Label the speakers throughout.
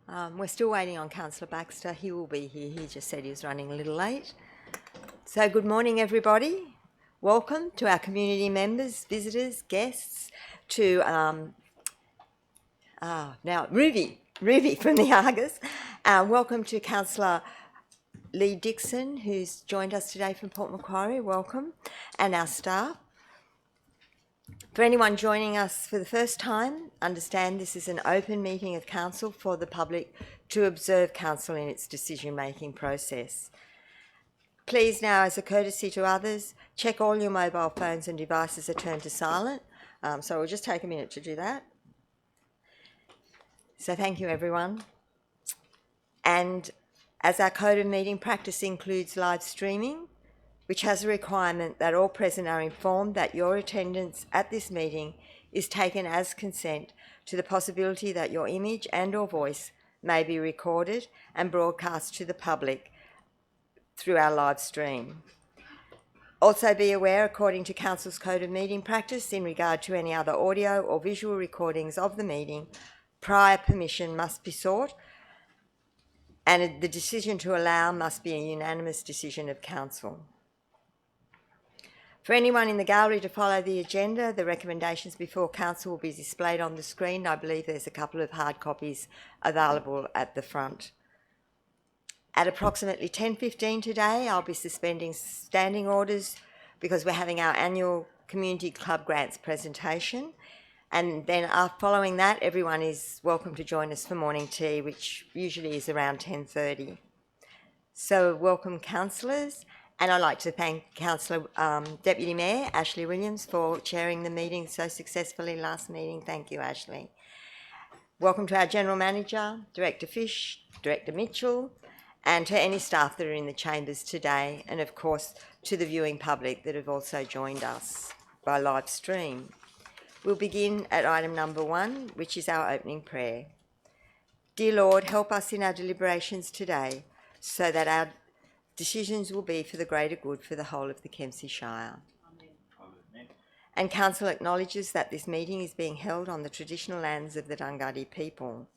Speaker 1: We're still waiting on Councillor Baxter. He will be here. He just said he was running a little late. So good morning, everybody. Welcome to our community members, visitors, guests, to now Ruby from the Argus. Welcome to Councillor Lee Dixon, who's joined us today from Port Macquarie. Welcome. And our staff. For anyone joining us for the first time, understand this is an open meeting of Council for the public to observe Council in its decision-making process. Please now, as a courtesy to others, check all your mobile phones and devices are turned to silent. So we'll just take a minute to do that. So thank you, everyone. And as our code of meeting practice includes live streaming, which has a requirement that all present are informed that your attendance at this meeting is taken as consent to the possibility that your image and or voice may be recorded and broadcast to the public through our live stream. Also be aware, according to Council's Code of Meeting Practice, in regard to any other audio or visual recordings of the meeting, prior permission must be sought, and the decision to allow must be a unanimous decision of Council. For anyone in the gallery to follow the agenda, the recommendations before Council will be displayed on the screen. I believe there's a couple of hard copies available at the front. At approximately 10:15 today, I'll be suspending standing orders because we're having our annual Community Club Grants Presentation. And then following that, everyone is welcome to join us for morning tea, which usually is around 10:30. So welcome, councillors. And I'd like to thank Councillor Deputy Mayor Ashley Williams for chairing the meeting so successfully last meeting. Thank you, Ashley. Welcome to our General Manager, Director Fish, Director Mitchell, and to any staff that are in the chambers today, and of course to the viewing public that have also joined us by live stream. We'll begin at item number 1, which is our opening prayer. Dear Lord, help us in our deliberations today so that our decisions will be for the greater good for the whole of the Kempsey Shire. Amen. And Council acknowledges that this meeting is being held on the traditional lands of the Dunghutti people.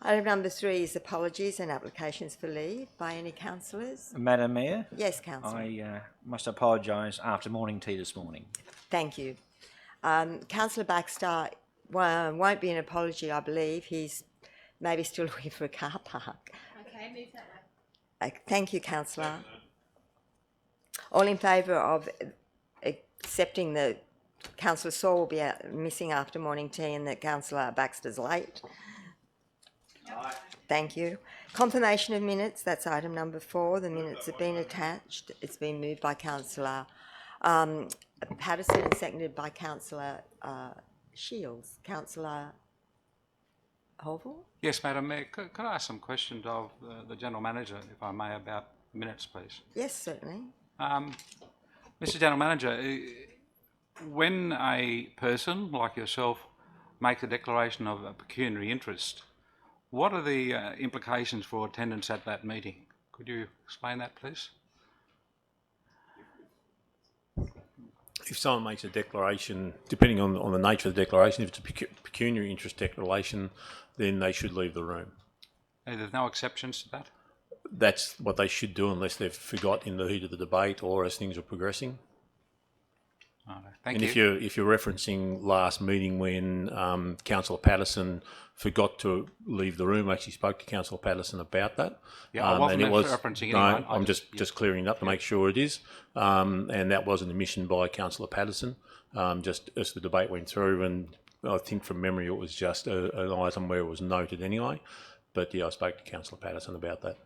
Speaker 1: Item number 3 is apologies and applications for leave by any councillors.
Speaker 2: Madam Mayor?
Speaker 1: Yes, Councillor.
Speaker 2: I must apologise after morning tea this morning.
Speaker 1: Thank you. Councillor Baxter won't be an apology, I believe. He's maybe still looking for a car park.
Speaker 3: Okay, move that way.
Speaker 1: Thank you, Councillor. All in favour of accepting that Councillor Saul will be missing after morning tea and that Councillor Baxter's late? Aye. Thank you. Confirmation of minutes, that's item number 4. The minutes have been attached. It's been moved by Councillor Patterson and seconded by Councillor Shields. Councillor Holville?
Speaker 4: Yes, Madam Mayor. Could I ask some questions of the General Manager, if I may, about minutes, please?
Speaker 1: Yes, certainly.
Speaker 4: Mr. General Manager, when a person like yourself makes a declaration of a pecuniary interest, what are the implications for attendance at that meeting? Could you explain that, please?
Speaker 5: If someone makes a declaration, depending on the nature of the declaration, if it's a pecuniary interest declaration, then they should leave the room.
Speaker 4: There's no exceptions to that?
Speaker 5: That's what they should do unless they've forgot in the heat of the debate or as things are progressing.
Speaker 4: Oh, thank
Speaker 5: you. And if you're referencing last meeting when Councillor Patterson forgot to leave the room, I actually spoke to Councillor Patterson about that.
Speaker 4: Yeah, I wasn't referencing anyone.
Speaker 5: No, I'm just clearing it up to make sure it is. And that was an admission by Councillor Patterson, just as the debate went through, and I think from memory it was just an item where it was noted anyway. But yeah, I spoke to Councillor Patterson about that.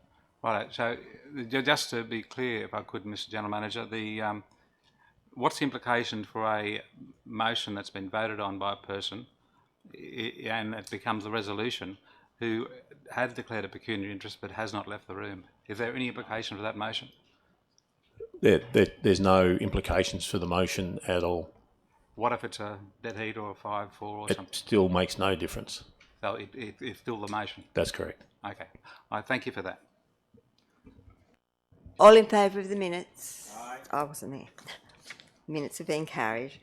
Speaker 4: Right, so just to be clear, if I could, Mr. General Manager, what's the implication for a motion that's been voted on by a person and it becomes a resolution who had declared a pecuniary interest but has not left the room? Is there any implication for that motion?
Speaker 5: There's no implications for the motion at all.
Speaker 4: What if it's a dead heat or a 5-4 or something?
Speaker 5: It still makes no difference.
Speaker 4: So it's still the motion?
Speaker 5: That's correct.
Speaker 4: Okay. I thank you for that.
Speaker 1: All in favour of the minutes? Aye. I wasn't there. Minutes have been carried.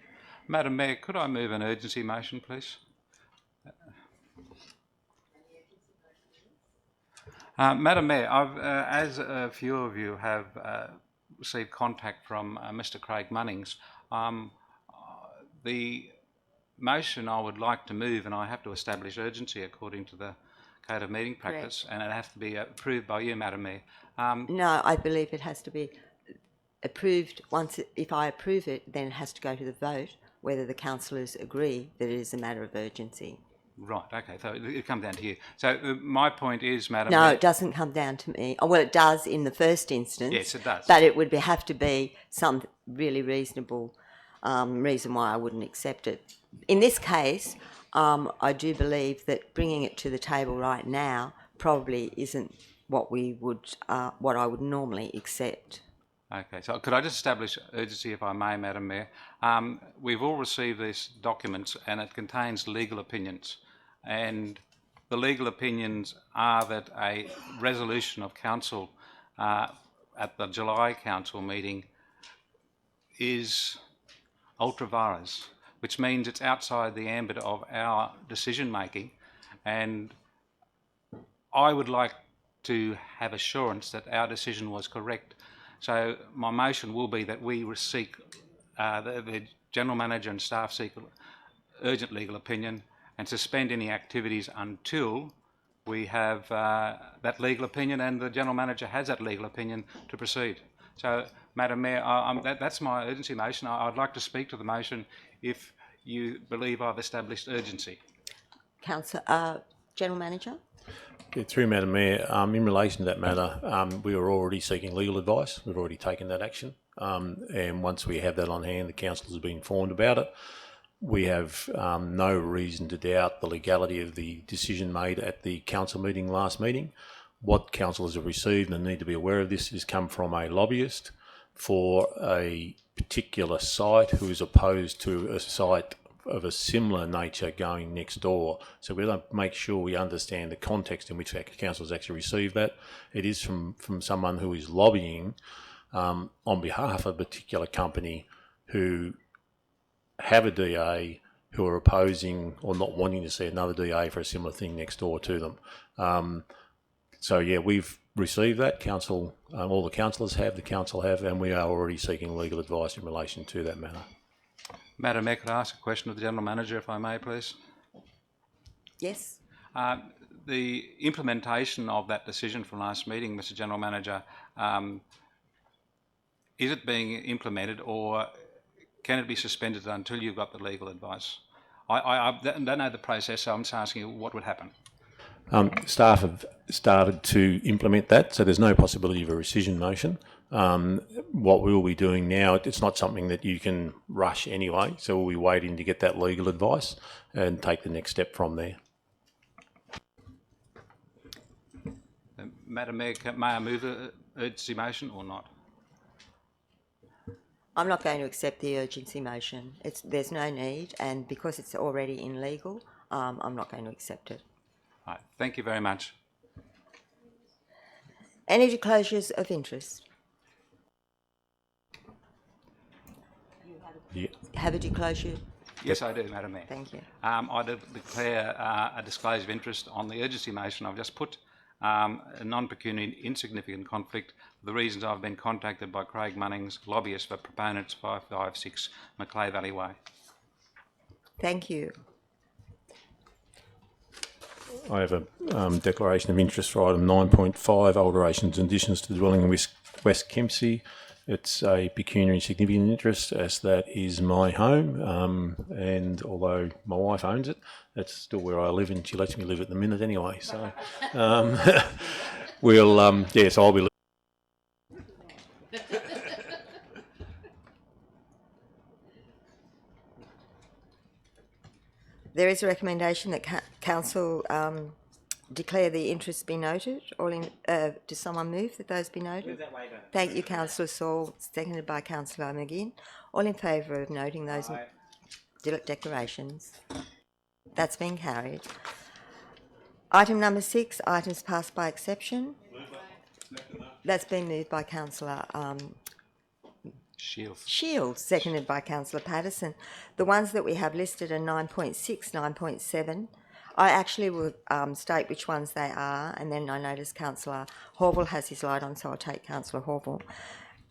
Speaker 4: Madam Mayor, could I move an urgency motion, please? Madam Mayor, I've, as a few of you have received contact from Mr. Craig Munnings, the motion I would like to move, and I have to establish urgency according to the Code of Meeting Practice, and it has to be approved by you, Madam Mayor.
Speaker 1: No, I believe it has to be approved once. If I approve it, then it has to go to the vote whether the councillors agree that it is a matter of urgency.
Speaker 4: Right, okay, so it comes down to you. So my point is, Madam
Speaker 1: No,
Speaker 4: Mayor...
Speaker 1: it doesn't come down to me. Oh, well, it does in the first instance.
Speaker 4: Yes, it does.
Speaker 1: But it would have to be some really reasonable reason why I wouldn't accept it. In this case, I do believe that bringing it to the table right now probably isn't what what I would normally accept.
Speaker 4: Okay, so could I just establish urgency, if I may, Madam Mayor? We've all received these documents, and it contains legal opinions. And the legal opinions are that a resolution of council at the July council meeting is ultra vires, which means it's outside the ambit of our decision making. And I would like to have assurance that our decision was correct. So my motion will be that we seek, the General Manager and staff seek urgent legal opinion and suspend any activities until we have that legal opinion and the General Manager has that legal opinion to proceed. So, Madam Mayor, that's my urgency motion. I'd like to speak to the motion if you believe I've established urgency.
Speaker 1: General Manager?
Speaker 5: Yeah, through Madam Mayor, in relation to that matter, we are already seeking legal advice. We've already taken that action. And once we have that on hand, the councillors have been informed about it. We have no reason to doubt the legality of the decision made at the council meeting last meeting. What councillors have received, and need to be aware of this, has come from a lobbyist for a particular site who is opposed to a site of a similar nature going next door. So we don't make sure we understand the context in which councillors actually received that. It is from someone who is lobbying on behalf of a particular company who have a DA who are opposing or not wanting to see another DA for a similar thing next door to them. So yeah, we've received that. Council, all the councillors have, the council have, and we are already seeking legal advice in relation to that matter.
Speaker 4: Madam Mayor, could I ask a question of the General Manager, if I may, please?
Speaker 1: Yes.
Speaker 4: The implementation of that decision from last meeting, Mr. General Manager, is it being implemented, or can it be suspended until you've got the legal advice? I don't know the process, so I'm just asking you what would happen.
Speaker 5: Staff have started to implement that, so there's no possibility of a rescission motion. What we will be doing now, it's not something that you can rush anyway, so we'll be waiting to get that legal advice and take the next step from there.
Speaker 4: Madam Mayor, may I move the urgency motion or not?
Speaker 1: I'm not going to accept the urgency motion. There's no need, and because it's already in legal, I'm not going to accept it.
Speaker 4: Right, thank you very much.
Speaker 1: Any disclosures of interest?
Speaker 5: Yeah.
Speaker 1: Have a disclosure?
Speaker 4: Yes, I do, Madam Mayor.
Speaker 1: Thank you.
Speaker 4: I declare a disclosure of interest on the urgency motion I've just put, a non-pecuniary insignificant conflict for the reasons I've been contacted by Craig Munnings, lobbyist for proponents 556 Macleay Valley Way. Thank you.
Speaker 5: I have a declaration of interest for item 9.5, alterations and additions to the dwelling in West Kempsey. It's a pecuniary significant interest, as that is my home, and although my wife owns it, that's still where I live, and she lets me live at the minute anyway. So we'll, yes, I'll be.
Speaker 1: There is a recommendation that Council declare the interest be noted. Does someone move that those be noted?
Speaker 2: Move that waiver.
Speaker 1: Thank you, Councillor Saul, seconded by Councillor McGinn. All in favour of noting those declarations? That's been carried. Item number 6, items passed by exception. That's been moved by Councillor Shields, seconded by Councillor Patterson. The ones that we have listed are 9.6, 9.7, I actually will state which ones they are, and then I notice Councillor Horville has his light on, so I'll take Councillor Horville.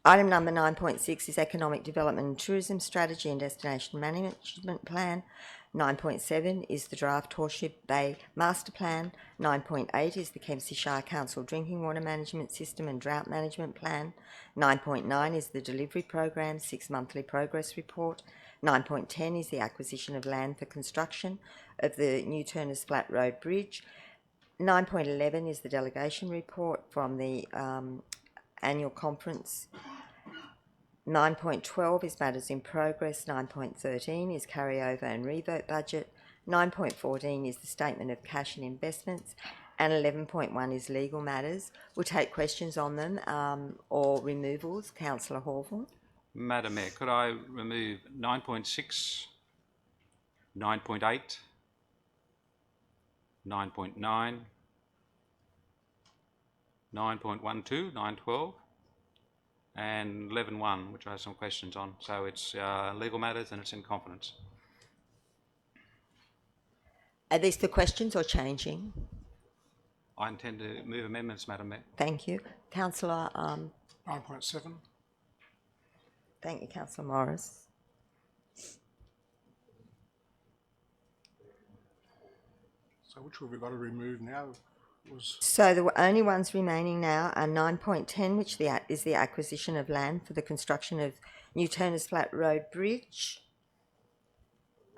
Speaker 1: Item number 9.6 is Economic Development and Tourism Strategy and Destination Management Plan. 9.7 is the Draft Horseshoe Bay Master Plan. 9.8 is the Kempsey Shire Council Drinking Water Management System and Drought Management Plan. 9.9 is the Delivery Program 6 Monthly Progress Report. 9.10 is the acquisition of land for construction of the New Turners Flat Road Bridge. 9.11 is the delegation report from the annual conference. 9.12 is matters in progress. 9.13 is carryover and revote budget. 9.14 is the statement of cash and investments. And 11.1 is legal matters. We'll take questions on them or removals. Councillor Horville.
Speaker 4: Madam Mayor, could I remove 9.6, 9.8, 9.9, 9.12, 9.12, and 11.1, which I have some questions on. So it's legal matters and it's in confidence.
Speaker 1: Are these for questions or changing?
Speaker 4: I intend to move amendments, Madam Mayor.
Speaker 1: Thank you. Councillor,
Speaker 3: 9.7.
Speaker 1: thank you, Councillor Morris.
Speaker 3: So which have we got to remove now?
Speaker 1: So the only ones remaining now are 9.10, which is the acquisition of land for the construction of New Turners Flat Road Bridge.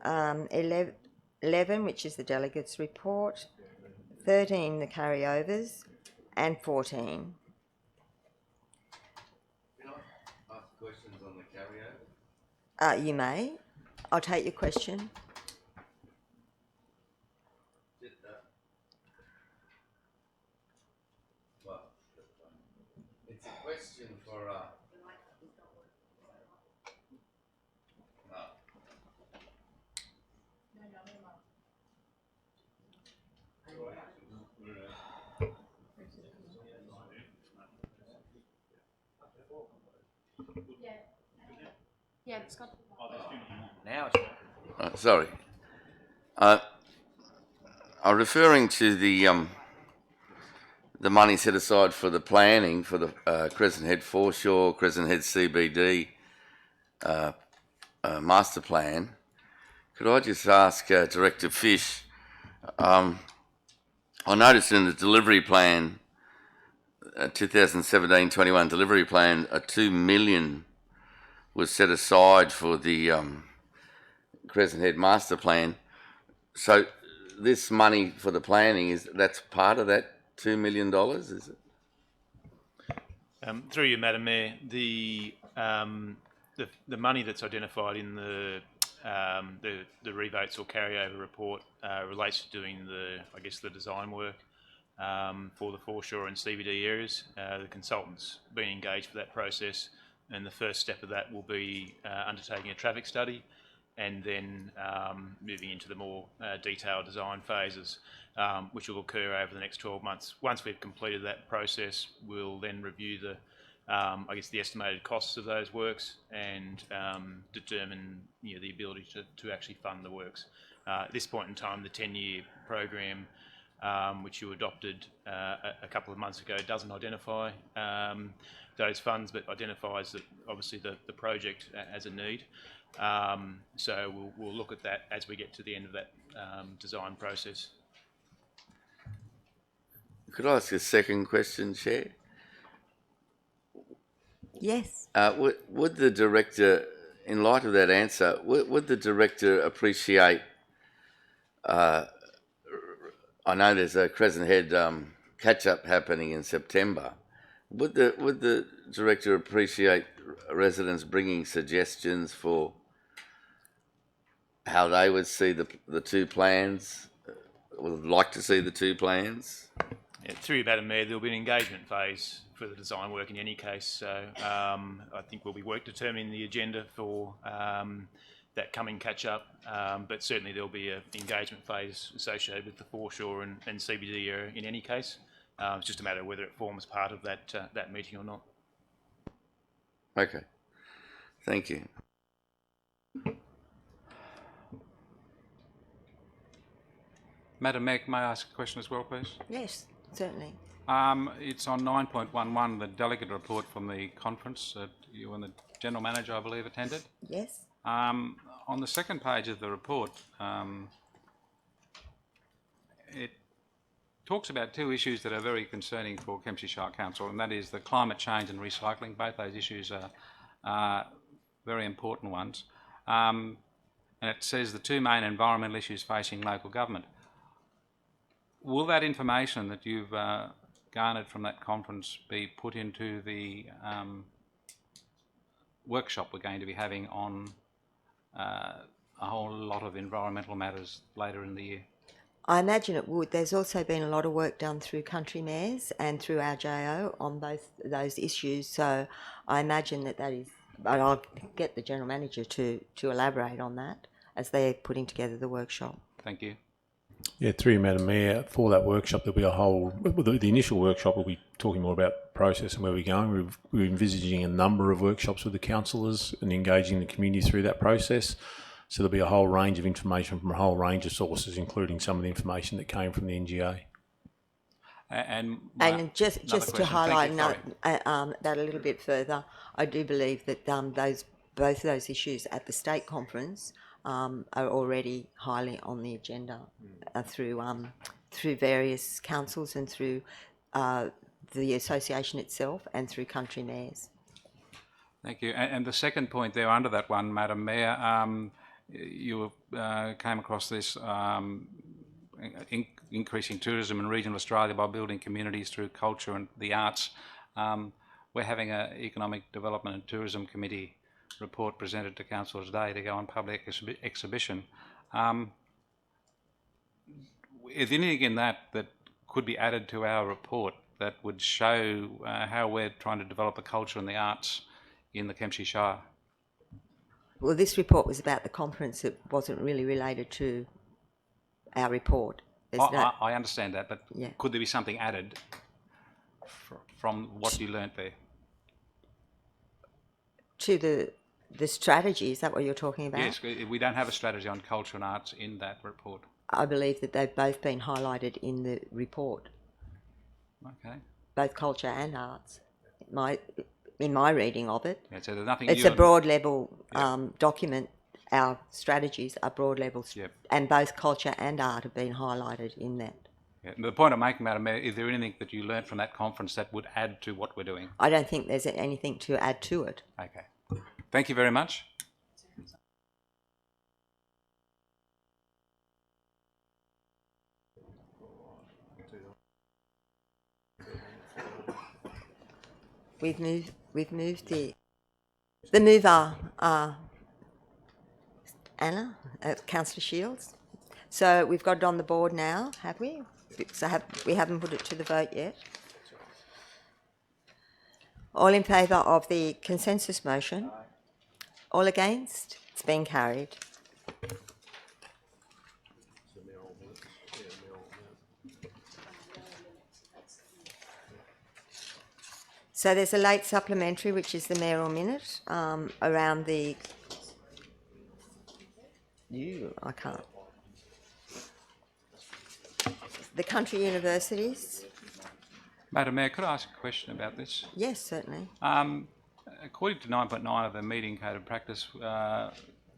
Speaker 1: 11, which is the delegates report. 13, the carryovers, and 14.
Speaker 6: Can I ask questions on the carryover?
Speaker 1: You may. I'll take your question.
Speaker 6: Well, it's a question for no.
Speaker 7: Yeah, it's got.
Speaker 2: Now it's
Speaker 6: Sorry. I'm referring to the money set aside for the planning for the Crescent Head Foreshore, Crescent Head CBD master plan. Could I just ask Director Fish? I noticed in the delivery plan, 2017-21 delivery plan, $2 million was set aside for the Crescent Head master plan. So this money for the planning, that's part of that $2 million, is it?
Speaker 8: Through you, Madam Mayor, the money that's identified in the revotes or carryover report relates to doing the design work for the foreshore and CBD areas. The consultant's been engaged for that process, and the first step of that will be undertaking a traffic study and then moving into the more detailed design phases, which will occur over the next 12 months. Once we've completed that process, we'll then review the estimated costs of those works and determine the ability to actually fund the works. At this point in time, the 10-year program, which you adopted a couple of months ago, doesn't identify those funds, but identifies that obviously the project as a need. So we'll look at that as we get to the end of that design process.
Speaker 6: Could I ask a second question, Chair?
Speaker 1: Yes.
Speaker 6: Would the director, in light of that answer, would the director appreciate? I know there's a Crescent Head catch-up happening in September. Would the director appreciate residents bringing suggestions for how they would see the two plans? Would like to see the two plans?
Speaker 8: Yeah, through you, Madam Mayor, there'll be an engagement phase for the design work in any case. So I think we'll be determining the agenda for that coming catch-up, but certainly there'll be an engagement phase associated with the foreshore and CBD area in any case. It's just a matter of whether it forms part of that meeting or not.
Speaker 6: Okay, thank you.
Speaker 4: Madam Mayor, may I ask a question as well, please?
Speaker 1: Yes, certainly.
Speaker 4: It's on 9.11, the delegate report from the conference that you and the General Manager, I believe, attended.
Speaker 1: Yes.
Speaker 4: On the second page of the report, it talks about two issues that are very concerning for Kempsey Shire Council, and that is the climate change and recycling. Both those issues are very important ones. And it says the two main environmental issues facing local government. Will that information that you've garnered from that conference be put into the workshop we're going to be having on a whole lot of environmental matters later in the year?
Speaker 1: I imagine it would. There's also been a lot of work done through country mayors and through our JO on both those issues. So I imagine that is, but I'll get the General Manager to elaborate on that as they're putting together the workshop.
Speaker 4: Thank you.
Speaker 5: Yeah, through you, Madam Mayor, for that workshop there'll be a whole, the initial workshop will be talking more about process and where we're going. We're envisaging a number of workshops with the councillors and engaging the community through that process. So there'll be a whole range of information from a whole range of sources, including some of the information that came from the NGA.
Speaker 4: And
Speaker 1: just
Speaker 4: question.
Speaker 1: to highlight
Speaker 4: Thank you.
Speaker 1: that a little bit further, I do believe that both of those issues at the state conference are already highly on the agenda through various councils and through the association itself and through country mayors.
Speaker 4: Thank you. And the second point there under that one, Madam Mayor, you came across this increasing tourism in regional Australia by building communities through culture and the arts. We're having an Economic Development and Tourism Committee report presented to Council today to go on public exhibition. Is there anything in that could be added to our report that would show how we're trying to develop the culture and the arts in the Kempsey Shire?
Speaker 1: Well, this report was about the conference. It wasn't really related to our report.
Speaker 4: I understand that, but
Speaker 1: yeah.
Speaker 4: Could there be something added from what you learnt there?
Speaker 1: To the strategy, is that what you're talking about?
Speaker 4: Yes, we don't have a strategy on culture and arts in that report.
Speaker 1: I believe that they've both been highlighted in the report.
Speaker 4: Okay.
Speaker 1: Both culture and arts. In my reading of it.
Speaker 4: Yeah, so there's nothing
Speaker 1: it's
Speaker 4: new
Speaker 1: a broad level document. Our strategies are broad levels, and both culture and art have been highlighted in that.
Speaker 4: Yeah. The point I'm making, Madam Mayor, is there anything that you learnt from that conference that would add to what we're doing?
Speaker 1: I don't think there's anything to add to it.
Speaker 4: Okay. Thank you very much.
Speaker 1: We've moved the mover, Anna, Councillor Shields. So we've got it on the board now, have we? So we haven't put it to the vote yet. All in favour of the consensus motion? All against? It's been carried. So there's a late supplementary, which is the Mayoral Minute, around the... I can't. The country universities.
Speaker 4: Madam Mayor, could I ask a question about this?
Speaker 1: Yes, certainly.
Speaker 4: According to 9.9 of the Meeting Code of Practice,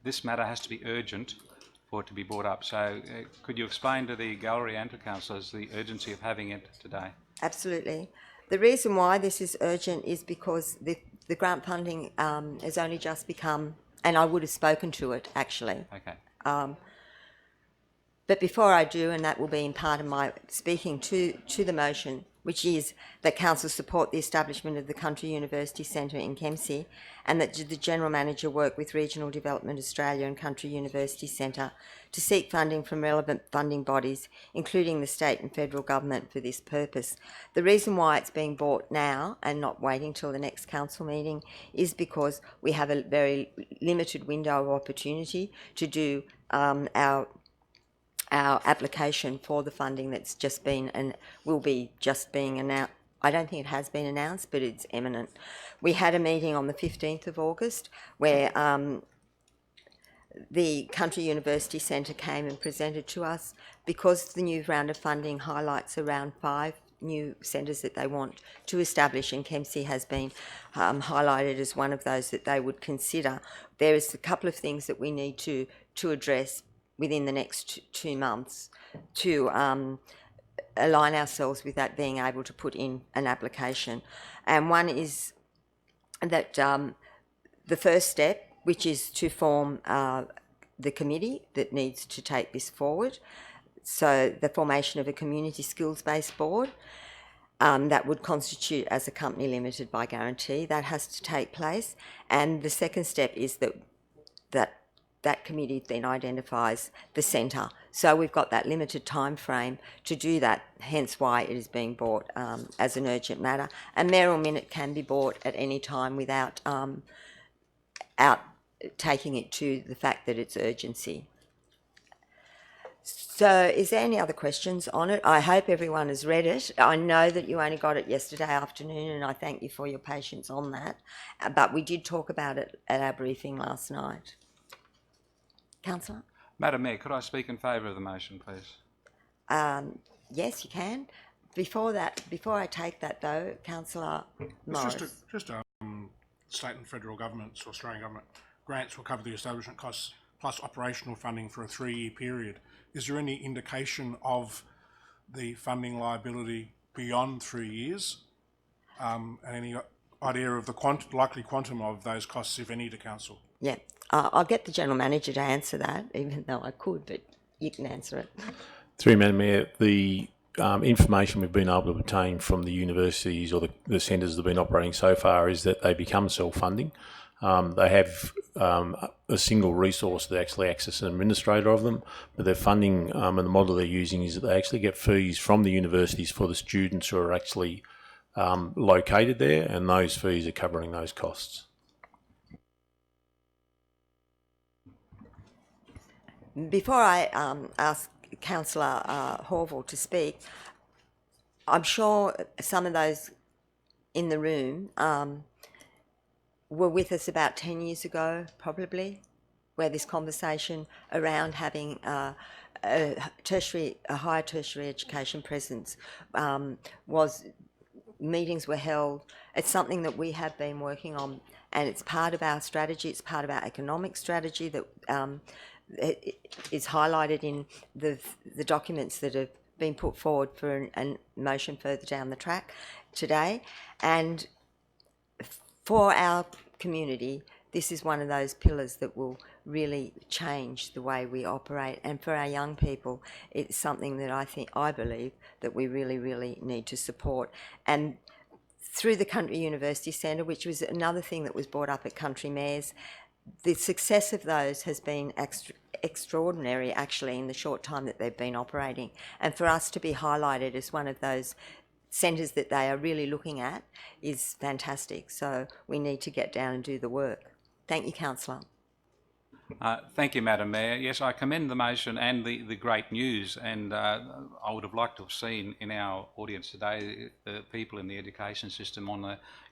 Speaker 4: this matter has to be urgent for it to be brought up. So could you explain to the gallery and to councillors the urgency of having it today?
Speaker 1: Absolutely. The reason why this is urgent is because the grant funding has only just become, and I would have spoken to it actually.
Speaker 4: Okay.
Speaker 1: But before I do, and that will be in part of my speaking to the motion, which is that council support the establishment of the Country University Centre in Kempsey, and that the General Manager work with Regional Development Australia and Country University Centre to seek funding from relevant funding bodies, including the state and federal government, for this purpose. The reason why it's being brought now and not waiting till the next council meeting is because we have a very limited window of opportunity to do our application for the funding that's just been and will be just being announced. I don't think it has been announced, but it's imminent. We had a meeting on the 15th of August where the Country University Centre came and presented to us, because the new round of funding highlights around 5 new centres that they want to establish, and Kempsey has been highlighted as one of those that they would consider. There is a couple of things that we need to address within the next 2 months to align ourselves with that being able to put in an application. And one is that the first step, which is to form the committee that needs to take this forward. So the formation of a community skills-based board that would constitute as a company limited by guarantee. That has to take place. And the second step is that committee then identifies the centre. So we've got that limited time frame to do that, hence why it is being brought as an urgent matter. A Mayoral Minute can be brought at any time without taking it to the fact that it's urgency. So is there any other questions on it? I hope everyone has read it. I know that you only got it yesterday afternoon, and I thank you for your patience on that. But we did talk about it at our briefing last night. Councillor?
Speaker 4: Madam Mayor, could I speak in favour of the motion, please?
Speaker 1: Yes, you can. Before I take that though, Councillor Morris.
Speaker 3: State and federal governments or Australian government grants will cover the establishment costs plus operational funding for a 3-year period. Is there any indication of the funding liability beyond 3 years? And any idea of the likely quantum of those costs, if any, to council?
Speaker 1: Yeah, I'll get the General Manager to answer that, even though I could, but you can answer it.
Speaker 5: Through you, Madam Mayor, the information we've been able to obtain from the universities or the centres that have been operating so far is that they become self-funding. They have a single resource that actually acts as an administrator of them, but their funding and the model they're using is that they actually get fees from the universities for the students who are actually located there, and those fees are covering those costs.
Speaker 1: Before I ask Councillor Horval to speak, I'm sure some of those in the room were with us about 10 years ago, probably, where this conversation around having a higher tertiary education presence meetings were held. It's something that we have been working on, and it's part of our strategy. It's part of our economic strategy that it is highlighted in the documents that have been put forward for a motion further down the track today. And for our community, this is one of those pillars that will really change the way we operate. And for our young people, it's something that I believe that we really, really need to support. And through the Country University Centre, which was another thing that was brought up at Country Mayors, the success of those has been extraordinary, actually, in the short time that they've been operating. And for us to be highlighted as one of those centres that they are really looking at is fantastic. So we need to get down and do the work. Thank you, Councillor.
Speaker 4: Thank you, Madam Mayor. Yes, I commend the motion and the great news, and I would have liked to have seen in our audience today the people in the education system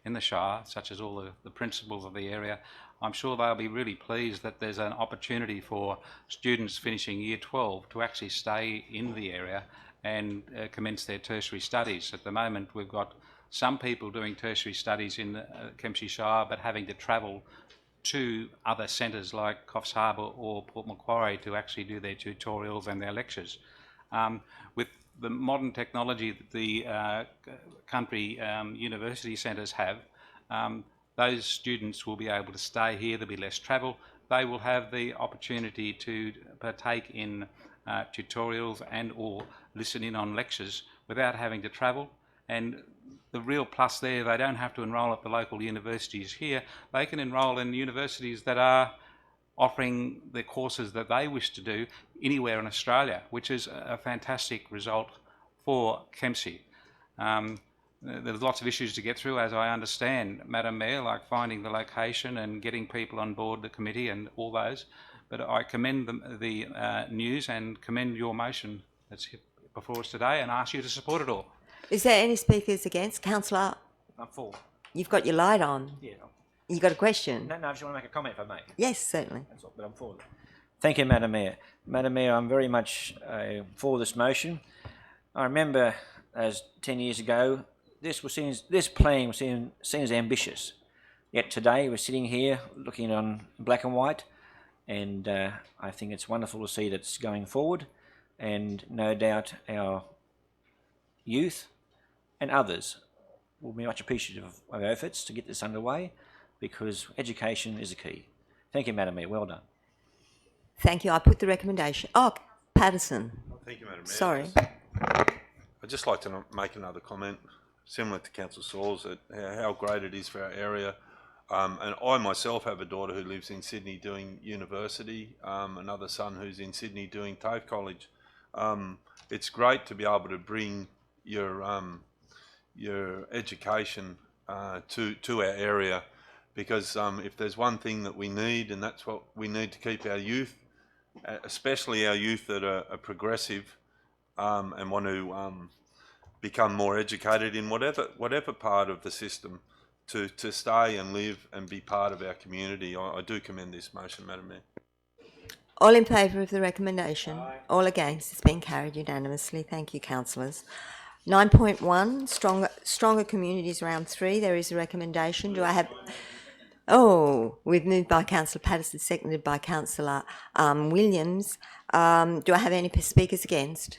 Speaker 4: in the Shire, such as all the principals of the area. I'm sure they'll be really pleased that there's an opportunity for students finishing Year 12 to actually stay in the area and commence their tertiary studies. At the moment, we've got some people doing tertiary studies in Kempsey Shire, but having to travel to other centres like Coffs Harbour or Port Macquarie to actually do their tutorials and their lectures. With the modern technology that the country university centres have, those students will be able to stay here. There'll be less travel. They will have the opportunity to partake in tutorials and or listen in on lectures without having to travel. And the real plus there, they don't have to enrol at the local universities here. They can enrol in universities that are offering the courses that they wish to do anywhere in Australia, which is a fantastic result for Kempsey. There's lots of issues to get through, as I understand, Madam Mayor, like finding the location and getting people on board the committee and all those. But I commend the news and commend your motion that's before us today and ask you to support it all.
Speaker 1: Is there any speakers against? Councillor?
Speaker 2: I'm for.
Speaker 1: You've got your light on.
Speaker 2: Yeah.
Speaker 1: You got a question?
Speaker 2: No, I just want to make a comment if I may.
Speaker 1: Yes, certainly.
Speaker 2: That's all, but I'm for. Thank you, Madam Mayor. Madam Mayor, I'm very much for this motion. I remember as 10 years ago, this plan was seen as ambitious. Yet today we're sitting here looking on black and white, and I think it's wonderful to see that it's going forward, and no doubt our youth and others will be much appreciative of our efforts to get this underway, because education is a key. Thank you, Madam Mayor. Well done.
Speaker 1: Thank you. I put the recommendation. Oh, Patterson.
Speaker 9: Thank you, Madam Mayor.
Speaker 1: Sorry.
Speaker 9: I'd just like to make another comment, similar to Councillor Sauls, that how great it is for our area. And I myself have a daughter who lives in Sydney doing university, another son who's in Sydney doing TAFE College. It's great to be able to bring your education to our area, because if there's one thing that we need, and that's what we need to keep our youth, especially our youth that are progressive and want to become more educated in whatever part of the system, to stay and live and be part of our community. I do commend this motion, Madam Mayor.
Speaker 1: All in favour of the recommendation? Aye. All against? It's been carried unanimously. Thank you, councillors. 9.1, stronger communities, round 3. There is a recommendation. Do I have... Oh, we've moved by Councillor Patterson, seconded by Councillor Williams. Do I have any speakers against?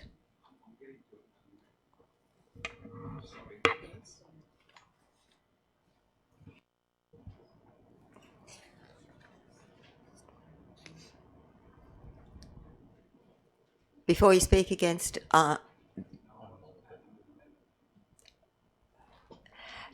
Speaker 1: Before you speak against...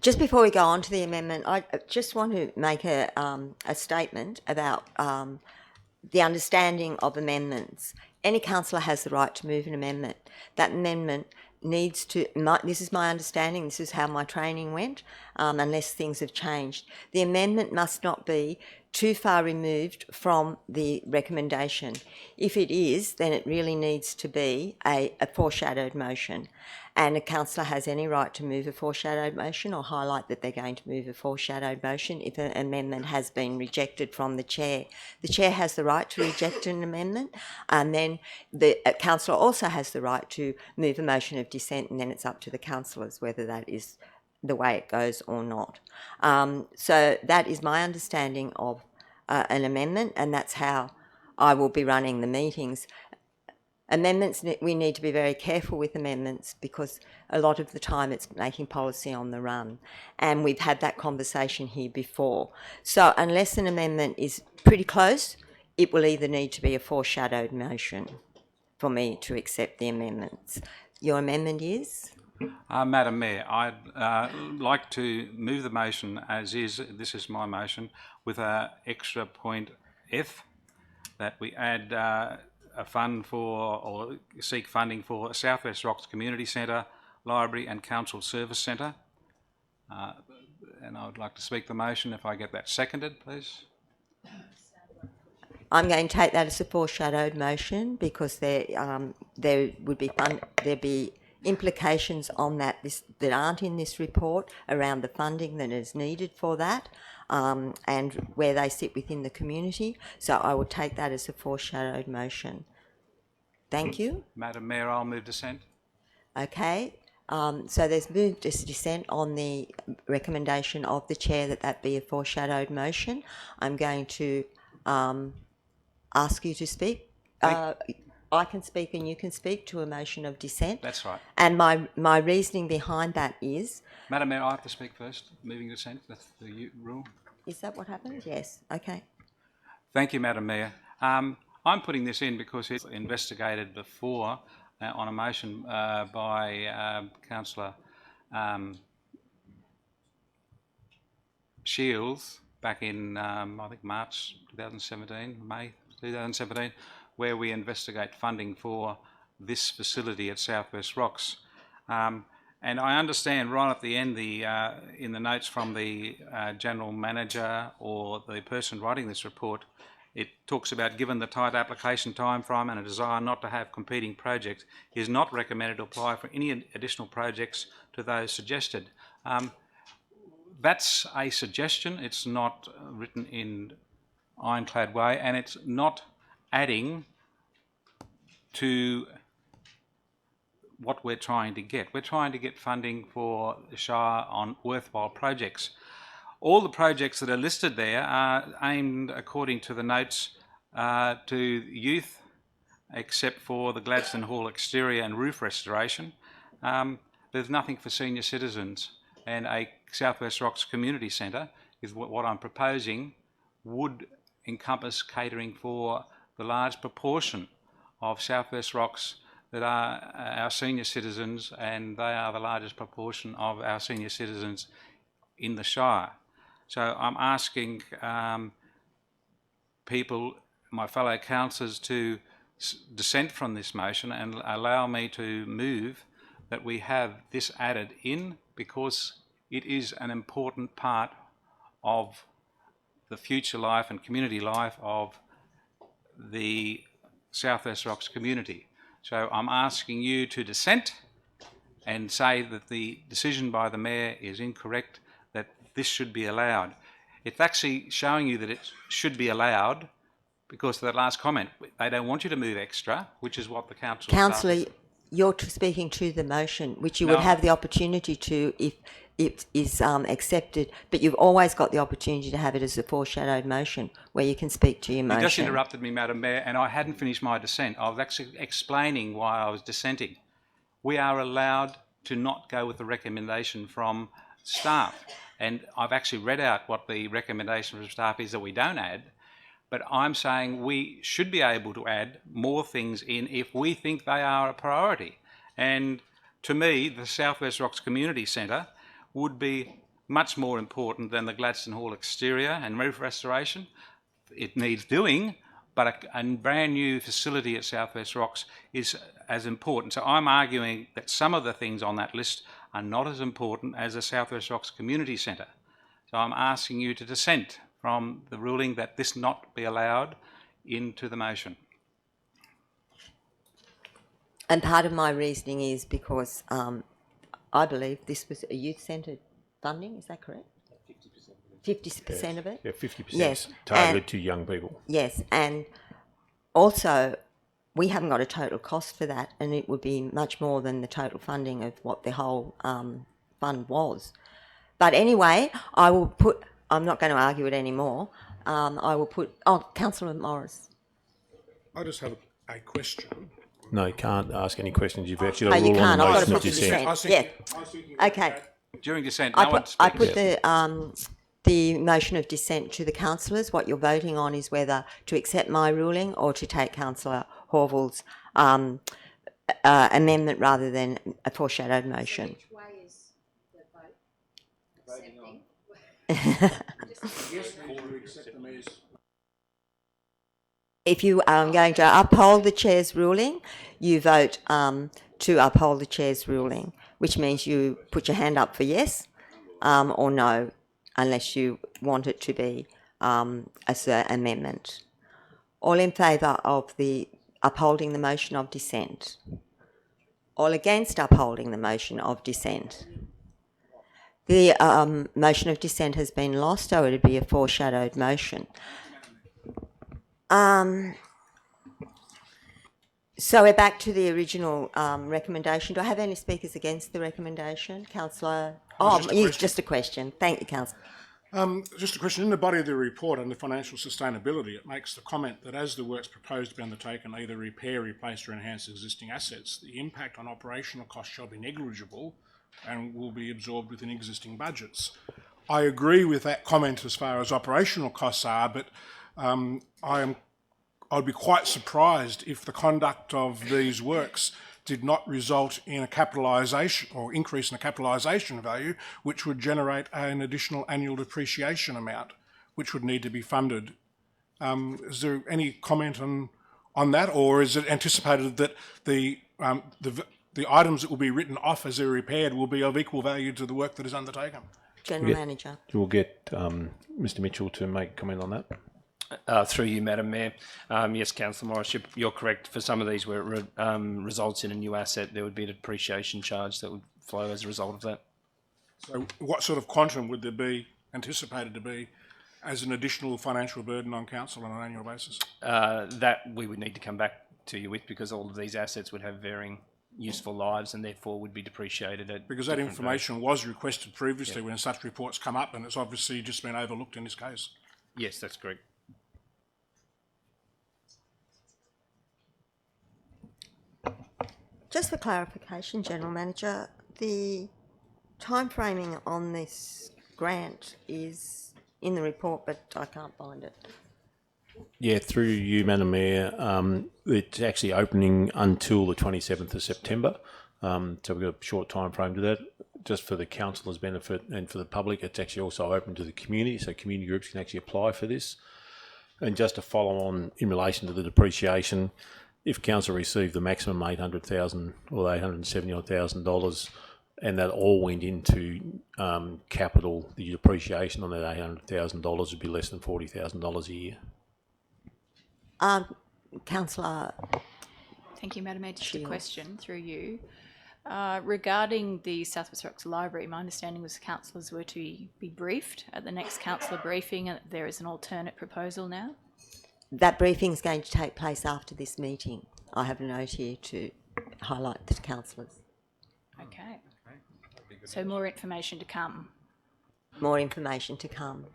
Speaker 1: just before we go on to the amendment, I just want to make a statement about the understanding of amendments. Any councillor has the right to move an amendment. That amendment needs to, this is my understanding, this is how my training went, unless things have changed. The amendment must not be too far removed from the recommendation. If it is, then it really needs to be a foreshadowed motion. And a councillor has any right to move a foreshadowed motion or highlight that they're going to move a foreshadowed motion if an amendment has been rejected from the chair. The chair has the right to reject an amendment, and then the councillor also has the right to move a motion of dissent, and then it's up to the councillors whether that is the way it goes or not. So that is my understanding of an amendment, and that's how I will be running the meetings. Amendments, we need to be very careful with amendments, because a lot of the time it's making policy on the run, and we've had that conversation here before. So unless an amendment is pretty close, it will either need to be a foreshadowed motion for me to accept the amendments. Your amendment is?
Speaker 4: Madam Mayor, I'd like to move the motion as is. This is my motion, with an extra point F, that we add a fund for, or seek funding for, South West Rocks Community Centre, Library and Council Service Centre. And I would like to speak the motion if I get that seconded, please.
Speaker 1: I'm going to take that as a foreshadowed motion, because there would be there'd be implications on that that aren't in this report around the funding that is needed for that, and where they sit within the community. So I would take that as a foreshadowed motion. Thank you.
Speaker 4: Madam Mayor, I'll move dissent.
Speaker 1: Okay. So there's moved as dissent on the recommendation of the chair that be a foreshadowed motion. I'm going to ask you to speak. I can speak and you can speak to a motion of dissent.
Speaker 4: That's right.
Speaker 1: And my reasoning behind that is...
Speaker 4: Madam Mayor, I have to speak first, moving dissent, that's the rule.
Speaker 1: Is that what happened? Yes. Okay.
Speaker 4: Thank you, Madam Mayor. I'm putting this in because it's investigated before on a motion by Councillor Shields back in, I think, March 2017, May 2017, where we investigate funding for this facility at South West Rocks. And I understand right at the end, in the notes from the General Manager or the person writing this report, it talks about, given the tight application timeframe and a desire not to have competing projects, it is not recommended to apply for any additional projects to those suggested. That's a suggestion. It's not written in ironclad way, and it's not adding to what we're trying to get. We're trying to get funding for the Shire on worthwhile projects. All the projects that are listed there are aimed, according to the notes, to youth, except for the Gladstone Hall exterior and roof restoration. There's nothing for senior citizens, and a South West Rocks Community Centre is what I'm proposing would encompass catering for the large proportion of South West Rocks that are our senior citizens, and they are the largest proportion of our senior citizens in the Shire. So I'm asking people, my fellow councillors, to dissent from this motion and allow me to move that we have this added in, because it is an important part of the future life and community life of the South West Rocks community. So I'm asking you to dissent and say that the decision by the Mayor is incorrect, that this should be allowed. It's actually showing you that it should be allowed because of that last comment. They don't want you to move extra, which is what the council...
Speaker 1: Councillor, you're speaking to the motion, which you would have the opportunity to if it is accepted, but you've always got the opportunity to have it as a foreshadowed motion where you can speak to your motion.
Speaker 4: You just interrupted me, Madam Mayor, and I hadn't finished my dissent. I was actually explaining why I was dissenting. We are allowed to not go with the recommendation from staff, and I've actually read out what the recommendation from staff is that we don't add, but I'm saying we should be able to add more things in if we think they are a priority. And to me, the South West Rocks Community Centre would be much more important than the Gladstone Hall exterior and roof restoration. It needs doing, but a brand new facility at South West Rocks is as important. So I'm arguing that some of the things on that list are not as important as the South West Rocks Community Centre. So I'm asking you to dissent from the ruling that this not be allowed into the motion.
Speaker 1: And part of my reasoning is because I believe this was a youth-centred funding, is that correct? 50% of it?
Speaker 5: Yeah, 50%
Speaker 1: yes.
Speaker 5: targeted to young people.
Speaker 1: Yes, and also we haven't got a total cost for that, and it would be much more than the total funding of what the whole fund was. But anyway, I'm not going to argue it anymore. I will put... Oh, Councillor Morris.
Speaker 3: I just have a question.
Speaker 5: No, you can't ask any questions. You've actually got a
Speaker 1: Oh, you
Speaker 5: rule on
Speaker 1: can't.
Speaker 5: the
Speaker 1: I've got
Speaker 5: motion
Speaker 1: to
Speaker 5: of
Speaker 1: put the
Speaker 5: dissent.
Speaker 1: dissent. Yeah. Okay.
Speaker 4: During dissent,
Speaker 1: I
Speaker 4: no one
Speaker 1: put
Speaker 4: speaks.
Speaker 1: the motion of dissent to the councillors. What you're voting on is whether to accept my ruling or to take Councillor Horville's amendment rather than a foreshadowed motion.
Speaker 7: Which way is the vote? Accepting?
Speaker 1: If you are going to uphold the chair's ruling, you vote to uphold the chair's ruling, which means you put your hand up for yes or no, unless you want it to be as an amendment. All in favour of the upholding the motion of dissent? All against upholding the motion of dissent? The motion of dissent has been lost, so it would be a foreshadowed motion. So we're back to the original recommendation. Do I have any speakers against the recommendation? Councillor... just a question. Thank you, Councillor.
Speaker 3: Just a question. In the body of the report under financial sustainability, it makes the comment that as the works proposed to be undertaken, either repair, replace or enhance existing assets, the impact on operational costs shall be negligible and will be absorbed within existing budgets. I agree with that comment as far as operational costs are, but I'd be quite surprised if the conduct of these works did not result in a capitalisation or increase in the capitalisation value, which would generate an additional annual depreciation amount, which would need to be funded. Is there any comment on that, or is it anticipated that the items that will be written off as they're repaired will be of equal value to the work that is undertaken?
Speaker 1: General Manager.
Speaker 5: We'll get Mr Mitchell to make a comment on that.
Speaker 10: Through you, Madam Mayor. Yes, Councillor Morris, you're correct. For some of these where it results in a new asset, there would be a depreciation charge that would flow as a result of that.
Speaker 3: So what sort of quantum would there be anticipated to be as an additional financial burden on council on an annual basis?
Speaker 10: That we would need to come back to you with, because all of these assets would have varying useful lives and therefore would be depreciated at
Speaker 3: Because that
Speaker 10: different
Speaker 3: information was requested previously when such reports come up, and it's obviously just been overlooked in this case.
Speaker 10: Yes, that's correct.
Speaker 1: Just for clarification, General Manager, the time framing on this grant is in the report, but I can't find it.
Speaker 5: Yeah, through you, Madam Mayor, it's actually opening until the 27th of September. So we've got a short time frame to that. Just for the councillors' benefit and for the public, it's actually also open to the community, so community groups can actually apply for this. And just to follow on in relation to the depreciation, if council received the maximum $800,000 or $870,000, and that all went into capital, the depreciation on that $800,000 would be less than $40,000 a year.
Speaker 1: Councillor,
Speaker 7: Thank you, Madam Mayor. Just a
Speaker 1: Shields.
Speaker 7: question through you. Regarding the South West Rocks Library, my understanding was councillors were to be briefed at the next councillor briefing, and there is an alternate proposal now.
Speaker 1: that briefing is going to take place after this meeting. I have a note here to highlight to councillors.
Speaker 7: Okay. So more information to come.
Speaker 1: More information to come.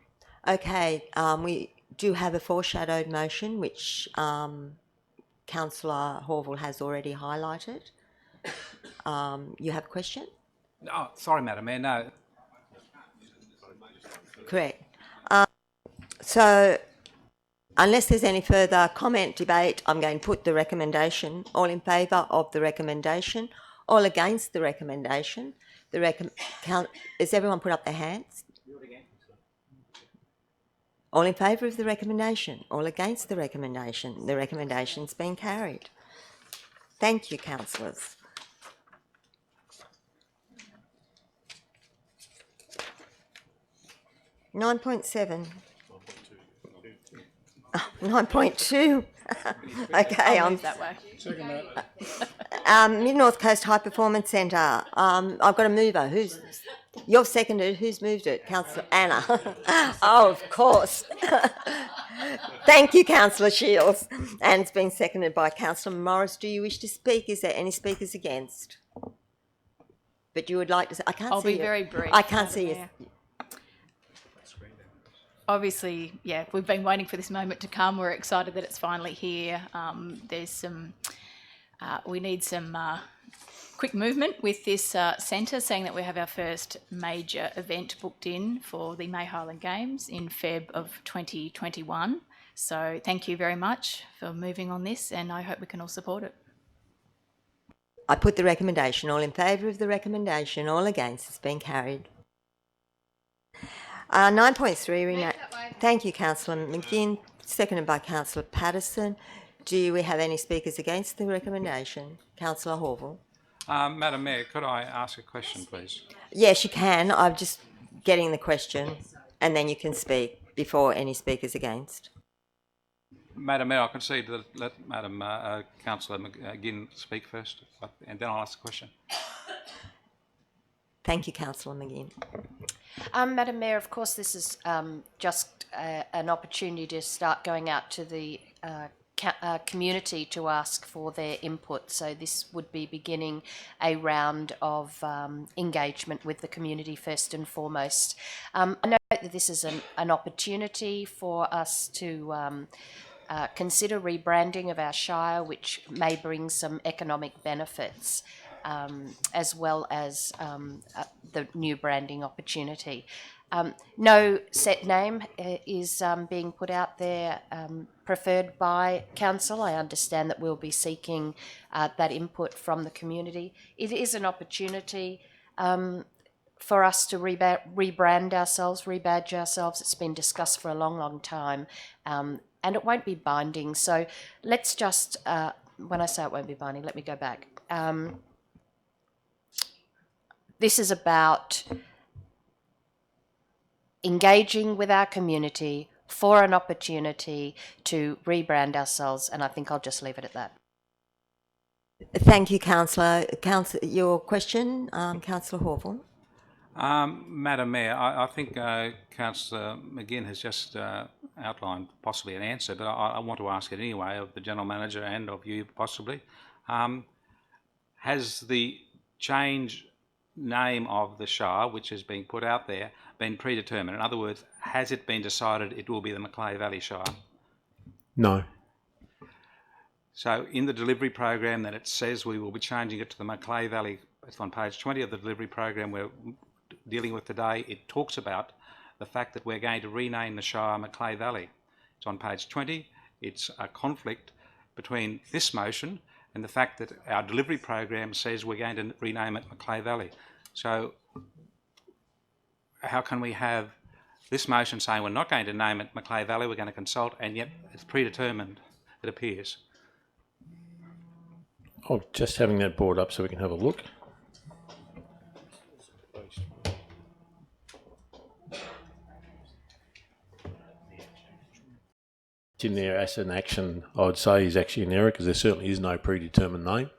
Speaker 1: Okay, we do have a foreshadowed motion which Councillor Horville has already highlighted. You have a question?
Speaker 4: Oh, sorry, Madam Mayor, no.
Speaker 1: Correct. So, unless there's any further comment, debate, I'm going to put the recommendation. All in favour of the recommendation? All against the recommendation? Has everyone put up their hands? All in favour of the recommendation? All against the recommendation? The recommendation's been carried. Thank you, councillors. Nine 9.7. 9.2. Okay,
Speaker 7: I'll move that way.
Speaker 1: Mid North Coast High Performance Centre. I've got a mover. You've seconded. Who's moved it? Councillor Anna. Oh, of course. Thank you, Councillor Shields. And it's been seconded by Councillor Morris. Do you wish to speak? Is there any speakers against? But you would like to say, I can't
Speaker 7: I'll
Speaker 1: see
Speaker 7: be
Speaker 1: you.
Speaker 7: very brief.
Speaker 1: I can't
Speaker 7: Madam
Speaker 1: see you.
Speaker 7: Mayor. Obviously, yeah, we've been waiting for this moment to come. We're excited that it's finally here. There's some, we need some quick movement with this centre, saying that we have our first major event booked in for the May Highland Games in Feb of 2021. So thank you very much for moving on this, and I hope we can all support it.
Speaker 1: I put the recommendation. All in favour of the recommendation? All against? It's been carried. 9.3. Thank you, Councillor McGinn. Seconded by Councillor Patterson. Do we have any speakers against the recommendation? Councillor Horville.
Speaker 4: Madam Mayor, could I ask a question, please?
Speaker 1: Yes, you can. I'm just getting the question, and then you can speak before any speakers against.
Speaker 4: Madam Mayor, I concede that let Madam Councillor McGinn speak first, and then I'll ask the question.
Speaker 1: Thank you, Councillor McGinn.
Speaker 11: Madam Mayor, of course, this is just an opportunity to start going out to the community to ask for their input. So this would be beginning a round of engagement with the community first and foremost. I know that this is an opportunity for us to consider rebranding of our shire, which may bring some economic benefits. As well as the new branding opportunity. No set name is being put out there preferred by council. I understand that we'll be seeking that input from the community. It is an opportunity for us to rebrand ourselves, rebadge ourselves. It's been discussed for a long, long time, and it won't be binding. So let's just, when I say it won't be binding, let me go back. This is about engaging with our community for an opportunity to rebrand ourselves, and I think I'll just leave it at that.
Speaker 1: Thank you, Councillor. Your question, Councillor Horville.
Speaker 4: Madam Mayor, I think Councillor McGinn has just outlined possibly an answer, but I want to ask it anyway of the General Manager and of you possibly. Has the change name of the Shire, which is being put out there, been predetermined? In other words, has it been decided it will be the Macleay Valley Shire?
Speaker 5: No.
Speaker 4: So in the delivery program that it says we will be changing it to the Macleay Valley, it's on page 20 of the delivery program we're dealing with today, it talks about the fact that we're going to rename the Shire Macleay Valley. It's on page 20. It's a conflict between this motion and the fact that our delivery program says we're going to rename it Macleay Valley. So how can we have this motion saying we're not going to name it Macleay Valley, we're going to consult, and yet it's predetermined, it appears?
Speaker 5: Oh, just having that board up so we can have a look. In there as an action, I would say is actually an error because there certainly is no predetermined name.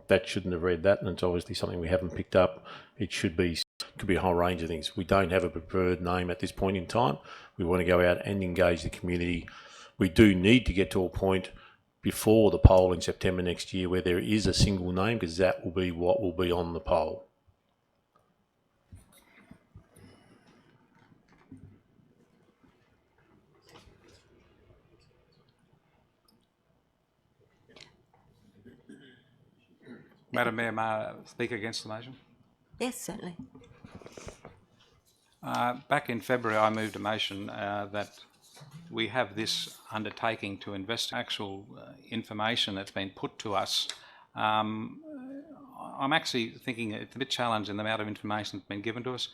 Speaker 5: That shouldn't have read that, and it's obviously something we haven't picked up. It should be, could be a whole range of things. We don't have a preferred name at this point in time. We want to go out and engage the community. We do need to get to a point before the poll in September next year where there is a single name, because that will be what will be on the poll.
Speaker 4: Madam Mayor, may I speak against the motion?
Speaker 1: Yes, certainly.
Speaker 4: Back in February, I moved a motion that we have this undertaking to invest actual information that's been put to us. I'm actually thinking it's a bit challenging the amount of information that's been given to us.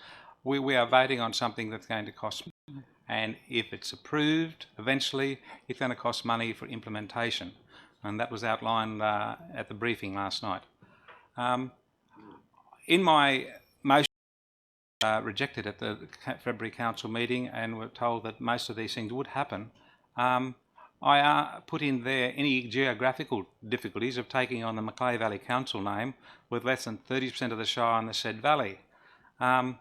Speaker 4: We are voting on something that's going to cost money, and if it's approved, eventually it's going to cost money for implementation. And that was outlined at the briefing last night. In my motion, rejected at the February Council meeting, and were told that most of these things would happen, I put in there any geographical difficulties of taking on the Macleay Valley Council name with less than 30% of the Shire in the said valley. We've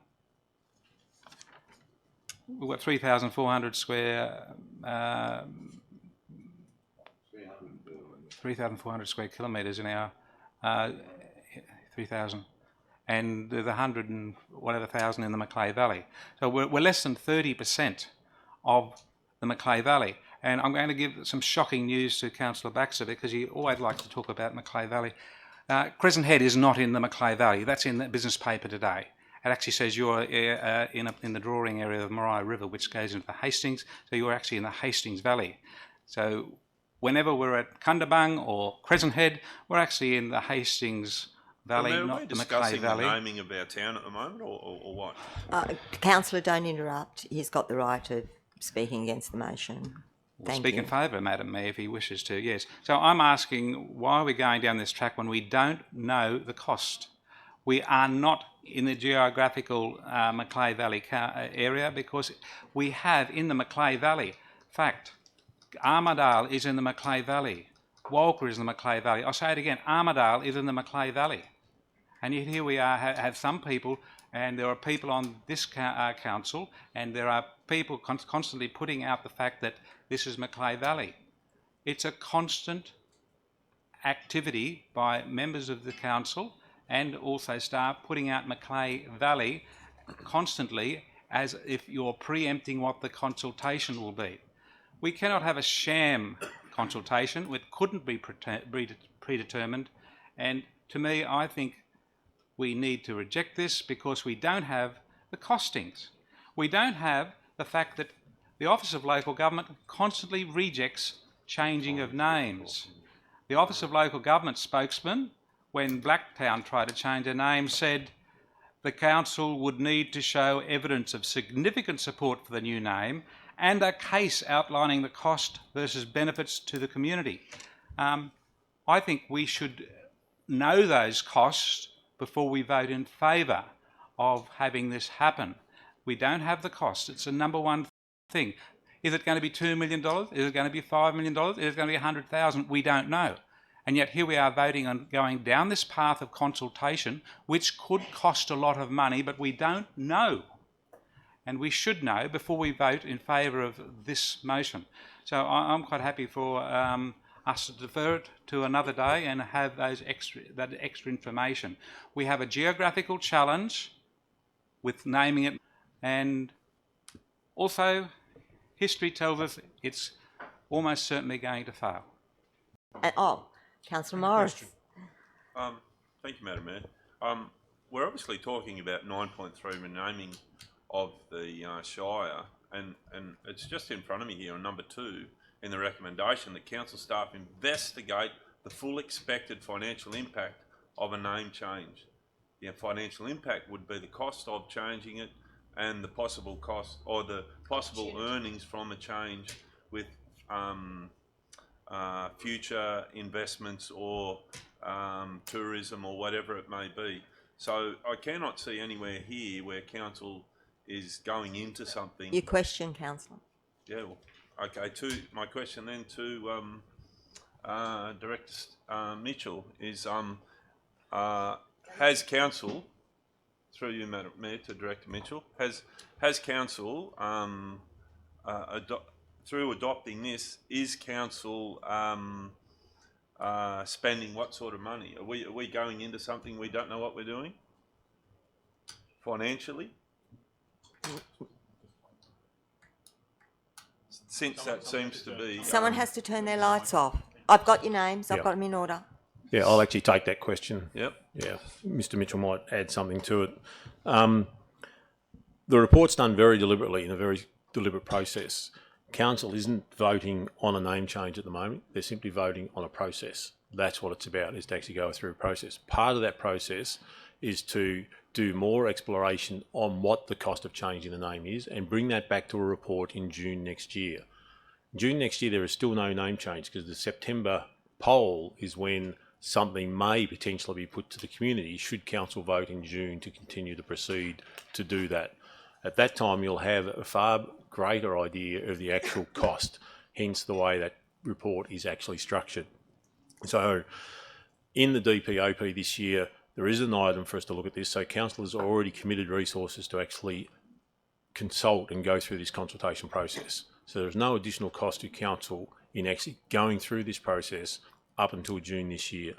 Speaker 4: got 3,400 square 3,400 square kilometres in our 3,000, and there's 100 and whatever thousand in the Macleay Valley. So we're less than 30% of the Macleay Valley. And I'm going to give some shocking news to Councillor Baxter, because he always likes to talk about Macleay Valley. Crescent Head is not in the Macleay Valley. That's in the business paper today. It actually says you're in the drawing area of the Mayoral River, which goes into the Hastings. So you're actually in the Hastings Valley. So whenever we're at Cundabung or Crescent Head, we're actually in the Hastings Valley, not the Macleay Valley.
Speaker 9: The naming of our town at the moment, or what?
Speaker 1: Councillor, don't interrupt. He's got the right of speaking against the motion.
Speaker 4: We'll speak in favour, Madam Mayor, if he wishes to, yes. So I'm asking, why are we going down this track when we don't know the cost? We are not in the geographical Macleay Valley area, because we have in the Macleay Valley, fact, Armidale is in the Macleay Valley. Walker is in the Macleay Valley. I'll say it again, Armidale is in the Macleay Valley. And yet here we are, have some people, and there are people on this council, and there are people constantly putting out the fact that this is Macleay Valley. It's a constant activity by members of the council and also staff putting out Macleay Valley constantly, as if you're preempting what the consultation will be. We cannot have a sham consultation. It couldn't be predetermined. And to me, I think we need to reject this, because we don't have the costings. We don't have the fact that the Office of Local Government constantly rejects changing of names. The Office of Local Government spokesman, when Blacktown tried to change their name, said the council would need to show evidence of significant support for the new name and a case outlining the cost versus benefits to the community. I think we should know those costs before we vote in favour of having this happen. We don't have the cost. It's the number one thing. Is it going to be $2 million? Is it going to be $5 million? Is it going to be 100,000? We don't know. And yet here we are voting on going down this path of consultation, which could cost a lot of money, but we don't know. And we should know before we vote in favour of this motion. So I'm quite happy for us to defer it to another day and have that extra information. We have a geographical challenge with naming it, and also history tells us it's almost certainly going to fail.
Speaker 1: Councillor Morris.
Speaker 9: Thank you, Madam Mayor. We're obviously talking about 9.3 renaming of the Shire, and it's just in front of me here on number 2 in the recommendation that council staff investigate the full expected financial impact of a name change. The financial impact would be the cost of changing it and the possible cost or the possible earnings from a change with future investments or tourism or whatever it may be. So I cannot see anywhere here where council is going into something.
Speaker 1: Your question, councillor.
Speaker 9: Yeah, well, okay. My question then to Director Mitchell is, has council, through you, Madam Mayor, to Director Mitchell, has council, through adopting this, is council spending what sort of money? Are we going into something we don't know what we're doing financially? Since that seems to be...
Speaker 1: Someone has to turn their lights off. I've got your names. I've got them in order.
Speaker 5: Yeah, I'll actually take that question.
Speaker 9: Yep.
Speaker 5: Yeah, Mr Mitchell might add something to it. The report's done very deliberately, in a very deliberate process. Council isn't voting on a name change at the moment. They're simply voting on a process. That's what it's about, is to actually go through a process. Part of that process is to do more exploration on what the cost of changing the name is and bring that back to a report in June next year. June next year, there is still no name change because the September poll is when something may potentially be put to the community should council vote in June to continue to proceed to do that. At that time, you'll have a far greater idea of the actual cost, hence the way that report is actually structured. So in the DPOP this year, there is an item for us to look at this. So council has already committed resources to actually consult and go through this consultation process. So there's no additional cost to council in actually going through this process up until June this year.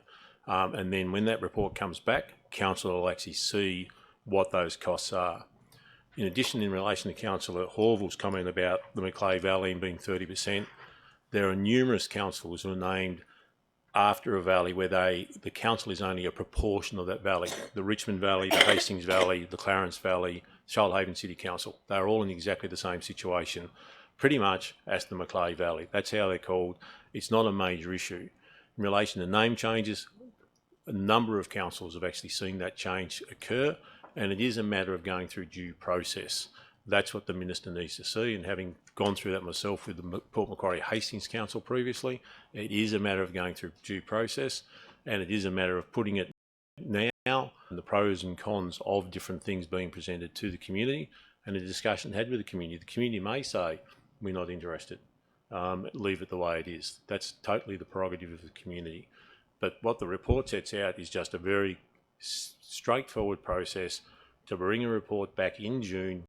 Speaker 5: And then when that report comes back, council will actually see what those costs are. In addition, in relation to Councillor Horville's comment about the Macleay Valley and being 30%, there are numerous councils who are named after a valley where the council is only a proportion of that valley. The Richmond Valley, the Hastings Valley, the Clarence Valley, Shoalhaven City Council, they're all in exactly the same situation, pretty much as the Macleay Valley. That's how they're called. It's not a major issue. In relation to name changes, a number of councils have actually seen that change occur, and it is a matter of going through due process. That's what the Minister needs to see, and having gone through that myself with the Port Macquarie Hastings Council previously, it is a matter of going through due process, and it is a matter of putting it now, and the pros and cons of different things being presented to the community, and a discussion had with the community. The community may say, we're not interested, leave it the way it is. That's totally the prerogative of the community. But what the report sets out is just a very straightforward process to bring a report back in June,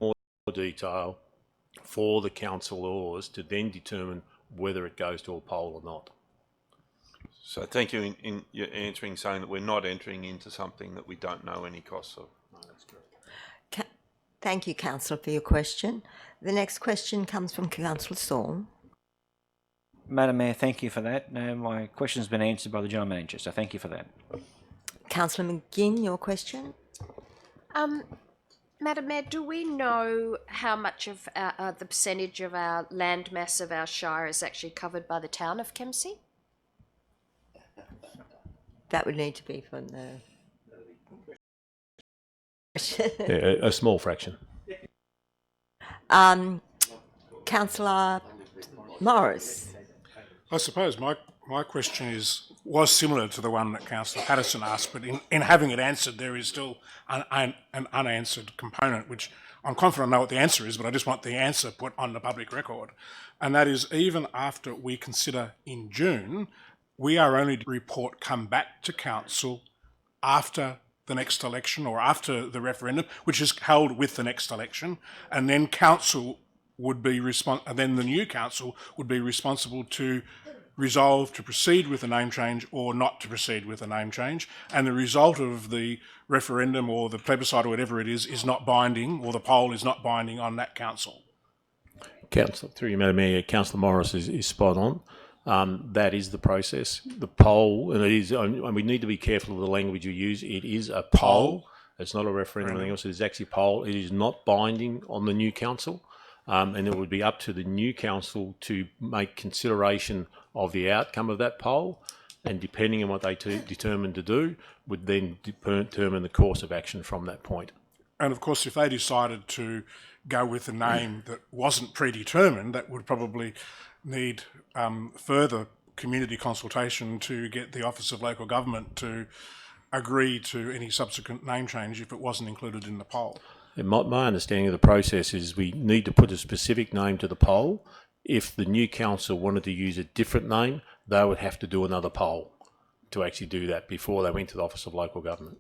Speaker 5: more detail for the councillors to then determine whether it goes to a poll or not.
Speaker 9: So thank you in your answering, saying that we're not entering into something that we don't know any costs of. No, that's correct.
Speaker 1: Thank you, councillor, for your question. The next question comes from Councillor Saul.
Speaker 2: Madam Mayor, thank you for that. My question's been answered by the General Manager, so thank you for that.
Speaker 1: Councillor McGinn, your question.
Speaker 11: Madam Mayor, do we know how much of the percentage of our land mass of our shire is actually covered by the town of Kempsey?
Speaker 1: That would need to be from the...
Speaker 5: Yeah, a small fraction.
Speaker 1: Councillor Morris.
Speaker 3: I suppose my question was similar to the one that Councillor Patterson asked, but in having it answered, there is still an unanswered component, which I'm confident I know what the answer is, but I just want the answer put on the public record. And that is, even after we consider in June we are only to report come back to council after the next election or after the referendum, which is held with the next election, and then council would be and then the new council would be responsible to resolve to proceed with a name change or not to proceed with a name change, and the result of the referendum or the plebiscite or whatever it is not binding, or the poll is not binding on that council.
Speaker 5: Councillor, through you, Madam Mayor, Councillor Morris is spot on. That is the process. The poll, and it is, and we need to be careful of the language you use. It is a poll. It's not a referendum or anything else. It is actually a poll. It is not binding on the new council. And it would be up to the new council to make consideration of the outcome of that poll, and depending on what they determine to do, would then determine the course of action from that point.
Speaker 3: And of course, if they decided to go with a name that wasn't predetermined, that would probably need further community consultation to get the Office of Local Government to agree to any subsequent name change if it wasn't included in the poll.
Speaker 5: And my understanding of the process is we need to put a specific name to the poll. If the new council wanted to use a different name, they would have to do another poll to actually do that before they went to the Office of Local Government.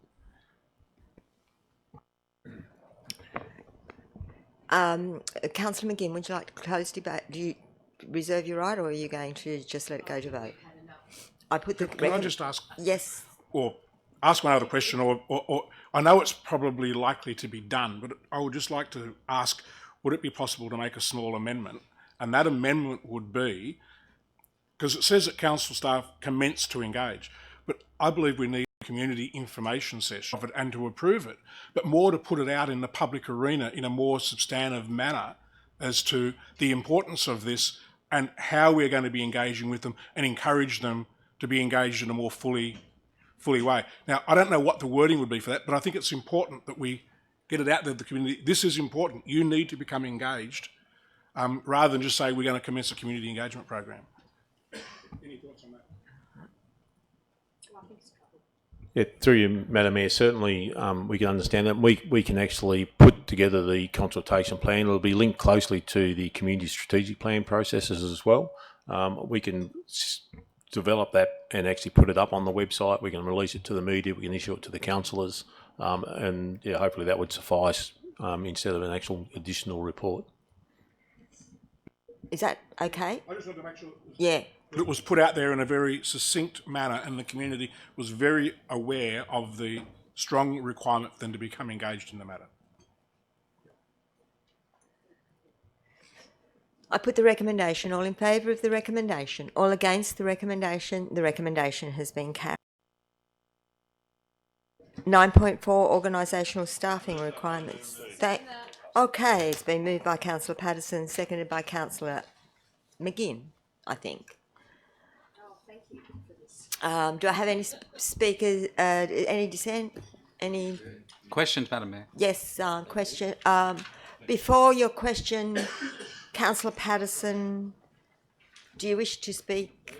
Speaker 1: Councillor McGinn, would you like to close debate? Do you reserve your right, or are you going to just let it go to vote? I put the.
Speaker 3: Can I just ask?
Speaker 1: Yes.
Speaker 3: Or ask one other question, or I know it's probably likely to be done, but I would just like to ask, would it be possible to make a small amendment? And that amendment would be, because it says that council staff commence to engage, but I believe we need a community information session of it and to approve it, but more to put it out in the public arena in a more substantive manner as to the importance of this and how we're going to be engaging with them, and encourage them to be engaged in a more fully way. Now, I don't know what the wording would be for that, but I think it's important that we get it out there to the community. This is important. You need to become engaged, rather than just say we're going to commence a community engagement program. Any thoughts on that?
Speaker 5: Yeah, through you, Madam Mayor, certainly we can understand that. We can actually put together the consultation plan. It'll be linked closely to the community strategic plan processes as well. We can develop that and actually put it up on the website. We can release it to the media. We can issue it to the councillors, and yeah, hopefully that would suffice instead of an actual additional report.
Speaker 1: Is that okay?
Speaker 3: I just wanted to make sure
Speaker 1: it
Speaker 3: was put out there in a very succinct manner, and the community was very aware of the strong requirement for them to become engaged in the matter.
Speaker 1: I put the recommendation. All in favour of the recommendation? All against the recommendation? The recommendation has been carried. 9.4 Organisational staffing requirements. Okay, it's been moved by Councillor Patterson, seconded by Councillor McGinn, I think. Do I have any speakers, any dissent? Any
Speaker 4: Questions, Madam Mayor?
Speaker 1: Yes, question. Before your question, Councillor Patterson, do you wish to speak?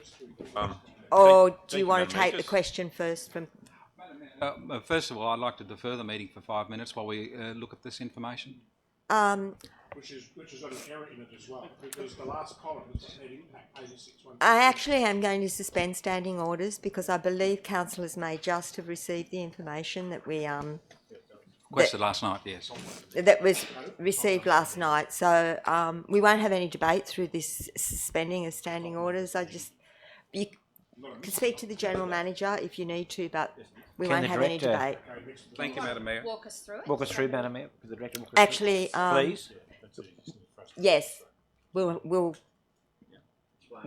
Speaker 1: Or do you want to take the question first from...
Speaker 4: First of all, I'd like to defer the meeting for 5 minutes while we look at this information.
Speaker 3: Which is got an error in it as well, because the last column is net impact 86.1.
Speaker 1: I actually am going to suspend standing orders because I believe councillors may just have received the information that we
Speaker 4: Requested last night, yes.
Speaker 1: that was received last night. So we won't have any debate through this suspending of standing orders. You can speak to the General Manager if you need to, but we won't have any debate.
Speaker 4: Thank you, Madam Mayor.
Speaker 11: Walk us through it.
Speaker 2: Walk us through, Madam Mayor. The Director, walk us
Speaker 1: Actually,
Speaker 2: through. Please.
Speaker 1: Yes, we're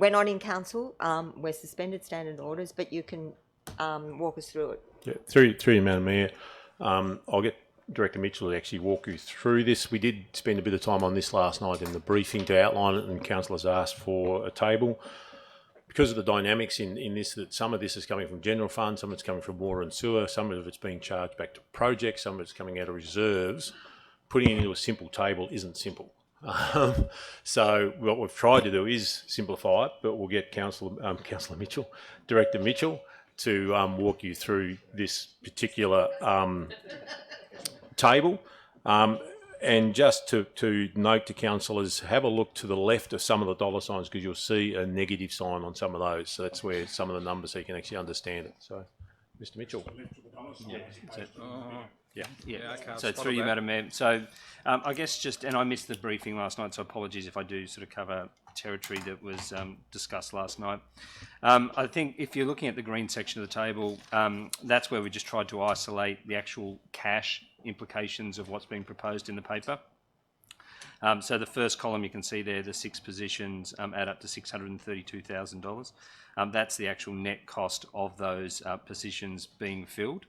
Speaker 1: not in council. We're suspended standing orders, but you can walk us through it.
Speaker 5: Yeah, through you, Madam Mayor. I'll get Director Mitchell to actually walk you through this. We did spend a bit of time on this last night in the briefing to outline it, and councillors asked for a table. Because of the dynamics in this, that some of this is coming from general funds, some of it's coming from water and sewer, some of it's being charged back to projects, some of it's coming out of reserves. Putting it into a simple table isn't simple. So what we've tried to do is simplify it, but we'll get Councillor Mitchell, Director Mitchell, to walk you through this particular table. And just to note to councillors, have a look to the left of some of the dollar signs because you'll see a negative sign on some of those. So that's where some of the numbers, so you can actually understand it. So, Mr. Mitchell.
Speaker 10: So through you, Madam Mayor. So I guess just, and I missed the briefing last night, so apologies if I do sort of cover territory that was discussed last night. I think if you're looking at the green section of the table, that's where we just tried to isolate the actual cash implications of what's being proposed in the paper. So the first column you can see there, the 6 positions add up to $632,000. That's the actual net cost of those positions being filled.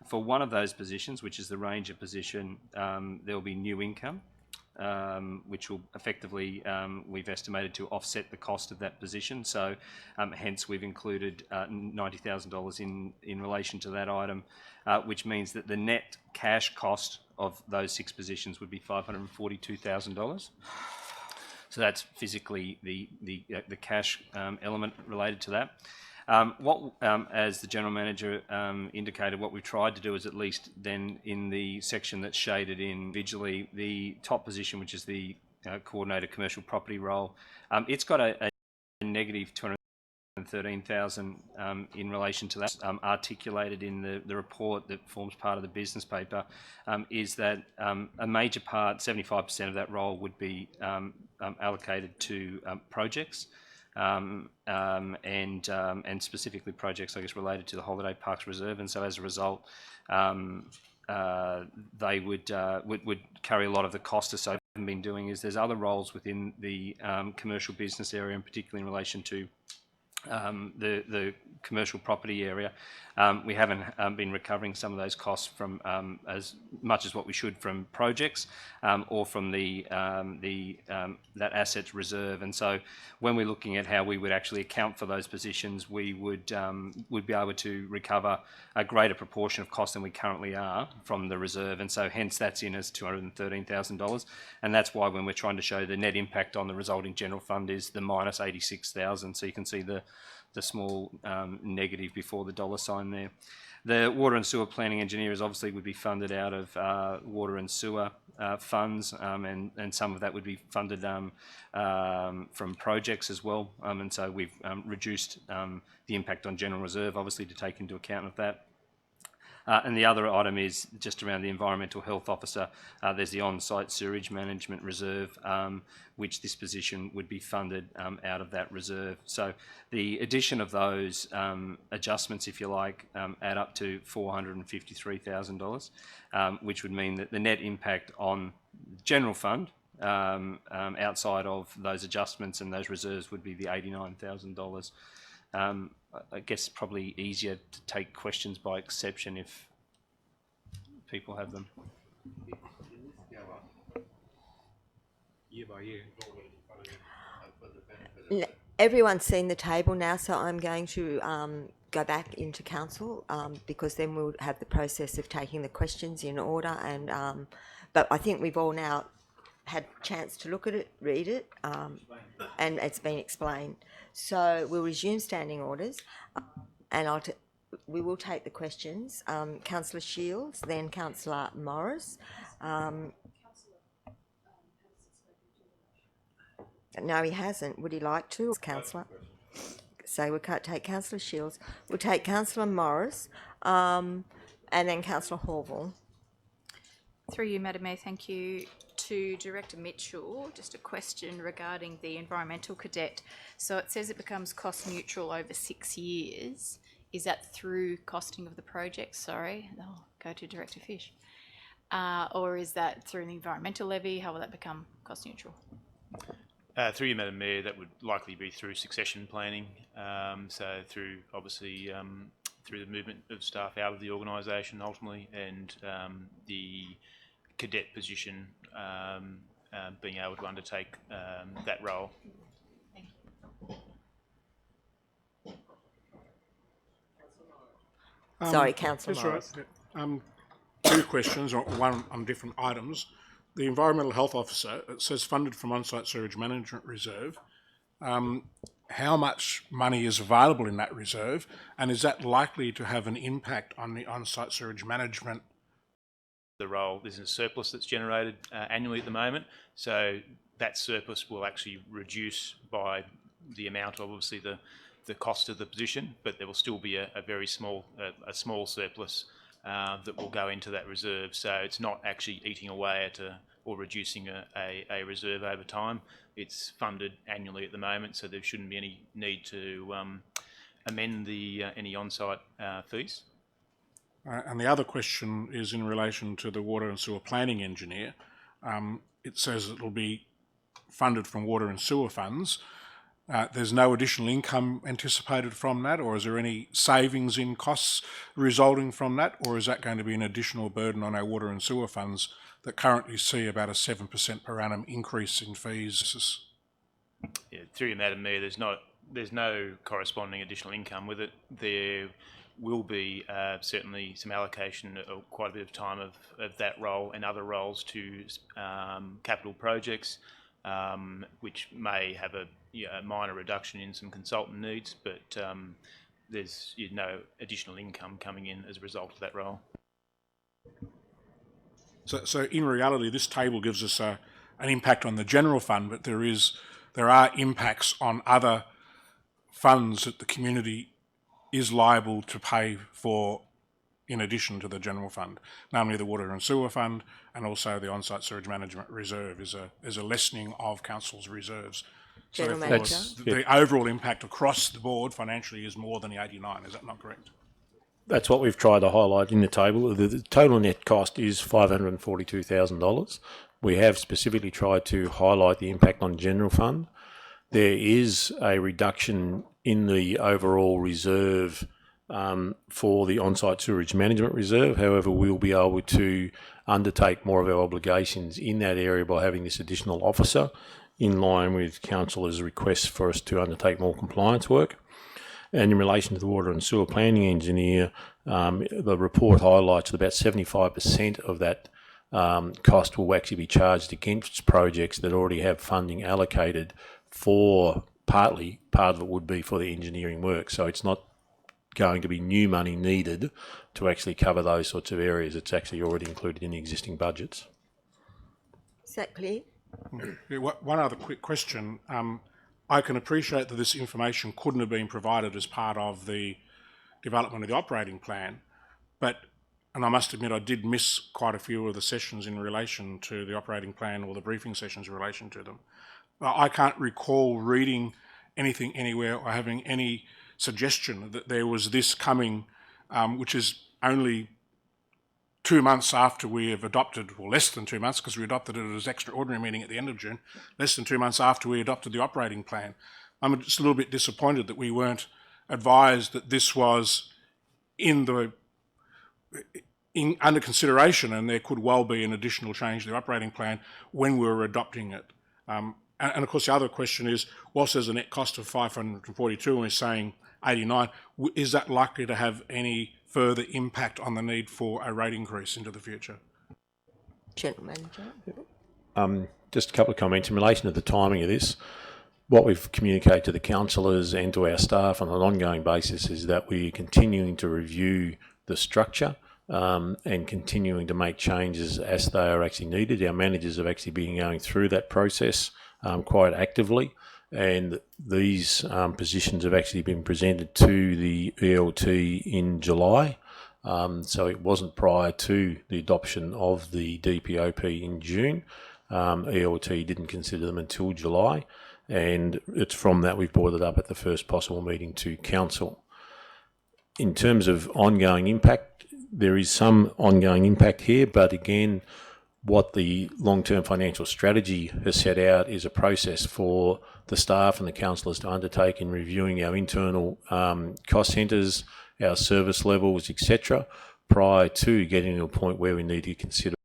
Speaker 10: For one of those positions, which is the ranger position, there will be new income, which will effectively, we've estimated to offset the cost of that position. So hence we've included $90,000 in relation to that item, which means that the net cash cost of those 6 positions would be $542,000. So that's physically the cash element related to that. As the General Manager indicated, what we tried to do is at least then in the section that's shaded in visually, the top position, which is the Coordinator Commercial Property role, it's got a negative $213,000 in relation to that. Articulated in the report that forms part of the business paper is that a major part, 75% of that role would be allocated to projects. And specifically projects, I guess, related to the Holiday Parks Reserve, and so as a result, they would carry a lot of the cost associated. What we've been doing is there's other roles within the commercial business area, and particularly in relation to the commercial property area. We haven't been recovering some of those costs from as much as what we should from projects or from that assets reserve. And so when we're looking at how we would actually account for those positions, we would be able to recover a greater proportion of cost than we currently are from the reserve. And so hence that's in as $213,000. And that's why when we're trying to show the net impact on the resulting general fund is the minus $86,000. So you can see the small negative before the dollar sign there. The water and sewer planning engineers obviously would be funded out of water and sewer funds, and some of that would be funded from projects as well. And so we've reduced the impact on general reserve, obviously, to take into account of that. And the other item is just around the environmental health officer. There's the on-site sewage management reserve, which this position would be funded out of that reserve. So the addition of those adjustments, if you like, add up to $453,000, which would mean that the net impact on the general fund outside of those adjustments and those reserves would be the $89,000. I guess probably easier to take questions by exception if people have them.
Speaker 3: Year by year.
Speaker 1: Everyone's seen the table now, so I'm going to go back into council because then we'll have the process of taking the questions in order. And but I think we've all now had a chance to look at it, read it, and it's been explained. So we'll resume standing orders, and we will take the questions. Councillor Shields, then Councillor Morris. No, he hasn't. Would he like to, Councillor? So we'll take Councillor Shields. We'll take Councillor Morris, and then Councillor Horval.
Speaker 7: Through you, Madam Mayor, thank you. To Director Mitchell, just a question regarding the environmental cadet. So it says it becomes cost neutral over 6 years. Is that through costing of the project? Sorry, I'll go to Director Fish. Or is that through the environmental levy? How will that become cost neutral?
Speaker 8: Through you, Madam Mayor, that would likely be through succession planning. So through, obviously, through the movement of staff out of the organisation ultimately, and the cadet position being able to undertake that role.
Speaker 1: Sorry, Councillor
Speaker 3: That's
Speaker 1: Morris.
Speaker 3: right. 2 questions, one on different items. The Environmental Health Officer, it says funded from on-site sewage management reserve. How much money is available in that reserve, and is that likely to have an impact on the on-site sewage management
Speaker 8: the role. There's a surplus that's generated annually at the moment, so that surplus will actually reduce by the amount of obviously the cost of the position, but there will still be a very small surplus that will go into that reserve. So it's not actually eating away at or reducing a reserve over time. It's funded annually at the moment, so there shouldn't be any need to amend any on-site fees.
Speaker 3: And the other question is in relation to the water and sewer planning engineer. It says it will be funded from water and sewer funds. There's no additional income anticipated from that, or is there any savings in costs resulting from that, or is that going to be an additional burden on our water and sewer funds that currently see about a 7% per annum increase in fees?
Speaker 8: Yeah, through you, Madam Mayor, there's no corresponding additional income with it. There will be certainly some allocation of quite a bit of time of that role and other roles to capital projects, which may have a minor reduction in some consultant needs, but there's no additional income coming in as a result of that role.
Speaker 3: So in reality, this table gives us an impact on the general fund, but there are impacts on other funds that the community is liable to pay for in addition to the general fund, namely the water and sewer fund, and also the on-site sewage management reserve is a lessening of council's reserves.
Speaker 1: General
Speaker 3: So
Speaker 1: Manager.
Speaker 3: the overall impact across the board financially is more than the 89. Is that not correct?
Speaker 5: That's what we've tried to highlight in the table. The total net cost is $542,000. We have specifically tried to highlight the impact on general fund. There is a reduction in the overall reserve for the on-site sewage management reserve. However, we'll be able to undertake more of our obligations in that area by having this additional officer, in line with councillors' requests for us to undertake more compliance work. And in relation to the water and sewer planning engineer, the report highlights that about 75% of that cost will actually be charged against projects that already have funding allocated for part of it would be for the engineering work. So it's not going to be new money needed to actually cover those sorts of areas. It's actually already included in the existing budgets.
Speaker 1: Is that clear?
Speaker 3: Yeah, one other quick question. I can appreciate that this information couldn't have been provided as part of the development of the operating plan, and I must admit I did miss quite a few of the sessions in relation to the operating plan or the briefing sessions in relation to them. I can't recall reading anything anywhere or having any suggestion that there was this coming, which is only 2 months after we have adopted, or less than 2 months, because we adopted it as extraordinary meeting at the end of June, less than 2 months after we adopted the operating plan. I'm just a little bit disappointed that we weren't advised that this was under consideration and there could well be an additional change to the operating plan when we were adopting it. And of course the other question is, whilst there's a net cost of 542 and we're saying 89, is that likely to have any further impact on the need for a rate increase into the future?
Speaker 1: General Manager.
Speaker 5: Just a couple of comments in relation to the timing of this. What we've communicated to the councillors and to our staff on an ongoing basis is that we're continuing to review the structure and continuing to make changes as they are actually needed. Our managers have actually been going through that process quite actively, and these positions have actually been presented to the ELT in July. So it wasn't prior to the adoption of the DPOP in June. ELT didn't consider them until July, and it's from that we've brought it up at the first possible meeting to council. In terms of ongoing impact, there is some ongoing impact here, but again, what the long-term financial strategy has set out is a process for the staff and the councillors to undertake in reviewing our internal cost centres, our service levels, etc., prior to getting to a point where we need to consider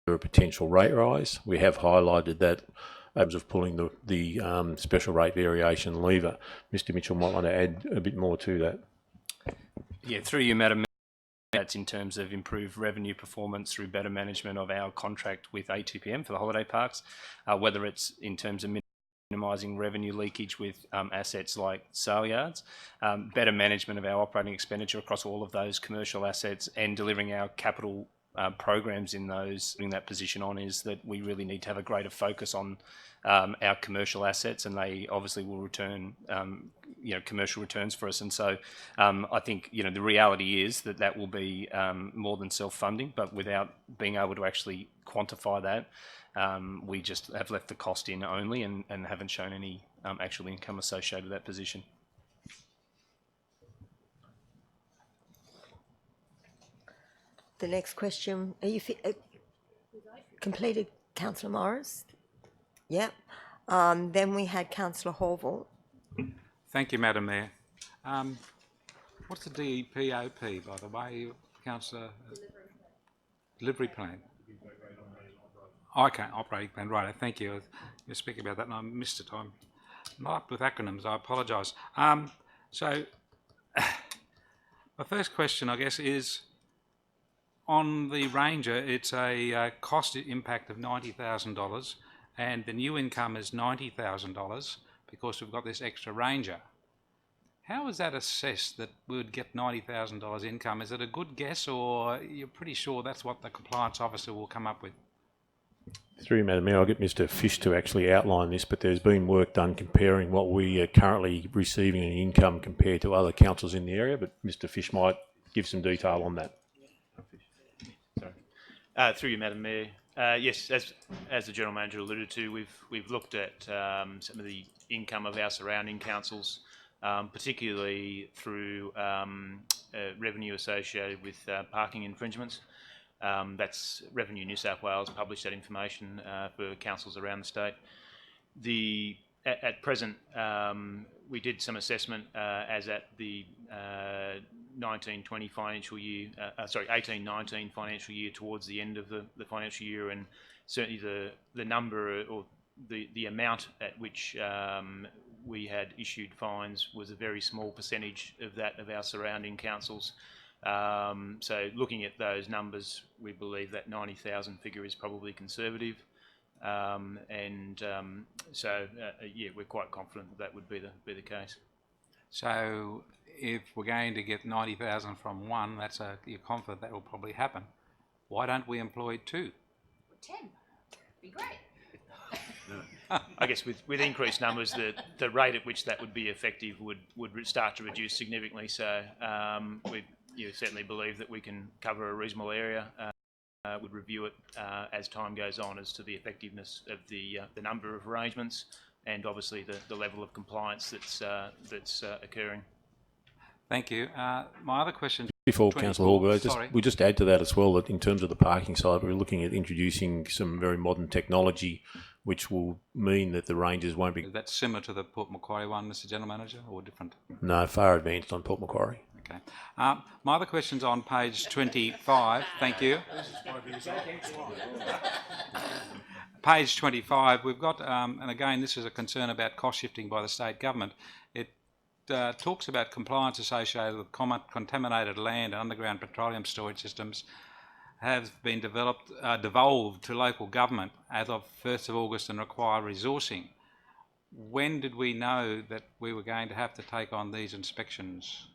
Speaker 5: a potential rate rise. We have highlighted that as of pulling the special rate variation lever. Mr Mitchell might want to add a bit more to that.
Speaker 10: Yeah, through you, Madam Mayor, that's in terms of improved revenue performance through better management of our contract with ATPM for the holiday parks, whether it's in terms of minimising revenue leakage with assets like sale yards, better management of our operating expenditure across all of those commercial assets, and delivering our capital programs in those, putting that position on, is that we really need to have a greater focus on our commercial assets, and they obviously will return, commercial returns for us. And so I think, the reality is that will be more than self-funding, but without being able to actually quantify that, we just have left the cost in only and haven't shown any actual income associated with that position.
Speaker 1: The next question, are you completed, Councillor Morris? Yep. Then we had Councillor Horval.
Speaker 4: Thank you, Madam Mayor. What's the DEPOP, by the way, Councillor? Delivery plan. Okay, operating plan, right, thank you. You're speaking about that and I missed it. I'm not up with acronyms, I apologise. So, my first question, I guess, is on the Ranger, it's a cost impact of $90,000 and the new income is $90,000 because we've got this extra Ranger. How is that assessed that we would get $90,000 income? Is it a good guess, or you're pretty sure that's what the compliance officer will come up with?
Speaker 5: Through you, Madam Mayor, I'll get Mr Fish to actually outline this, but there's been work done comparing what we are currently receiving in income compared to other councils in the area, but Mr Fish might give some detail on that.
Speaker 8: Sorry. Through you, Madam Mayor. Yes, as the General Manager alluded to, we've looked at some of the income of our surrounding councils, particularly through revenue associated with parking infringements. That's Revenue New South Wales published that information for councils around the state. At present, we did some assessment as at the 19-20 financial year, 18-19 financial year, towards the end of the financial year, and certainly the number or the amount at which we had issued fines was a very small percentage of that of our surrounding councils. So looking at those numbers, we believe that 90,000 figure is probably conservative, yeah, we're quite confident that would be the case.
Speaker 4: So if we're going to get 90,000 from one, you're confident that will probably happen. Why don't we employ 2?
Speaker 7: 10. Be great.
Speaker 8: I guess with increased numbers, the rate at which that would be effective would start to reduce significantly. So we certainly believe that we can cover a reasonable area. Would review it as time goes on as to the effectiveness of the number of arrangements and obviously the level of compliance that's occurring.
Speaker 4: Thank you. My other question...
Speaker 5: Before Councillor Hall, we just add to that as well that in terms of the parking side, we're looking at introducing some very modern technology which will mean that the ranges won't be...
Speaker 4: Is that similar to the Port Macquarie one, Mr General Manager, or different?
Speaker 5: No, far advanced on Port Macquarie.
Speaker 4: Okay. My other question's on page 25. Thank you. Page 25, we've got, and again, this is a concern about cost shifting by the state government. It talks about compliance associated with contaminated land and underground petroleum storage systems have been devolved to local government as of 1st of August and require resourcing. When did we know that we were going to have to take on these inspections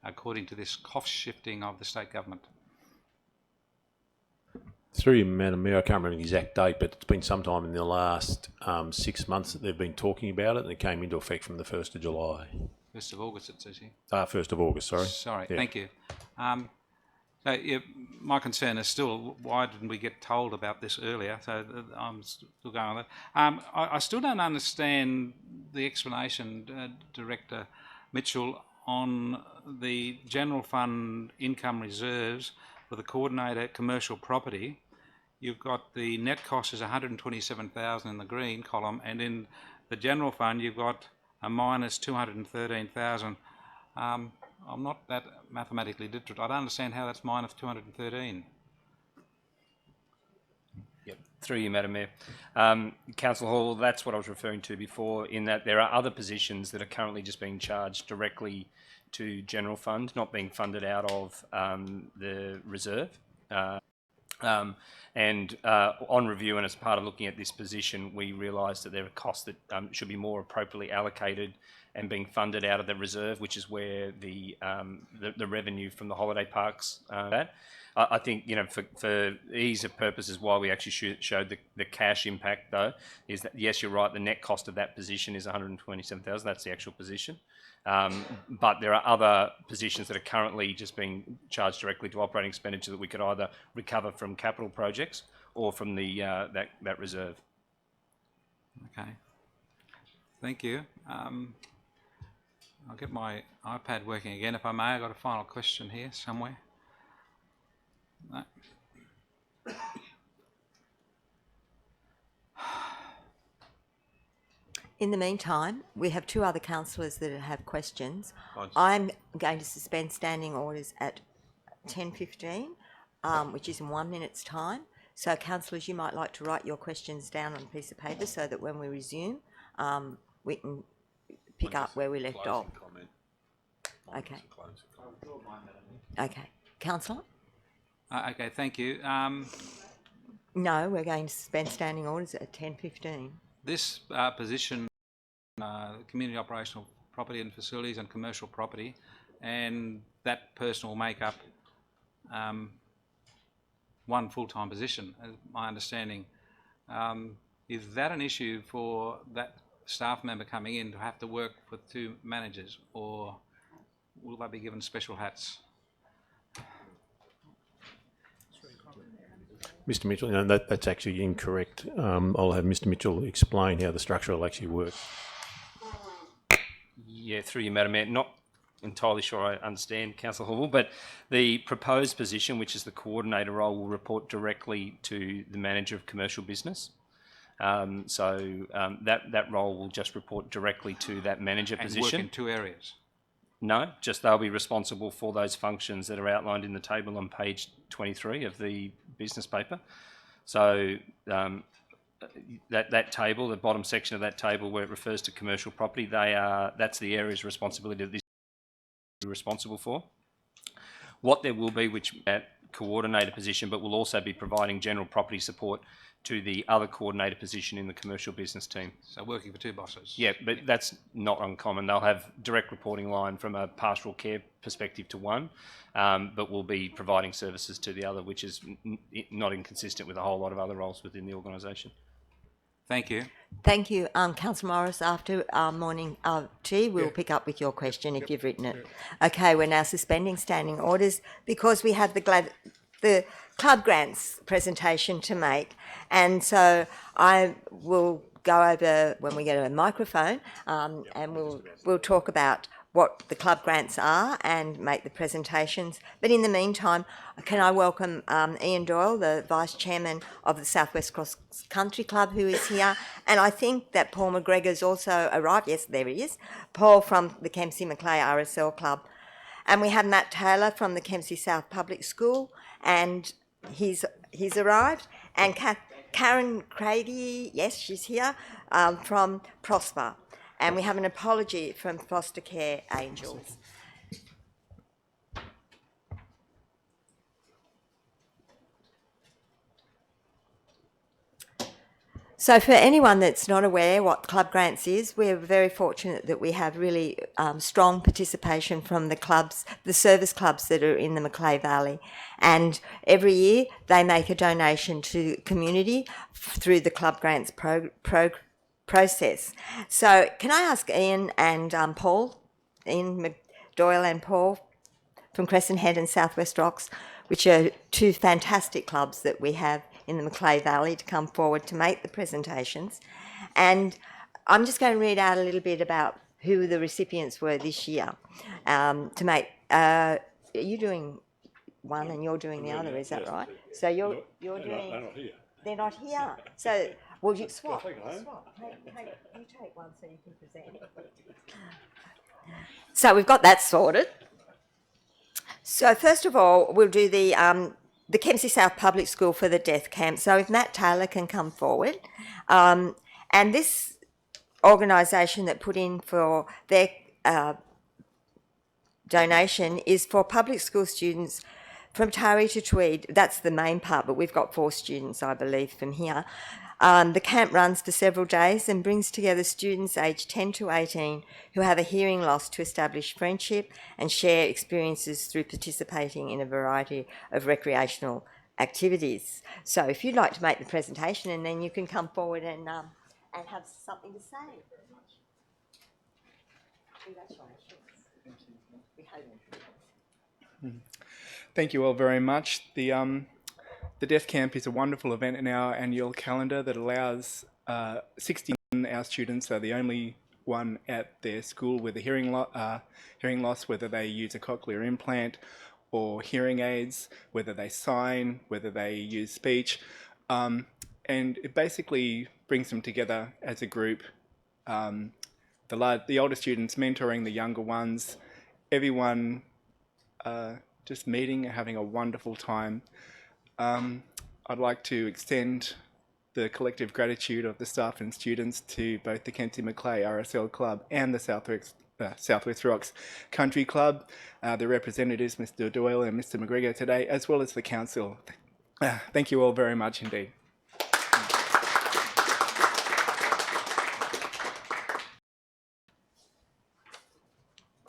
Speaker 4: according to this cost shifting of the state government?
Speaker 5: Through you, Madam Mayor, I can't remember the exact date, but it's been sometime in the last 6 months that they've been talking about it, and it came into effect from the 1st of July.
Speaker 4: 1st of August, it says here.
Speaker 5: 1st of August, sorry.
Speaker 4: Sorry,
Speaker 5: yeah.
Speaker 4: Thank you. So yeah, my concern is still, why didn't we get told about this earlier? So I'm still going on that. I still don't understand the explanation, Director Mitchell, on the general fund income reserves for the coordinator commercial property. You've got the net cost is 127,000 in the green column, and in the general fund you've got a minus 213,000. I'm not that mathematically literate. I don't understand how that's minus 213.
Speaker 10: Yep. Through you, Madam Mayor. Councillor Hall, that's what I was referring to before, in that there are other positions that are currently just being charged directly to general fund, not being funded out of the reserve. And on review and as part of looking at this position, we realised that there are costs that should be more appropriately allocated and being funded out of the reserve, which is where the revenue from the holiday parks at. I think, you know, for ease of purposes, why we actually showed the cash impact, though, is that, yes, you're right, the net cost of that position is 127,000. That's the actual position. But there are other positions that are currently just being charged directly to operating expenditure that we could either recover from capital projects or from the that reserve.
Speaker 4: Okay. Thank you. I'll get my iPad working again, if I may. I've got a final question here somewhere. No.
Speaker 1: In the meantime, we have two other councillors that have questions. I'm going to suspend standing orders at 10:15, which is in 1 minute's time. So, councillors, you might like to write your questions down on a piece of paper so that when we resume, we can pick up where we left off. Okay. Okay. Councillor?
Speaker 4: Okay, thank you.
Speaker 1: No, we're going to suspend standing orders at 10:15.
Speaker 4: This position, community operational property and facilities and commercial property, and that person will make up one full-time position, as my understanding. Is that an issue for that staff member coming in to have to work for two managers, or will they be given special hats?
Speaker 5: Mr Mitchell, no, that's actually incorrect. I'll have Mr Mitchell explain how the structure will actually work.
Speaker 10: Yeah, through you, Madam Mayor. Not entirely sure I understand, Councillor Hall, but the proposed position, which is the coordinator role, will report directly to the manager of commercial business. That role will just report directly to that manager position.
Speaker 4: And work in two areas?
Speaker 10: No, just they'll be responsible for those functions that are outlined in the table on page 23 of the business paper. So that table, the bottom section of that table where it refers to commercial property, that's the area's responsibility that this is responsible for. What there will be, which at coordinator position, but will also be providing general property support to the other coordinator position in the commercial business team.
Speaker 4: So working for two bosses?
Speaker 10: Yeah, but that's not uncommon. They'll have direct reporting line from a pastoral care perspective to one, but will be providing services to the other, which is not inconsistent with a whole lot of other roles within the organisation.
Speaker 4: Thank you.
Speaker 1: Thank you. Councillor Morris, after our morning tea, we'll pick up with your question if you've written it. Okay, we're now suspending standing orders because we have the Club Grants presentation to make, and so I will go over when we get a microphone, and we'll talk about what the Club Grants are and make the presentations. But in the meantime, can I welcome Ian Doyle, the Vice Chairman of the South West Cross Country Club, who is here, and I think that Paul McGregor's also arrived. Yes, there he is. Paul from the Kempsey Macleay RSL Club. And we have Matt Taylor from the Kempsey South Public School, and he's arrived. And Karen Craigie, yes, she's here, from Prosper. And we have an apology from Foster Care Angels. So for anyone that's not aware what Club Grants is, we're very fortunate that we have really strong participation from the clubs, the service clubs that are in the Macleay Valley. And every year they make a donation to community through the Club Grants process. So can I ask Ian and Paul, Ian Doyle and Paul from Crescent Head and South West Rocks, which are two fantastic clubs that we have in the Macleay Valley, to come forward to make the presentations. And I'm just going to read out a little bit about who the recipients were this year to make. Are you doing one and you're doing the other, is that right? So you're doing... They're not here. They're not here. So, well, you swap. You take one so you can present. So we've got that sorted. So first of all, we'll do the Kempsey South Public School for the Death Camp. So if Matt Taylor can come forward. And this organisation that put in for their donation is for public school students from Taree to Tweed. That's the main part, but we've got 4 students, I believe, from here. The camp runs for several days and brings together students aged 10 to 18 who have a hearing loss to establish friendship and share experiences through participating in a variety of recreational activities. So if you'd like to make the presentation, and then you can come forward and have something to say.
Speaker 12: Thank you all very much. The Deaf Camp is a wonderful event in our annual calendar that allows 60 of our students, are the only one at their school with a hearing loss, whether they use a cochlear implant or hearing aids, whether they sign, whether they use speech. And it basically brings them together as a group. The older students mentoring the younger ones, everyone just meeting and having a wonderful time. I'd like to extend the collective gratitude of the staff and students to both the Kempsey Macleay RSL Club and the Southwest Rocks Country Club, the representatives, Mr. Doyle and Mr. McGregor today, as well as the council. Thank you all very much indeed.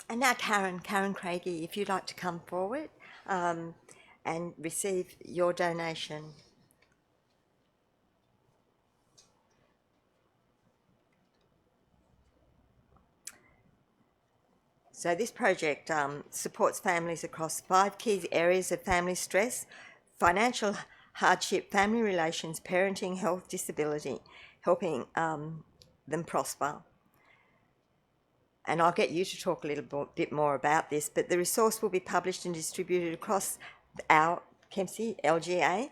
Speaker 1: And now Karen Craigie, if you'd like to come forward and receive your donation. So this project supports families across 5 key areas of family stress: financial hardship, family relations, parenting, health, disability, helping them prosper. And I'll get you to talk a little bit more about this, but the resource will be published and distributed across our Kempsey LGA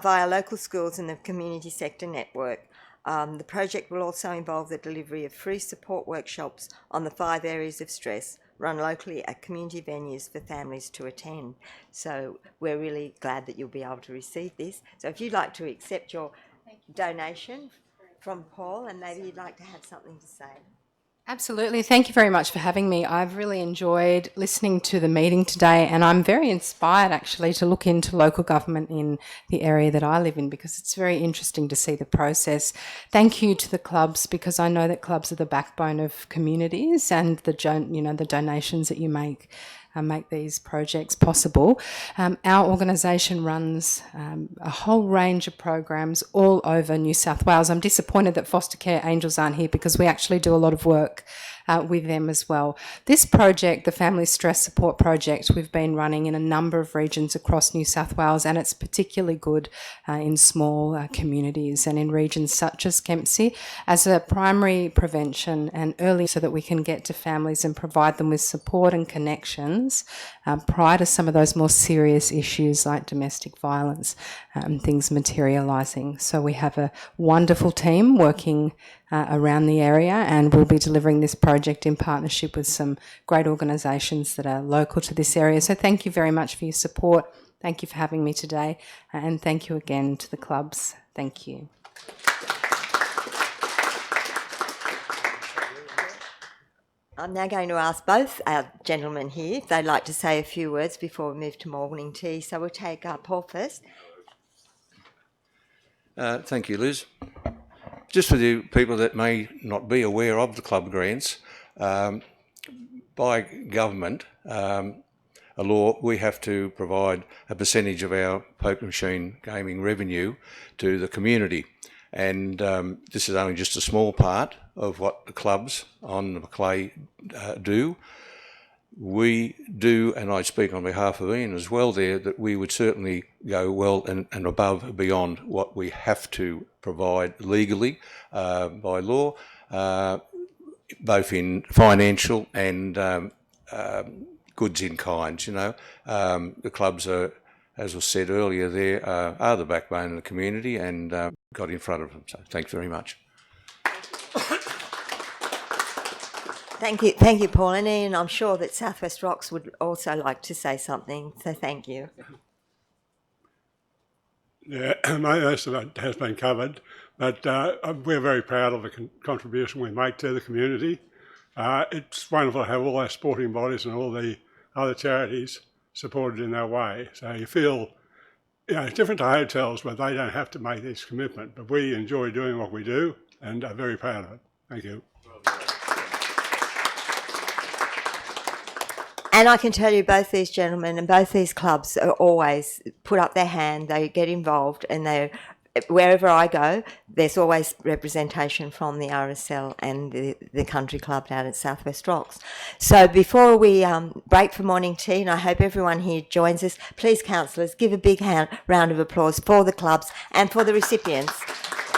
Speaker 1: via local schools and the community sector network. The project will also involve the delivery of free support workshops on the 5 areas of stress run locally at community venues for families to attend. So we're really glad that you'll be able to receive this. So if you'd like to accept your donation from Paul, and maybe you'd like to have something to say.
Speaker 13: Absolutely. Thank you very much for having me. I've really enjoyed listening to the meeting today, and I'm very inspired actually to look into local government in the area that I live in, because it's very interesting to see the process. Thank you to the clubs, because I know that clubs are the backbone of communities, and the donations that you make these projects possible. Our organisation runs a whole range of programs all over New South Wales. I'm disappointed that Foster Care Angels aren't here, because we actually do a lot of work with them as well. This project, the Family Stress Support Project, we've been running in a number of regions across New South Wales, and it's particularly good in small communities and in regions such as Kempsey as a primary prevention and early, so that we can get to families and provide them with support and connections prior to some of those more serious issues like domestic violence and things materialising. So we have a wonderful team working around the area, and we'll be delivering this project in partnership with some great organisations that are local to this area. So thank you very much for your support. Thank you for having me today, and thank you again to the clubs. Thank you.
Speaker 1: I'm now going to ask both our gentlemen here if they'd like to say a few words before we move to morning tea. So we'll take Paul first.
Speaker 14: Thank you, Liz. Just for the people that may not be aware of the club grants, by government, a law, we have to provide a percentage of our poker machine gaming revenue to the community. And this is only just a small part of what the clubs on the Macleay do. We do, and I speak on behalf of Ian as well there, that we would certainly go well and above and beyond what we have to provide legally by law, both in financial and goods in kind. The clubs are, as was said earlier there, are the backbone of the community, and got in front of them. So thanks very much.
Speaker 1: Thank you, Paul. And Ian, I'm sure that Southwest Rocks would also like to say something, so thank you.
Speaker 15: Yeah, most of it has been covered, but we're very proud of the contribution we make to the community. It's wonderful to have all our sporting bodies and all the other charities supported in that way. So you feel you know, it's different to hotels where they don't have to make this commitment, but we enjoy doing what we do and are very proud of it. Thank you.
Speaker 1: And I can tell you both these gentlemen and both these clubs are always put up their hand, they get involved, and they, wherever I go, there's always representation from the RSL and the country club down at South West Rocks. So before we break for morning tea, and I hope everyone here joins us, please, councillors, give a big round of applause for the clubs and for the recipients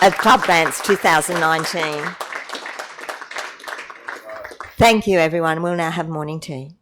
Speaker 1: of Club Grants 2019. Thank you, everyone. We'll now have morning tea.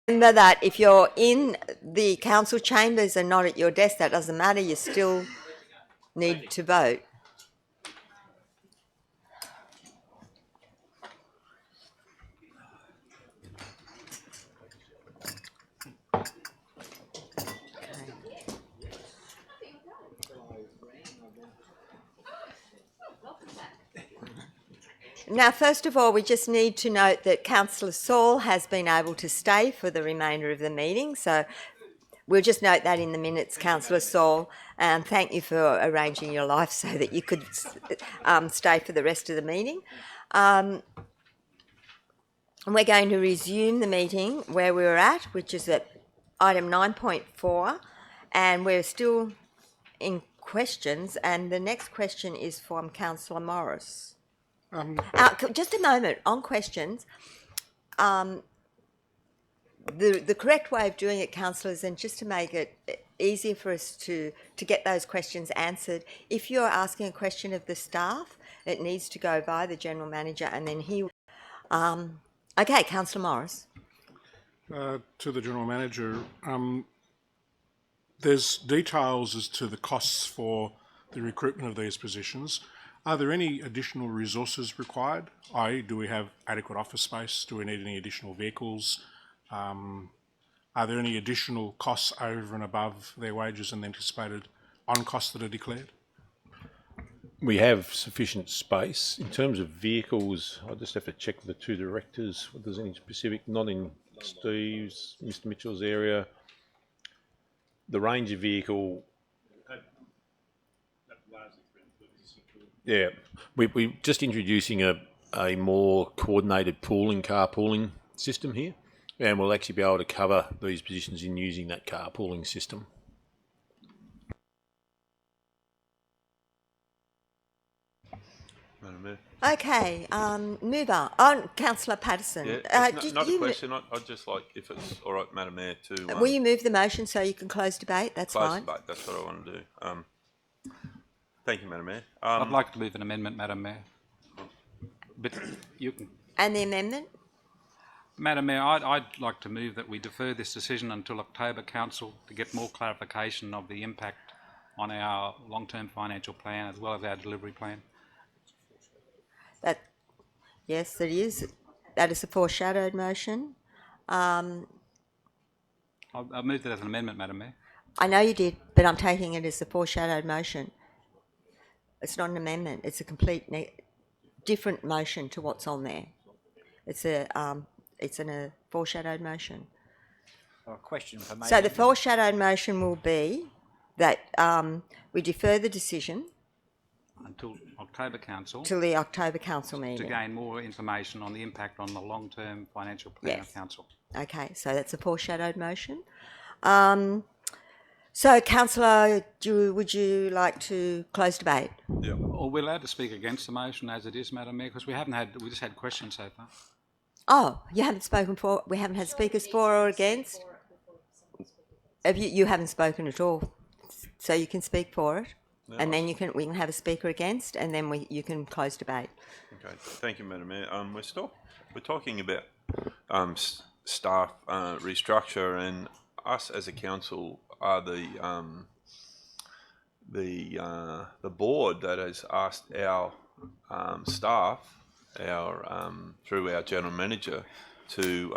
Speaker 1: Remember that if you're in the council chambers and not at your desk, that doesn't matter, you still need to vote. Now, first of all, we just need to note that Councillor Saul has been able to stay for the remainder of the meeting, so we'll just note that in the minutes, Councillor Saul, and thank you for arranging your life so that you could stay for the rest of the meeting. And we're going to resume the meeting where we were at, which is at item 9.4, and we're still in questions, and the next question is from Councillor Morris. Just a moment, on questions, the correct way of doing it, councillors, and just to make it easier for us to get those questions answered, if you're asking a question of the staff, it needs to go via the General Manager and then he... okay, Councillor Morris.
Speaker 3: To the General Manager, there's details as to the costs for the recruitment of these positions. Are there any additional resources required? i.e., do we have adequate office space? Do we need any additional vehicles? Are there any additional costs over and above their wages and anticipated on costs that are declared?
Speaker 5: We have sufficient space. In terms of vehicles, I just have to check with the two directors if there's any specific, not in Steve's, Mr Mitchell's area. The Ranger vehicle... Yeah, we're just introducing a more coordinated car pooling system here, and we'll actually be able to cover these positions in using that car pooling system.
Speaker 9: Madam Mayor.
Speaker 1: Okay, mover. On, Councillor Patterson.
Speaker 9: Yeah, not a question. I'd just like, if it's all right, Madam Mayor, to...
Speaker 1: will you move the motion so you can close debate? That's fine.
Speaker 9: Close debate, that's what I want to do. Thank you, Madam Mayor.
Speaker 4: I'd like to move an amendment, Madam Mayor. But you can...
Speaker 1: And the amendment?
Speaker 4: Madam Mayor, I'd like to move that we defer this decision until October Council to get more clarification of the impact on our long-term financial plan as well as our delivery plan.
Speaker 1: Yes, it is. That is a foreshadowed motion.
Speaker 4: I'll move that as an amendment, Madam Mayor.
Speaker 1: I know you did, but I'm taking it as a foreshadowed motion. It's not an amendment. It's a complete different motion to what's on there. It's in a foreshadowed motion.
Speaker 2: Question for me.
Speaker 1: So the foreshadowed motion will be that we defer the decision
Speaker 4: until October Council.
Speaker 1: Till the October Council meeting.
Speaker 4: To gain more information on the impact on the long-term financial plan of Council. Okay,
Speaker 1: so that's a foreshadowed motion. So, Councillor, would you like to close debate?
Speaker 4: Yeah. Well, we're allowed to speak against the motion as it is, Madam Mayor, because we just had questions so far.
Speaker 1: Oh, you haven't spoken for, we haven't had speakers for or against? You haven't spoken at all, so you can speak for it, no, and then we can have a speaker against, and then you can close debate.
Speaker 9: Okay, thank you, Madam Mayor. We're talking about staff restructure, and us as a council are the board that has asked our staff, through our general manager, to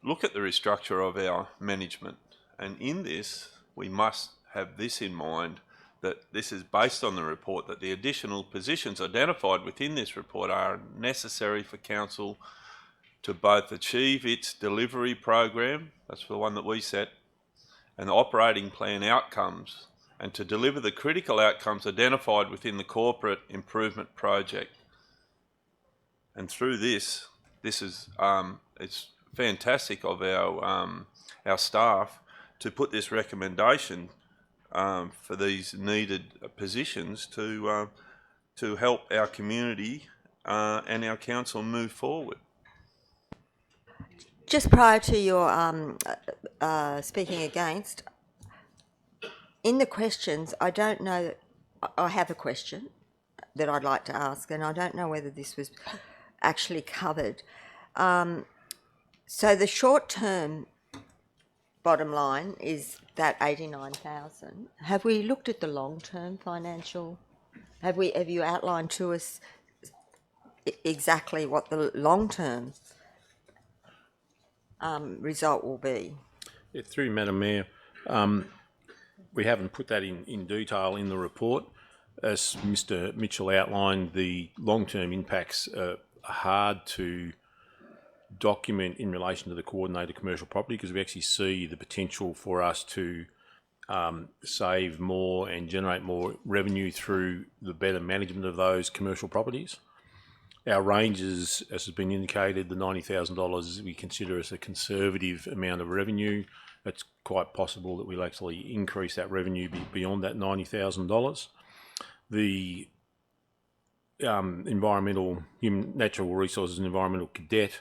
Speaker 9: look at the restructure of our management. And in this, we must have this in mind, that this is based on the report, that the additional positions identified within this report are necessary for council to both achieve its delivery program, that's the one that we set, and the operating plan outcomes, and to deliver the critical outcomes identified within the corporate improvement project. And through this is it's fantastic of our staff to put this recommendation for these needed positions to help our community and our council move forward.
Speaker 1: Just prior to your speaking against, in the questions, I don't know, I have a question that I'd like to ask, and I don't know whether this was actually covered. So the short-term bottom line is that 89,000. Have we looked at the long-term financial? Have you outlined to us exactly what the long-term result will be?
Speaker 5: Yeah, through Madam Mayor, we haven't put that in detail in the report. As Mr Mitchell outlined, the long-term impacts are hard to document in relation to the coordinated commercial property, because we actually see the potential for us to save more and generate more revenue through the better management of those commercial properties. Our ranges, as has been indicated, the $90,000 we consider as a conservative amount of revenue. It's quite possible that we'll actually increase that revenue beyond that $90,000. The environmental, natural resources and environmental cadet,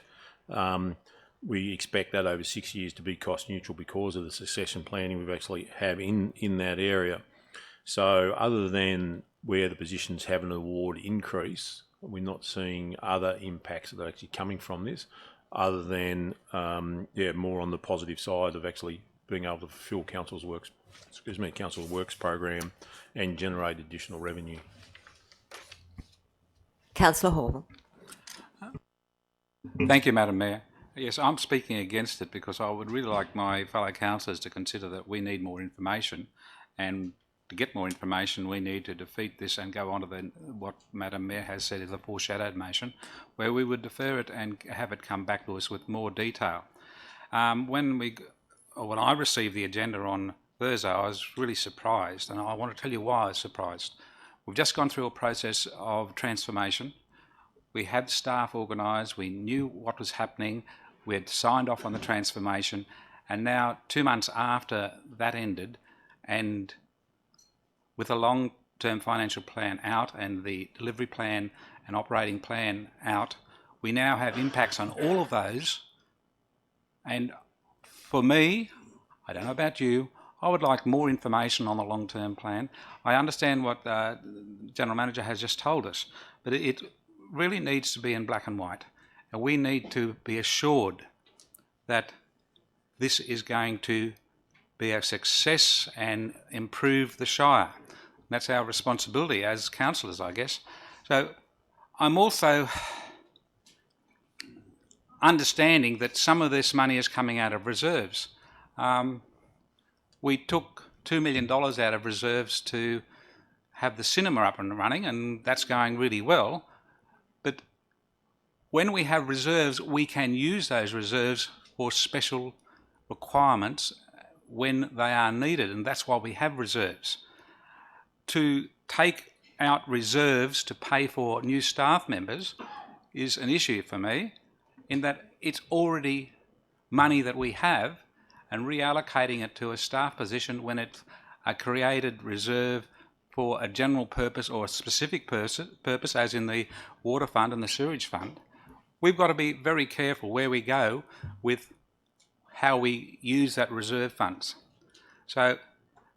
Speaker 5: we expect that over 6 years to be cost neutral because of the succession planning we've actually have in that area. So other than where the positions have an award increase, we're not seeing other impacts that are actually coming from this, other than more on the positive side of actually being able to fulfil Council's Works program and generate additional revenue.
Speaker 1: Councillor Hall.
Speaker 4: Thank you, Madam Mayor. Yes, I'm speaking against it because I would really like my fellow councillors to consider that we need more information, and to get more information we need to defeat this and go on to what Madam Mayor has said is a foreshadowed motion, where we would defer it and have it come back to us with more detail. When I received the agenda on Thursday, I was really surprised, and I want to tell you why I was surprised. We've just gone through a process of transformation. We had staff organised, we knew what was happening, we had signed off on the transformation, and now 2 months after that ended, and with a long-term financial plan out and the delivery plan and operating plan out, we now have impacts on all of those. And for me, I don't know about you, I would like more information on the long-term plan. I understand what the General Manager has just told us, but it really needs to be in black and white. And we need to be assured that this is going to be a success and improve the Shire. That's our responsibility as councillors, I guess. So I'm also understanding that some of this money is coming out of reserves. We took $2 million out of reserves to have the cinema up and running, and that's going really well. But when we have reserves, we can use those reserves for special requirements when they are needed, and that's why we have reserves. To take out reserves to pay for new staff members is an issue for me, in that it's already money that we have, and reallocating it to a staff position when it's a created reserve for a general purpose or a specific purpose, as in the water fund and the sewage fund. We've got to be very careful where we go with how we use that reserve funds. So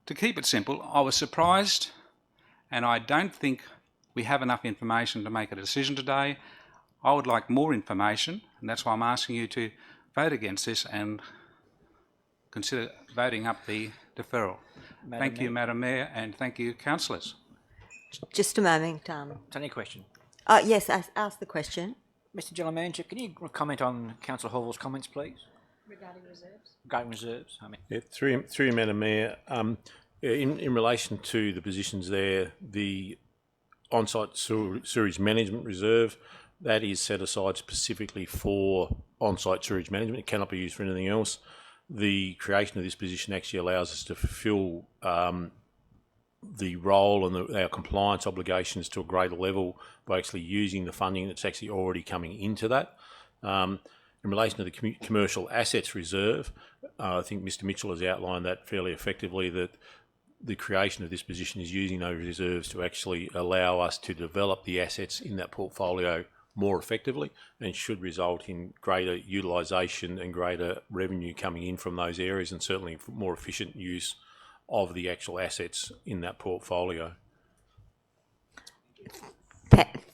Speaker 4: to keep it simple, I was surprised, and I don't think we have enough information to make a decision today. I would like more information, and that's why I'm asking you to vote against this and consider voting up the deferral. Thank you, Madam Mayor, and thank you, councillors.
Speaker 1: Just a moment.
Speaker 2: Any question?
Speaker 1: Yes, ask the question.
Speaker 2: Mr General Manager, can you comment on Councillor Hall's comments, please?
Speaker 7: Regarding reserves?
Speaker 2: Regarding reserves,
Speaker 5: Yeah, through you, Madam Mayor, in relation to the positions there, the on-site sewage management reserve, that is set aside specifically for on-site sewage management. It cannot be used for anything else. The creation of this position actually allows us to fulfil the role and our compliance obligations to a greater level by actually using the funding that's actually already coming into that. In relation to the commercial assets reserve, I think Mr Mitchell has outlined that fairly effectively, that the creation of this position is using those reserves to actually allow us to develop the assets in that portfolio more effectively, and should result in greater utilisation and greater revenue coming in from those areas, and certainly more efficient use of the actual assets in that portfolio.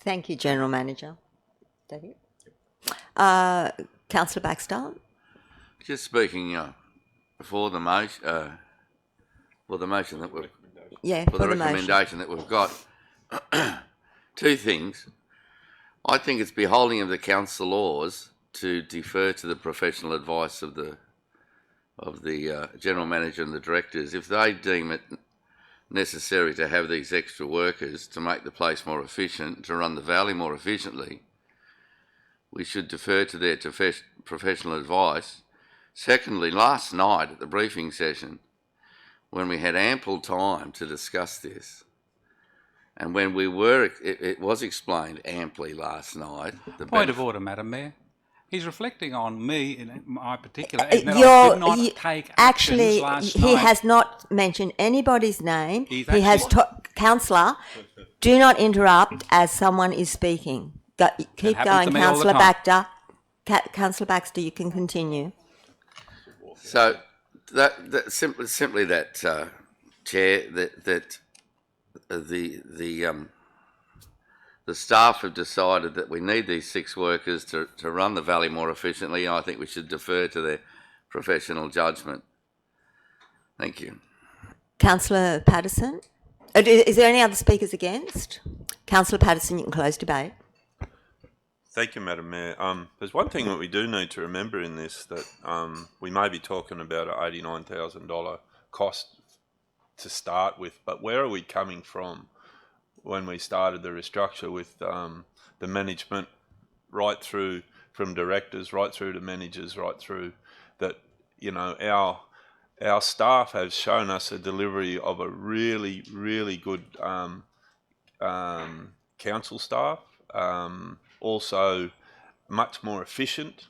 Speaker 1: Thank you, General Manager. David? Councillor Baxter?
Speaker 6: Just speaking for the motion, that we've for the recommendation that we've got. Two things. I think it's beholding of the councillors to defer to the professional advice of the general manager and the directors. If they deem it necessary to have these extra workers to make the place more efficient, to run the valley more efficiently, we should defer to their professional advice. Secondly, last night at the briefing session, when we had ample time to discuss this, and when it was explained amply last night.
Speaker 4: Point of order, Madam Mayor. He's reflecting on me in my particular. I did not take
Speaker 1: actually,
Speaker 4: last
Speaker 1: he
Speaker 4: night.
Speaker 1: has not mentioned anybody's name. He has Councillor, do not interrupt as someone is speaking. Keep going, Councillor Baxter. Councillor Baxter, you can continue.
Speaker 6: So that simply that, Chair, that the staff have decided that we need these 6 workers to run the valley more efficiently, and I think we should defer to their professional judgment. Thank you.
Speaker 1: Councillor Patterson. Is there any other speakers against? Councillor Patterson, you can close debate.
Speaker 9: Thank you, Madam Mayor. There's one thing that we do need to remember in this, that we may be talking about an $89,000 cost to start with, but where are we coming from when we started the restructure with the management right through, from directors right through to managers, right through, that, you know, our staff have shown us a delivery of a really, really good council staff, also much more efficient.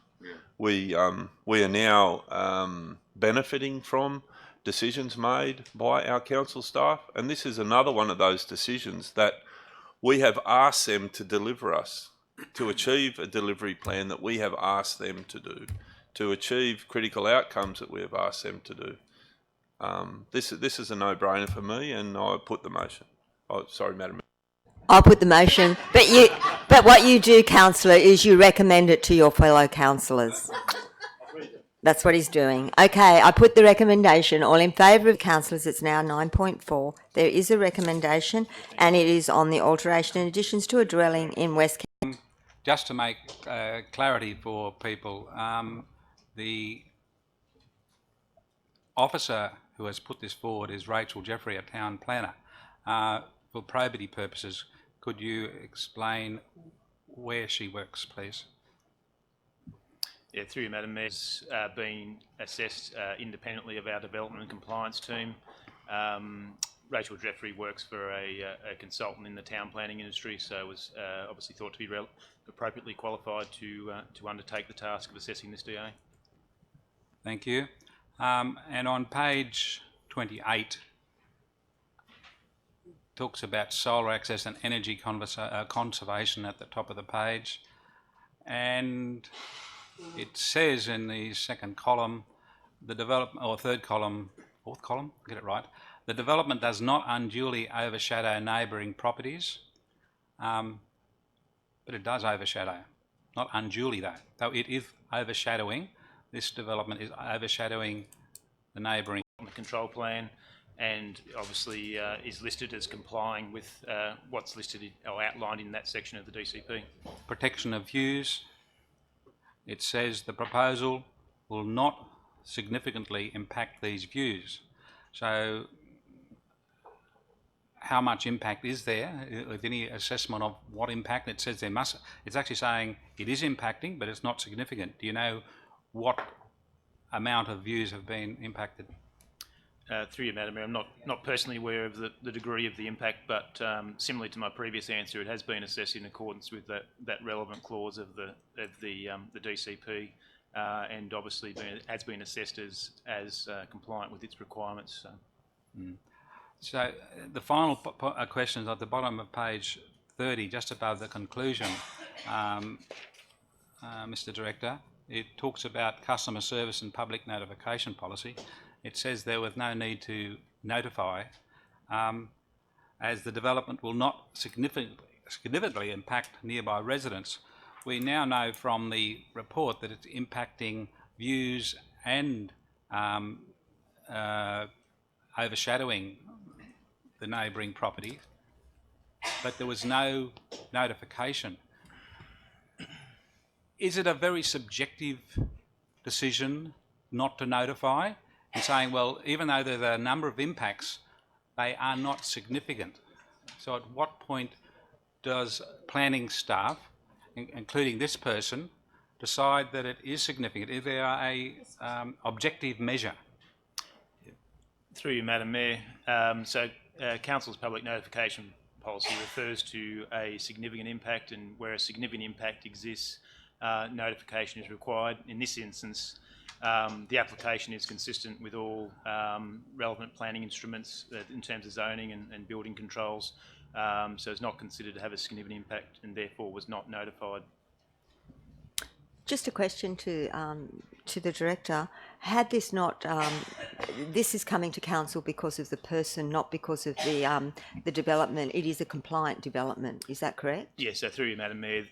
Speaker 9: We are now benefiting from decisions made by our council staff, and this is another one of those decisions that we have asked them to deliver us, to achieve a delivery plan that we have asked them to do, to achieve critical outcomes that we have asked them to do. This is a no-brainer for me, and I put the motion. Oh, sorry, Madam.
Speaker 1: I'll put the motion, but what you do, Councillor, is you recommend it to your fellow councillors. That's what he's doing. Okay, I put the recommendation. All in favour of councillors, it's now 9.4. There is a recommendation, and it is on the alteration and additions to a dwelling in West Kent.
Speaker 4: Just to make clarity for people, the officer who has put this forward is Rachel Jeffrey, a town planner. For probity purposes, could you explain where she works, please?
Speaker 8: Yeah, through you, Madam Mayor, it's been assessed independently of our development and compliance team. Rachel Jeffrey works for a consultant in the town planning industry, so was obviously thought to be appropriately qualified to undertake the task of assessing this DA.
Speaker 4: Thank you. And on page 28, talks about solar access and energy conservation at the top of the page, and it says in the second column, the development, or third column, fourth column, get it right, the development does not unduly overshadow neighbouring properties, but it does overshadow, not unduly though it is overshadowing. This development is overshadowing the neighbouring
Speaker 8: control plan, and obviously is listed as complying with what's listed or outlined in that section of the DCP.
Speaker 4: Protection of views. It says the proposal will not significantly impact these views. So how much impact is there? With any assessment of what impact? It says there must, it's actually saying it is impacting, but it's not significant. Do you know what amount of views have been impacted?
Speaker 8: Through you, Madam Mayor, I'm not personally aware of the degree of the impact, but similarly to my previous answer, it has been assessed in accordance with that relevant clause of the DCP, and obviously has been assessed as compliant with its requirements. So,
Speaker 4: So the final question is at the bottom of page 30, just above the conclusion, Mr. Director. It talks about customer service and public notification policy. It says there was no need to notify, as the development will not significantly impact nearby residents. We now know from the report that it's impacting views and overshadowing the neighbouring property, but there was no notification. Is it a very subjective decision not to notify and saying, well, even though there are a number of impacts, they are not significant? So at what point does planning staff, including this person, decide that it is significant? Is there a objective measure?
Speaker 8: Through you, Madam Mayor. Council's public notification policy refers to a significant impact, and where a significant impact exists, notification is required. In this instance, the application is consistent with all relevant planning instruments in terms of zoning and building controls, so it's not considered to have a significant impact and therefore was not notified.
Speaker 1: Just a question to the director. Had this not, this is coming to council because of the person, not because of the development. It is a compliant development. Is that correct?
Speaker 8: Yes. So through you, Madam Mayor,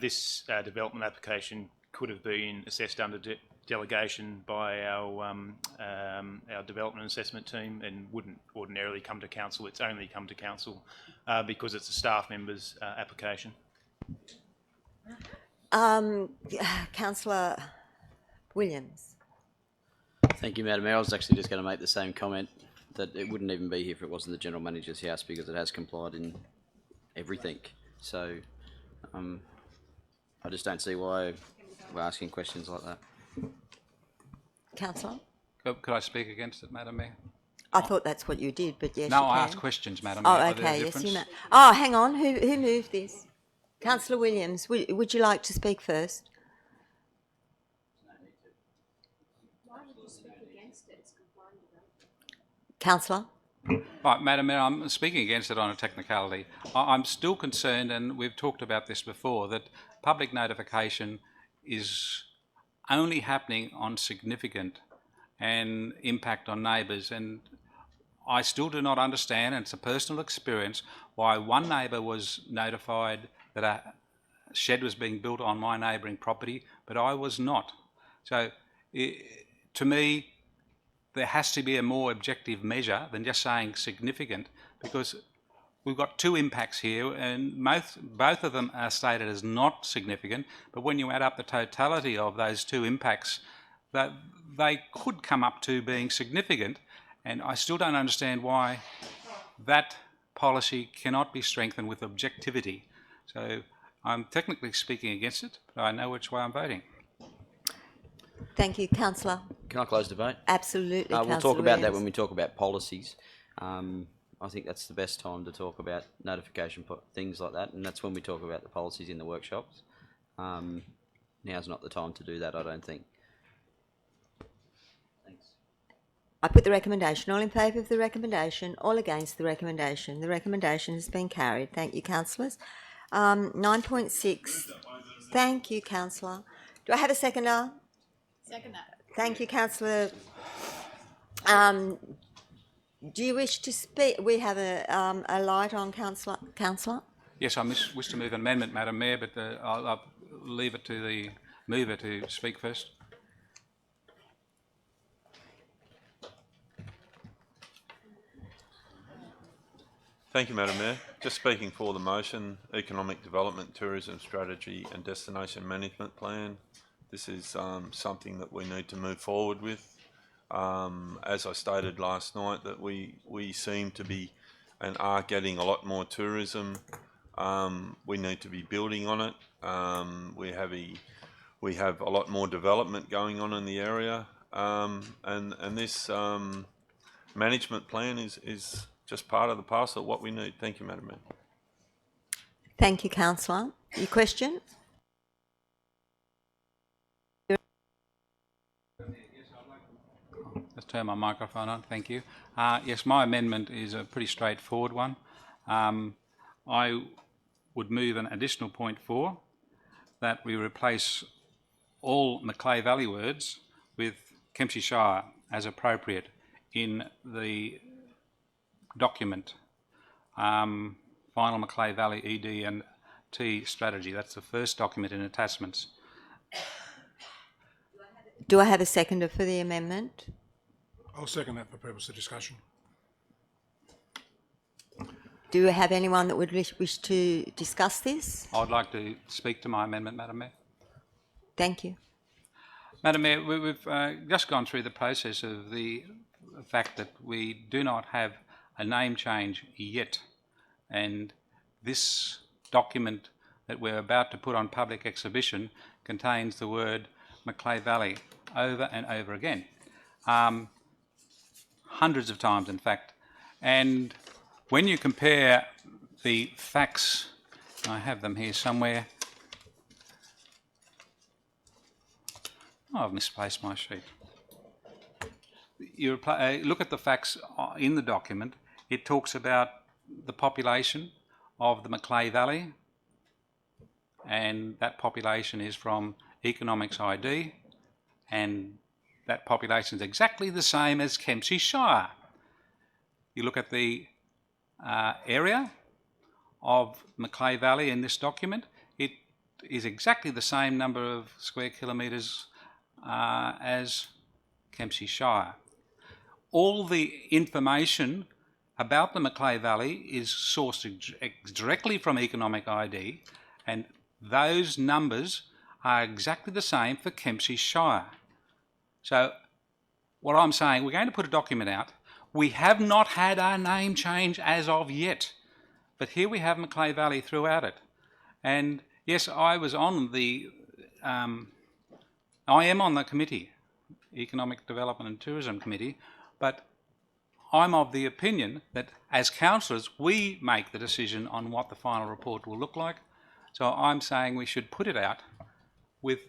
Speaker 8: this development application could have been assessed under delegation by our development and assessment team, and wouldn't ordinarily come to council. It's only come to council because it's a staff member's application.
Speaker 1: Councillor Williams.
Speaker 16: Thank you, Madam Mayor. I was actually just going to make the same comment, that it wouldn't even be here if it wasn't the General Manager's house, because it has complied in everything. So I just don't see why we're asking questions like that.
Speaker 1: Councillor?
Speaker 4: Could I speak against it, Madam Mayor?
Speaker 1: I thought that's what you did, but yes,
Speaker 4: No,
Speaker 1: you
Speaker 4: I
Speaker 1: can.
Speaker 4: asked questions, Madam Mayor.
Speaker 1: Oh, okay, yes, you may. Oh, hang on. Who moved this? Councillor Williams, would you like to speak first? Councillor?
Speaker 4: Right, Madam Mayor, I'm speaking against it on a technicality. I'm still concerned, and we've talked about this before, that public notification is only happening on significant and impact on neighbours, and I still do not understand, and it's a personal experience, why one neighbour was notified that a shed was being built on my neighbouring property, but I was not. So, to me, there has to be a more objective measure than just saying significant, because we've got two impacts here, and both of them are stated as not significant, but when you add up the totality of those two impacts, that they could come up to being significant, and I still don't understand why that policy cannot be strengthened with objectivity. So I'm technically speaking against it, but I know which way I'm voting.
Speaker 1: Thank you, Councillor.
Speaker 16: Can I close debate?
Speaker 1: Absolutely, Councillor
Speaker 16: We'll talk about that
Speaker 1: Williams.
Speaker 16: when we talk about policies. I think that's the best time to talk about notification, things like that, and that's when we talk about the policies in the workshops. Now's not the time to do that, I don't think. Thanks.
Speaker 1: I put the recommendation. All in favour of the recommendation, all against the recommendation. The recommendation has been carried. Thank you, councillors. 9.6. Thank you, councillor. Do I have a seconder?
Speaker 7: Second that.
Speaker 1: Thank you, councillor. Do you wish to speak? We have a light on, councillor.
Speaker 4: Yes, I wish to move an amendment, Madam Mayor, but I'll leave it to the mover to speak first.
Speaker 9: Thank you, Madam Mayor. Just speaking for the motion, Economic Development, Tourism Strategy and Destination Management Plan. This is something that we need to move forward with. As I stated last night, that we seem to be and are getting a lot more tourism. We need to be building on it. We have a lot more development going on in the area, and this management plan is just part of the parcel of what we need. Thank you, Madam Mayor.
Speaker 1: Thank you, councillor. Your question?
Speaker 4: Let's turn my microphone on, thank you. Yes, my amendment is a pretty straightforward one. I would move an additional point 4, that we replace all Macleay Valley words with Kempsey Shire as appropriate in the document. Final Macleay Valley ED and T strategy. That's the first document in attachments.
Speaker 1: Do I have a seconder for the amendment?
Speaker 3: I'll second that for purpose of discussion.
Speaker 1: Do we have anyone that would wish to discuss this?
Speaker 4: I'd like to speak to my amendment, Madam Mayor.
Speaker 1: Thank you.
Speaker 4: Madam Mayor, we've just gone through the process of the fact that we do not have a name change yet, and this document that we're about to put on public exhibition contains the word Macleay Valley over and over again, hundreds of times in fact. And when you compare the facts, I have them here somewhere. Oh, I've misplaced my sheet. You look at the facts in the document. It talks about the population of the Macleay Valley, and that population is from Economics ID, and that population is exactly the same as Kempsey Shire. You look at the area of Macleay Valley in this document, it is exactly the same number of square kilometres as Kempsey Shire. All the information about the Macleay Valley is sourced directly from Economic ID, and those numbers are exactly the same for Kempsey Shire. So what I'm saying, we're going to put a document out. We have not had our name change as of yet, but here we have Macleay Valley throughout it. And yes, I was on the, I am on the committee, Economic Development and Tourism Committee, but I'm of the opinion that as councillors, we make the decision on what the final report will look like. So I'm saying we should put it out with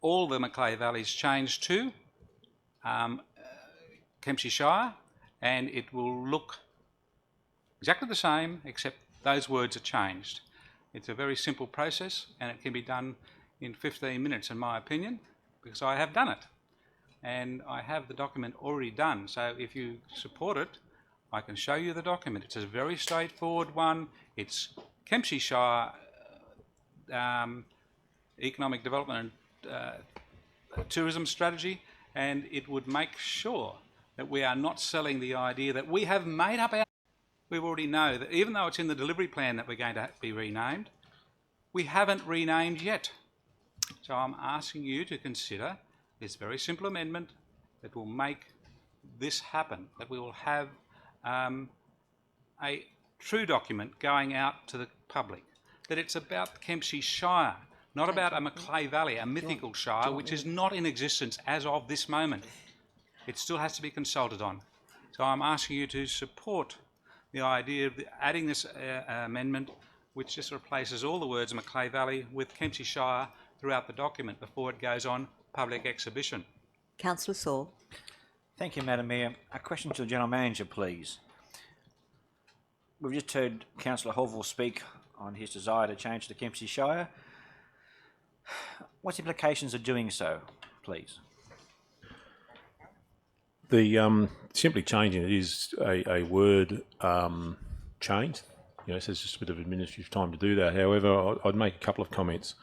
Speaker 4: all the Macleay Valleys changed to Kempsey Shire, and it will look exactly the same, except those words are changed. It's a very simple process, and it can be done in 15 minutes, in my opinion, because I have done it. And I have the document already done. So if you support it, I can show you the document. It's a very straightforward one. It's Kempsey Shire Economic Development and Tourism Strategy, and it would make sure that we are not selling the idea that we have made up our... We already know that even though it's in the delivery plan that we're going to be renamed, we haven't renamed yet. So I'm asking you to consider this very simple amendment that will make this happen, that we will have a true document going out to the public, that it's about Kempsey Shire, not about a Macleay Valley, a mythical shire, which is not in existence as of this moment. It still has to be consulted on. So I'm asking you to support the idea of adding this amendment, which just replaces all the words Macleay Valley with Kempsey Shire throughout the document before it goes on public exhibition.
Speaker 1: Councillor Saul.
Speaker 2: Thank you, Madam Mayor. A question to the General Manager, please. We've just heard Councillor Hovell speak on his desire to change to Kempsey Shire. What's the implications of doing so, please?
Speaker 5: The simply changing it is a word change. So it's just a bit of administrative time to do that. However, I'd make a couple of comments.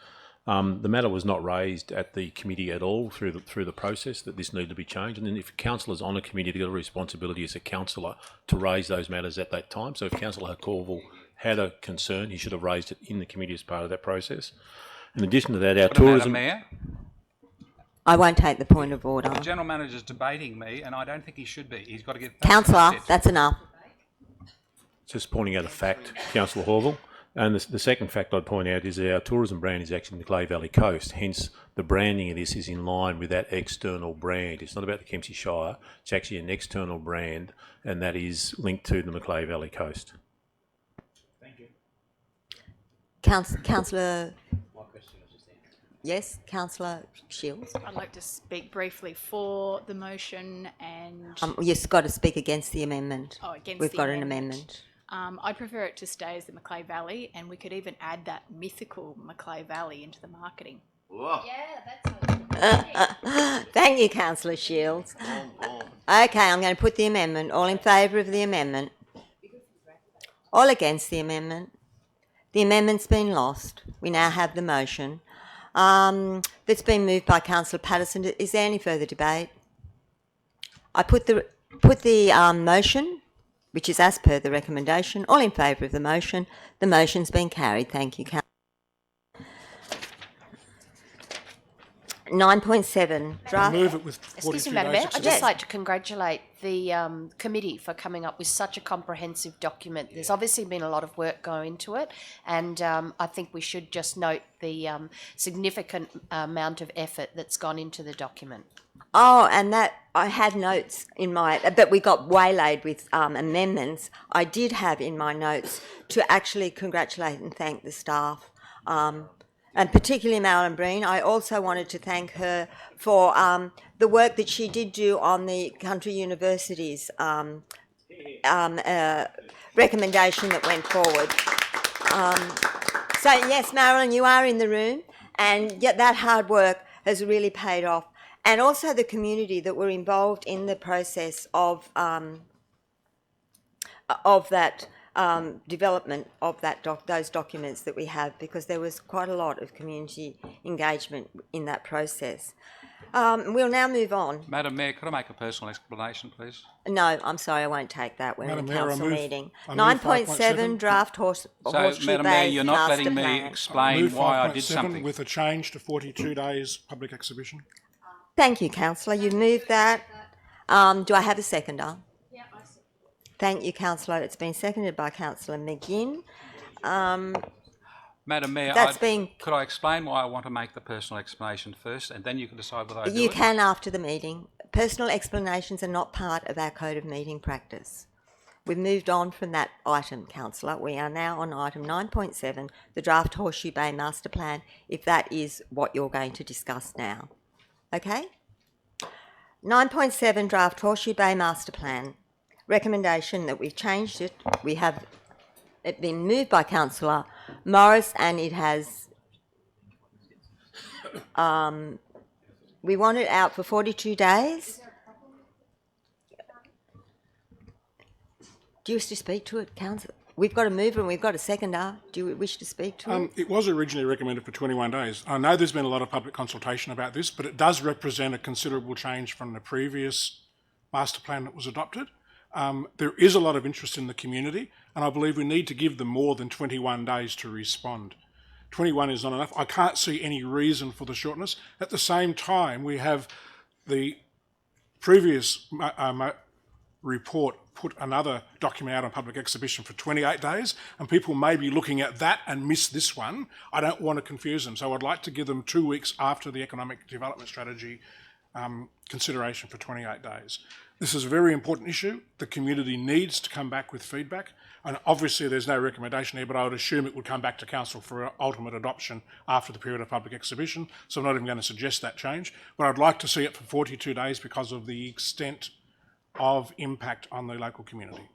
Speaker 5: The matter was not raised at the committee at all through the process that this needed to be changed. And then if a councillor is on a committee, they've got a responsibility as a councillor to raise those matters at that time. So if Councillor Corville had a concern, he should have raised it in the committee as part of that process. In addition to that, our tourism...
Speaker 4: Mayor?
Speaker 1: I won't take the point of order.
Speaker 4: The General Manager's debating me, and I don't think he should be. He's got to get...
Speaker 1: Councillor, that's enough.
Speaker 5: Just pointing out a fact, Councillor Horville. And the second fact I'd point out is that our tourism brand is actually Macleay Valley Coast. Hence, the branding of this is in line with that external brand. It's not about the Kempsey Shire. It's actually an external brand, and that is linked to the Macleay Valley Coast.
Speaker 2: Thank you.
Speaker 1: Councillor... Yes, Councillor Shields.
Speaker 7: I'd like to speak briefly for the motion and...
Speaker 1: You've got to speak against the amendment.
Speaker 7: Oh, against
Speaker 1: We've
Speaker 7: the
Speaker 1: got
Speaker 7: amendment.
Speaker 1: an amendment.
Speaker 7: I'd prefer it to stay as the Macleay Valley, and we could even add that mythical Macleay Valley into the marketing.
Speaker 6: Whoa.
Speaker 1: Thank you, Councillor Shields. Okay, I'm going to put the amendment. All in favour of the amendment? All against the amendment? The amendment's been lost. We now have the motion. That's been moved by Councillor Patterson. Is there any further debate? I put the motion, which is as per the recommendation. All in favour of the motion. The motion's been carried. Thank you, Councillor. 9.7 draft.
Speaker 3: Move it with 42
Speaker 11: Excuse me, Madam Mayor.
Speaker 3: days.
Speaker 11: I'd just like to congratulate the committee for coming up with such a comprehensive document. There's obviously been a lot of work going into it, and I think we should just note the significant amount of effort that's gone into the document.
Speaker 1: Oh, and that I had notes in my, but we got waylaid with amendments. I did have in my notes to actually congratulate and thank the staff. And particularly Mayoral Breen. I also wanted to thank her for the work that she did do on the country universities recommendation that went forward. So yes, Marilyn, you are in the room, and yet that hard work has really paid off. And also the community that were involved in the process of that development of that those documents that we have, because there was quite a lot of community engagement in that process. We'll now move on.
Speaker 4: Madam Mayor, could I make a personal explanation, please?
Speaker 1: No, I'm sorry, I won't take that. We're
Speaker 3: Madam
Speaker 1: in a
Speaker 3: Mayor,
Speaker 1: council
Speaker 3: I move-
Speaker 1: meeting.
Speaker 3: I move
Speaker 1: 9.7 draft Horseshoe
Speaker 4: Madam Mayor,
Speaker 1: Bay
Speaker 4: you're not
Speaker 1: master
Speaker 4: letting me
Speaker 1: plan.
Speaker 4: explain
Speaker 3: Move
Speaker 4: why I did
Speaker 3: 5.7
Speaker 4: something.
Speaker 3: with a change to 42 days public exhibition.
Speaker 1: Thank you, Councillor. You moved that. Do I have a seconder?
Speaker 7: Yeah, I see.
Speaker 1: Thank you, Councillor. It's been seconded by Councillor McGinn.
Speaker 4: Madam Mayor, could I explain why I want to make the personal explanation first, and then you can decide whether I do
Speaker 1: You
Speaker 4: it?
Speaker 1: can after the meeting. Personal explanations are not part of our code of meeting practice. We've moved on from that item, Councillor. We are now on item 9.7, the draft Horseshoe Bay Master Plan, if that is what you're going to discuss now. Okay? 9.7 draft Horseshoe Bay Master Plan. Recommendation that we've changed it. We have it been moved by Councillor Morris, and it has we want it out for 42 days. Do you wish to speak to it, Councillor? We've got a mover and we've got a seconder. Do you wish to speak to it?
Speaker 3: It was originally recommended for 21 days. I know there's been a lot of public consultation about this, but it does represent a considerable change from the previous master plan that was adopted. There is a lot of interest in the community, and I believe we need to give them more than 21 days to respond. 21 is not enough. I can't see any reason for the shortness. At the same time, we have the previous report put another document out on public exhibition for 28 days, and people may be looking at that and miss this one. I don't want to confuse them, so I'd like to give them 2 weeks after the economic development strategy consideration for 28 days. This is a very important issue. The community needs to come back with feedback, and obviously there's no recommendation here, but I would assume it would come back to council for ultimate adoption after the period of public exhibition, so I'm not even going to suggest that change, but I'd like to see it for 42 days because of the extent of impact on the local community.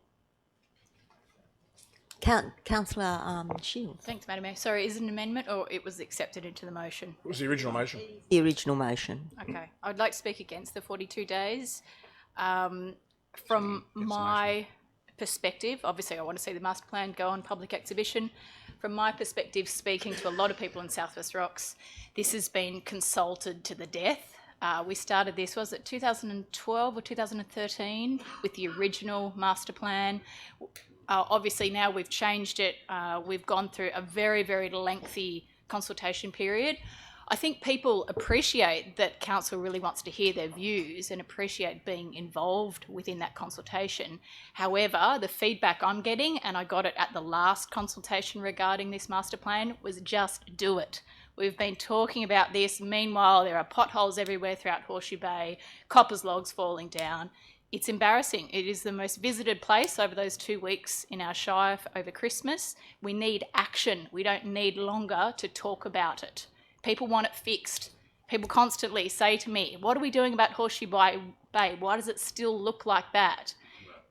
Speaker 1: Councillor Shields.
Speaker 7: Thanks, Madam Mayor. Sorry, is it an amendment or it was accepted into the motion?
Speaker 3: It was the original motion.
Speaker 1: The original motion.
Speaker 7: Okay. I'd like to speak against the 42 days. From my perspective, obviously I want to see the master plan go on public exhibition. From my perspective, speaking to a lot of people in South West Rocks, this has been consulted to the death. We started this, was it 2012 or 2013, with the original master plan. Obviously now we've changed it. We've gone through a very, very lengthy consultation period. I think people appreciate that council really wants to hear their views and appreciate being involved within that consultation. However, the feedback I'm getting, and I got it at the last consultation regarding this master plan, was just do it. We've been talking about this. Meanwhile, there are potholes everywhere throughout Horseshoe Bay, coppers logs falling down. It's embarrassing. It is the most visited place over those 2 weeks in our shire over Christmas. We need action. We don't need longer to talk about it. People want it fixed. People constantly say to me, what are we doing about Horseshoe Bay? Why does it still look like that?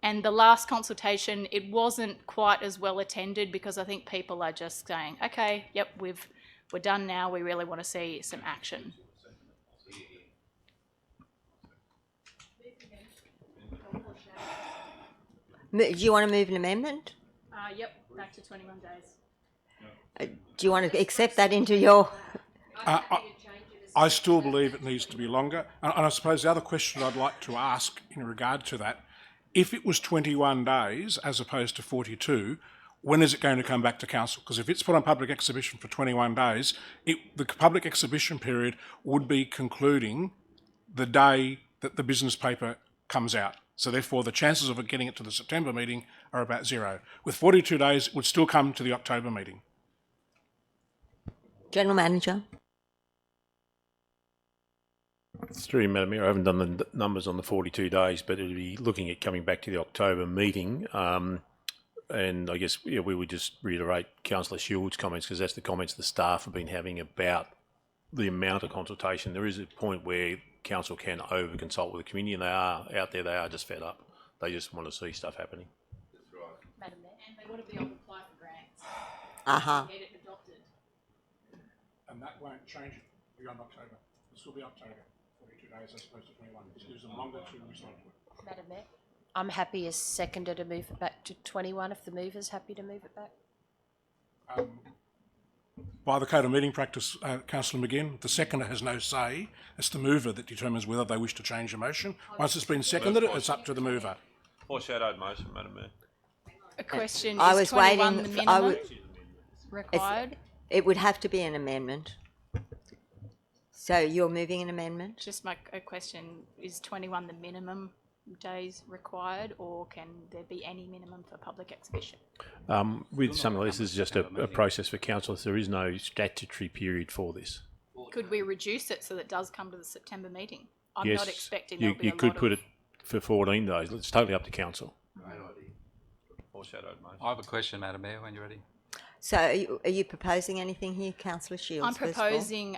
Speaker 7: And the last consultation, it wasn't quite as well attended because I think people are just saying, okay, yep, we're done now. We really want to see some action.
Speaker 1: Do you want to move an amendment?
Speaker 7: Yep, back to 21 days.
Speaker 1: Do you want to accept that into your...
Speaker 3: I still believe it needs to be longer. And I suppose the other question I'd like to ask in regard to that, if it was 21 days as opposed to 42, when is it going to come back to council? Because if it's put on public exhibition for 21 days, the public exhibition period would be concluding the day that the business paper comes out. So therefore, the chances of it getting it to the September meeting are about 0. With 42 days, it would still come to the October meeting.
Speaker 1: General Manager.
Speaker 5: Through you, Madam Mayor, I haven't done the numbers on the 42 days, but it'll be looking at coming back to the October meeting. And I guess we would just reiterate Councillor Shield's comments, because that's the comments the staff have been having about the amount of consultation. There is a point where council can over-consult with the community, and they are out there, they are just fed up. They just want to see stuff happening.
Speaker 7: That's right. Madam Mayor. And they want to be able to apply for grants. Get it adopted.
Speaker 3: And that won't change it beyond October. This will be October. 42 days as opposed to 21. It gives them longer to respond to it.
Speaker 11: Madam Mayor, I'm happy as seconder to move it back to 21 if the mover's happy to move it back.
Speaker 3: By the Code of Meeting Practice, Councillor McGinn, the seconder has no say. It's the mover that determines whether they wish to change the motion. Once it's been seconded, it's up to the mover.
Speaker 9: Foreshadowed motion, Madam Mayor.
Speaker 7: A question,
Speaker 1: I
Speaker 7: is
Speaker 1: was
Speaker 7: 21
Speaker 1: waiting.
Speaker 7: the minimum required?
Speaker 1: It would have to be an amendment. So you're moving an amendment?
Speaker 7: Just a question, is 21 the minimum days required, or can there be any minimum for public exhibition?
Speaker 5: With something like this, is just a process for council. There is no statutory period for this.
Speaker 7: Could we reduce it so that it does come to the September meeting? I'm
Speaker 5: Yes,
Speaker 7: not expecting
Speaker 5: you,
Speaker 7: there'll be
Speaker 5: you
Speaker 7: a
Speaker 5: could
Speaker 7: lot
Speaker 5: put
Speaker 7: of...
Speaker 5: it for 14 days. It's totally up to council.
Speaker 9: Foreshadowed motion.
Speaker 4: I have a question, Madam Mayor, when you're ready.
Speaker 1: So are you proposing anything here, Councillor Shields?
Speaker 7: I'm
Speaker 1: first of all?
Speaker 7: proposing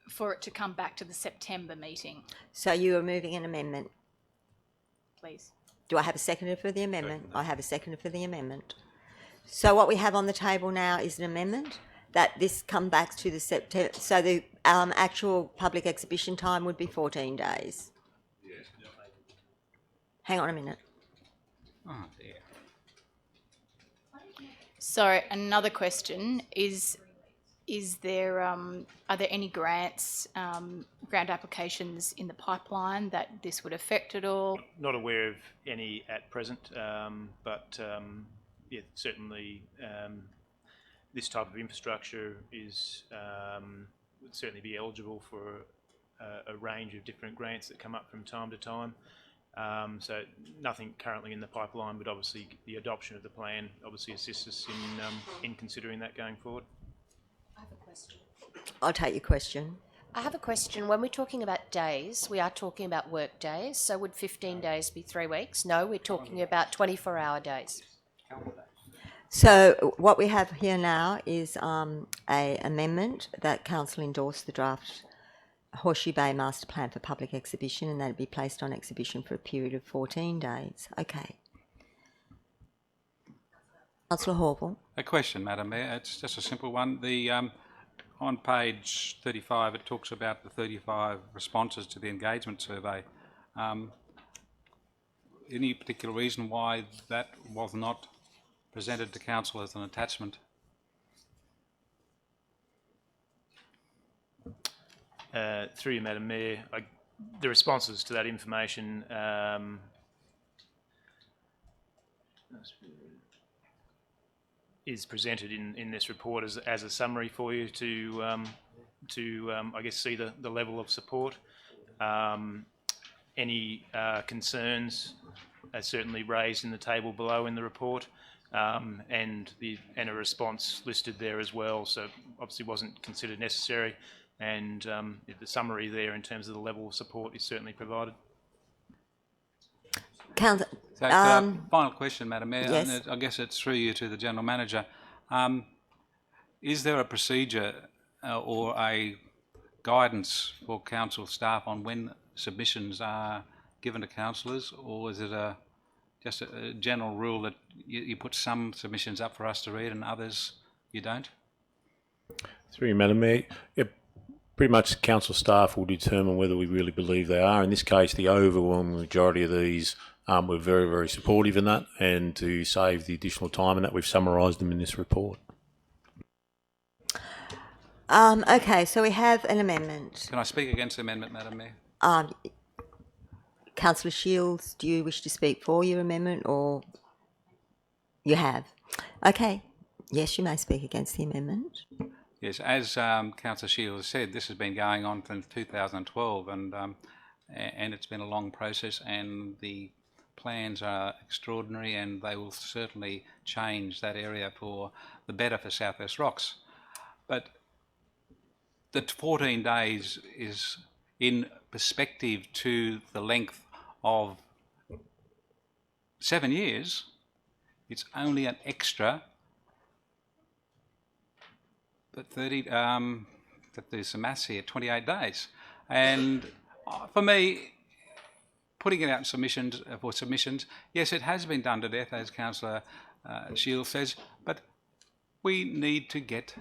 Speaker 7: for it to come back to the September meeting,
Speaker 1: So you are moving an amendment.
Speaker 7: please.
Speaker 1: Do I have a seconder for the amendment? I have a seconder for the amendment. So what we have on the table now is an amendment that this come back to the September. So the actual public exhibition time would be 14 days.
Speaker 4: Yes.
Speaker 1: Hang on a minute.
Speaker 4: Oh, dear.
Speaker 7: So another question is there are there any grant applications in the pipeline that this would affect at all?
Speaker 8: Not aware of any at present, but yeah, certainly this type of infrastructure is would certainly be eligible for a range of different grants that come up from time to time. So nothing currently in the pipeline, but obviously the adoption of the plan obviously assists us in considering that going forward.
Speaker 11: I have a question.
Speaker 1: I'll take your question.
Speaker 11: I have a question. When we're talking about days, we are talking about work days. So would 15 days be 3 weeks? No, we're talking about 24-hour days.
Speaker 1: So what we have here now is a amendment that council endorsed the draft Horseshoe Bay Master Plan for public exhibition, and that would be placed on exhibition for a period of 14 days. Okay. Councillor Horval.
Speaker 4: A question, Madam Mayor. It's just a simple one. The on page 35, it talks about the 35 responses to the engagement survey. Any particular reason why that was not presented to council as an attachment?
Speaker 8: Through you, Madam Mayor, the responses to that information is presented in this report as a summary for you to I guess see the level of support. Any concerns are certainly raised in the table below in the report, and a response listed there as well. So obviously wasn't considered necessary, and the summary there in terms of the level of support is certainly provided.
Speaker 4: Final question, Madam Mayor.
Speaker 1: Yes.
Speaker 4: And I guess it's through you to the General Manager. Is there a procedure or a guidance for council staff on when submissions are given to councillors, or is it just a general rule that you put some submissions up for us to read and others you don't?
Speaker 5: Through you, Madam Mayor. Yep. Pretty much council staff will determine whether we really believe they are. In this case, the overwhelming majority of these were very, very supportive in that, and to save the additional time in that, we've summarised them in this report.
Speaker 1: Okay, so we have an amendment.
Speaker 4: Can I speak against the amendment, Madam Mayor?
Speaker 1: Councillor Shields, do you wish to speak for your amendment, or you have? Okay, yes, you may speak against the amendment.
Speaker 4: Yes, as Councillor Shields said, this has been going on since 2012, and it's been a long process, and the plans are extraordinary, and they will certainly change that area for the better for South West Rocks. But the 14 days is in perspective to the length of 7 years. It's only an extra, but 30. That there's some maths here. 28 days, and for me, putting it out in submissions for submissions, yes, it has been done to death, as Councillor Shields says, but we need to get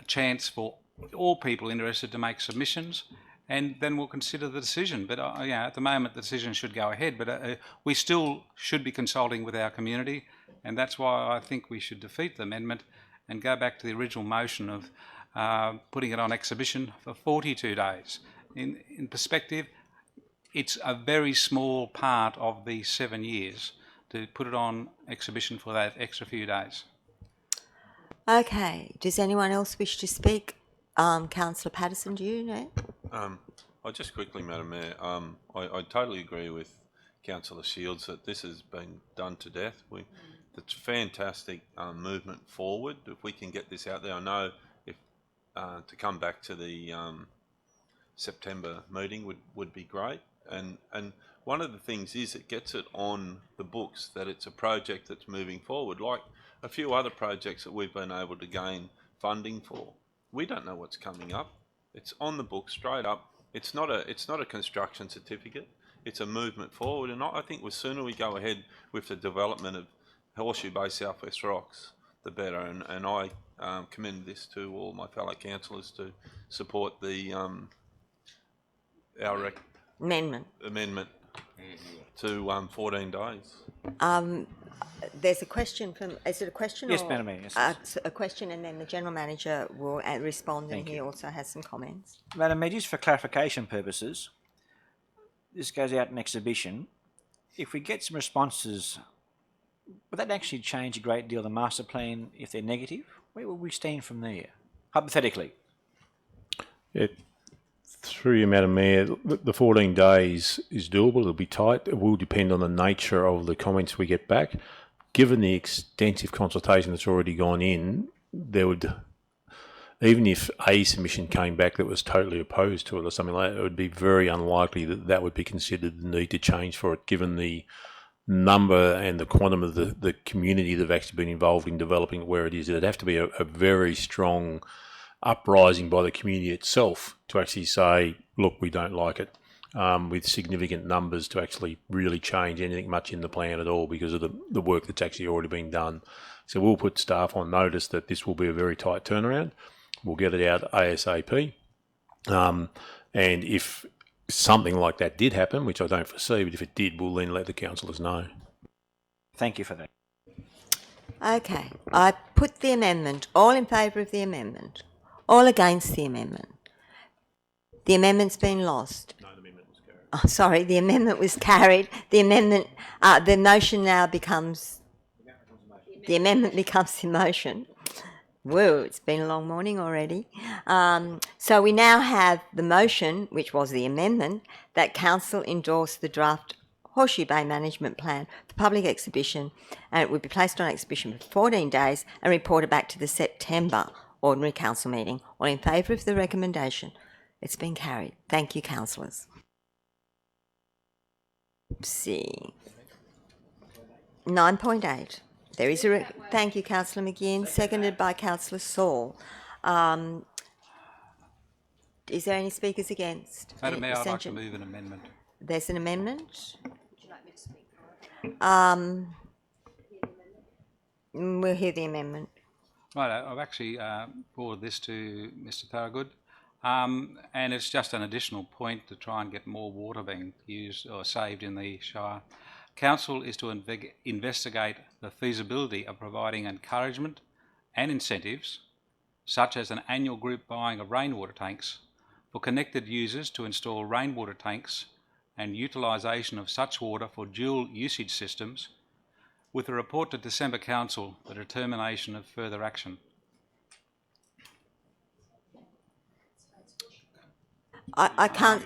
Speaker 4: a chance for all people interested to make submissions, and then we'll consider the decision. But yeah, at the moment the decision should go ahead, but we still should be consulting with our community, and that's why I think we should defeat the amendment and go back to the original motion of putting it on exhibition for 42 days. In perspective, it's a very small part of the 7 years to put it on exhibition for that extra few days.
Speaker 1: Okay, does anyone else wish to speak? Councillor Patterson, do you know?
Speaker 9: I just quickly, Madam Mayor, I totally agree with Councillor Shields that this has been done to death. It's fantastic movement forward. If we can get this out there, I know if to come back to the September meeting would be great. And one of the things is it gets it on the books that it's a project that's moving forward, like a few other projects that we've been able to gain funding for. We don't know what's coming up. It's on the book straight up. It's not a construction certificate. It's a movement forward, and I think the sooner we go ahead with the development of Horseshoe Bay South West Rocks, the better. And I commend this to all my fellow councillors to support the our amendment to 14 days.
Speaker 1: There's a question from, is it a question?
Speaker 2: Yes,
Speaker 1: or,
Speaker 2: Madam Mayor. Yes.
Speaker 1: A question, and then the General Manager will respond, and he also has some comments.
Speaker 2: Madam Mayor, just for clarification purposes, this goes out in exhibition. If we get some responses, would that actually change a great deal of the master plan if they're negative? Where will we stand from there, hypothetically?
Speaker 5: Through you, Madam Mayor, the 14 days is doable. It'll be tight. It will depend on the nature of the comments we get back. Given the extensive consultation that's already gone in, there would, even if a submission came back that was totally opposed to it or something like that, it would be very unlikely that that would be considered the need to change for it, given the number and the quantum of the community that have actually been involved in developing it where it is. It'd have to be a very strong uprising by the community itself to actually say, look, we don't like it, with significant numbers to actually really change anything much in the plan at all because of the work that's actually already been done. So we'll put staff on notice that this will be a very tight turnaround. We'll get it out ASAP. And if something like that did happen, which I don't foresee, but if it did, we'll then let the councillors know.
Speaker 2: Thank you for that.
Speaker 1: Okay, I put the amendment. All in favour of the amendment? All against the amendment? The amendment's been lost.
Speaker 5: No, the amendment was carried.
Speaker 1: Oh, sorry, the amendment was carried. The amendment, the motion now becomes, the amendment becomes the motion. Whoa, it's been a long morning already. So we now have the motion, which was the amendment, that Council endorse the draft Horseshoe Bay Management Plan for public exhibition, and it would be placed on exhibition for 14 days and reported back to the September Ordinary Council meeting. All in favour of the recommendation? It's been carried. Thank you, councillors. Let's see. 9.8. There is a... Thank you, Councillor McGinn. Seconded by Councillor Saul. Is there any speakers against?
Speaker 4: Madam Mayor, I'd like to move an amendment.
Speaker 1: There's an amendment.
Speaker 11: Would you like me to speak for it?
Speaker 1: We'll hear the amendment.
Speaker 4: Right, I've actually forwarded this to Mr. Thorogood, and it's just an additional point to try and get more water being used or saved in the Shire. Council is to investigate the feasibility of providing encouragement and incentives such as an annual group buying of rainwater tanks, for connected users to install rainwater tanks and utilisation of such water for dual usage systems, with a report to December Council for determination of further action.
Speaker 1: I can't.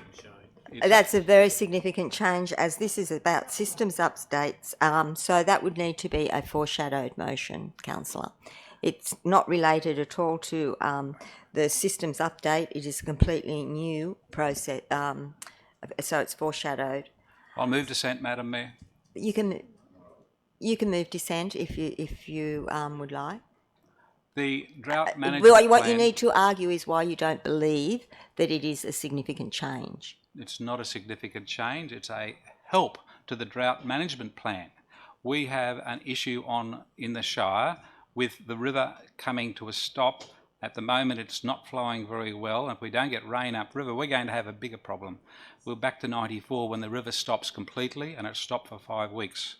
Speaker 1: That's a very significant change, as this is about systems updates. So that would need to be a foreshadowed motion, councillor. It's not related at all to the systems update. It is a completely new process. So it's foreshadowed.
Speaker 4: I'll move dissent, Madam Mayor.
Speaker 1: You can move dissent if you would like.
Speaker 4: The drought management
Speaker 1: What
Speaker 4: plan,
Speaker 1: you need to argue is why you don't believe that it is a significant change.
Speaker 4: it's not a significant change, it's a help to the drought management plan. We have an issue in the Shire with the river coming to a stop. At the moment it's not flowing very well, and if we don't get rain upriver, we're going to have a bigger problem. We're back to 94 when the river stops completely, and it stopped for 5 weeks.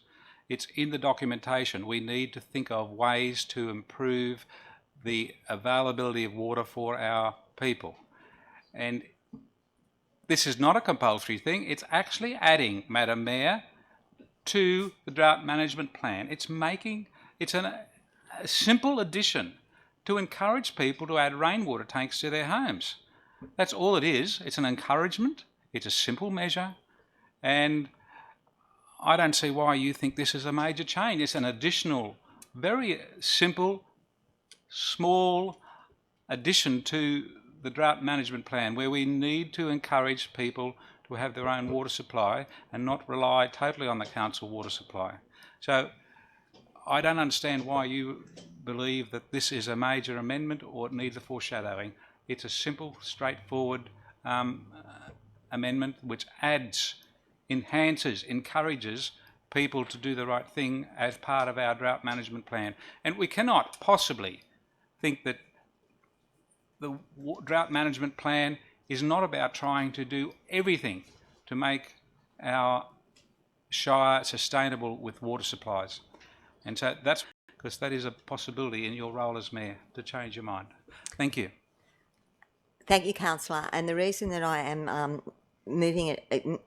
Speaker 4: It's in the documentation. We need to think of ways to improve the availability of water for our people. And this is not a compulsory thing. It's actually adding, Madam Mayor, to the drought management plan. It's a simple addition to encourage people to add rainwater tanks to their homes. That's all it is. It's an encouragement. It's a simple measure. And I don't see why you think this is a major change. It's an additional, very simple, small addition to the drought management plan, where we need to encourage people to have their own water supply and not rely totally on the council water supply. So I don't understand why you believe that this is a major amendment or it needs a foreshadowing. It's a simple, straightforward amendment which adds, enhances, encourages people to do the right thing as part of our drought management plan. And we cannot possibly think that the drought management plan is not about trying to do everything to make our Shire sustainable with water supplies. And so that's because that is a possibility in your role as Mayor to change your mind. Thank you.
Speaker 1: Thank you, councillor. And the reason that I am moving it,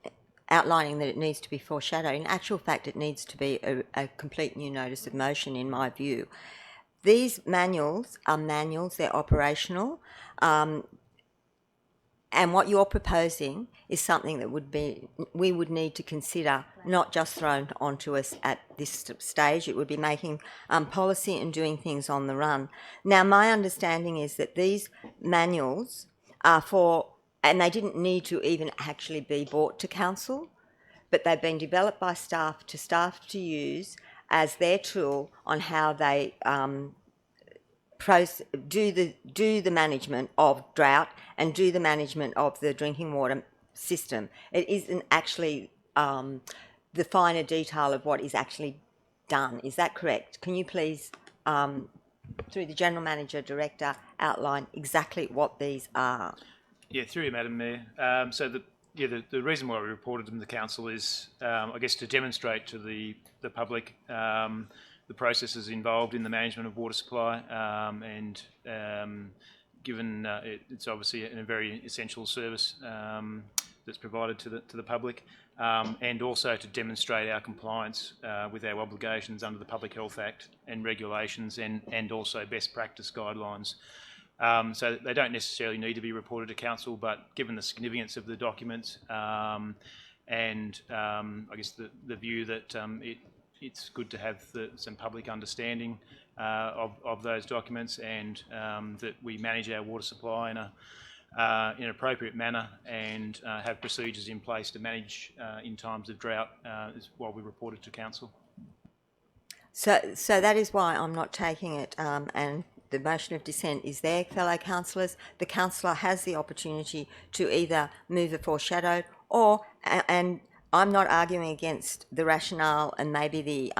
Speaker 1: outlining that it needs to be foreshadowed, in actual fact it needs to be a complete new notice of motion in my view. These manuals are manuals, they're operational, and what you're proposing is something that we would need to consider, not just thrown onto us at this stage. It would be making policy and doing things on the run. Now, my understanding is that these manuals are for, and they didn't need to even actually be brought to council, but they've been developed by staff to use as their tool on how they do the management of drought and do the management of the drinking water system. It isn't actually the finer detail of what is actually done. Is that correct? Can you please, through the General Manager, Director, outline exactly what these are?
Speaker 8: Yeah, through you, Madam Mayor. So the reason why we reported them to the council is, I guess, to demonstrate to the public the processes involved in the management of water supply, and given it's obviously a very essential service that's provided to the public, and also to demonstrate our compliance with our obligations under the Public Health Act and regulations, and also best practice guidelines. So they don't necessarily need to be reported to council, but given the significance of the documents, and I guess the view that it's good to have some public understanding of those documents, and that we manage our water supply in an appropriate manner, and have procedures in place to manage in times of drought, is why we reported to council.
Speaker 1: So that is why I'm not taking it, and the motion of dissent is there, fellow councillors. The councillor has the opportunity to either move a foreshadowed or, and I'm not arguing against the rationale and maybe the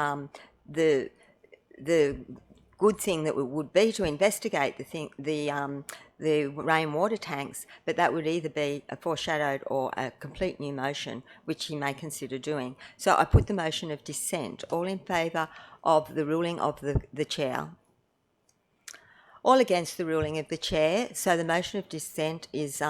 Speaker 1: good thing that would be to investigate the rainwater tanks, but that would either be a foreshadowed or a complete new motion, which he may consider doing. So I put the motion of dissent. All in favour of the ruling of the chair? All against the ruling of the chair, so the motion of dissent is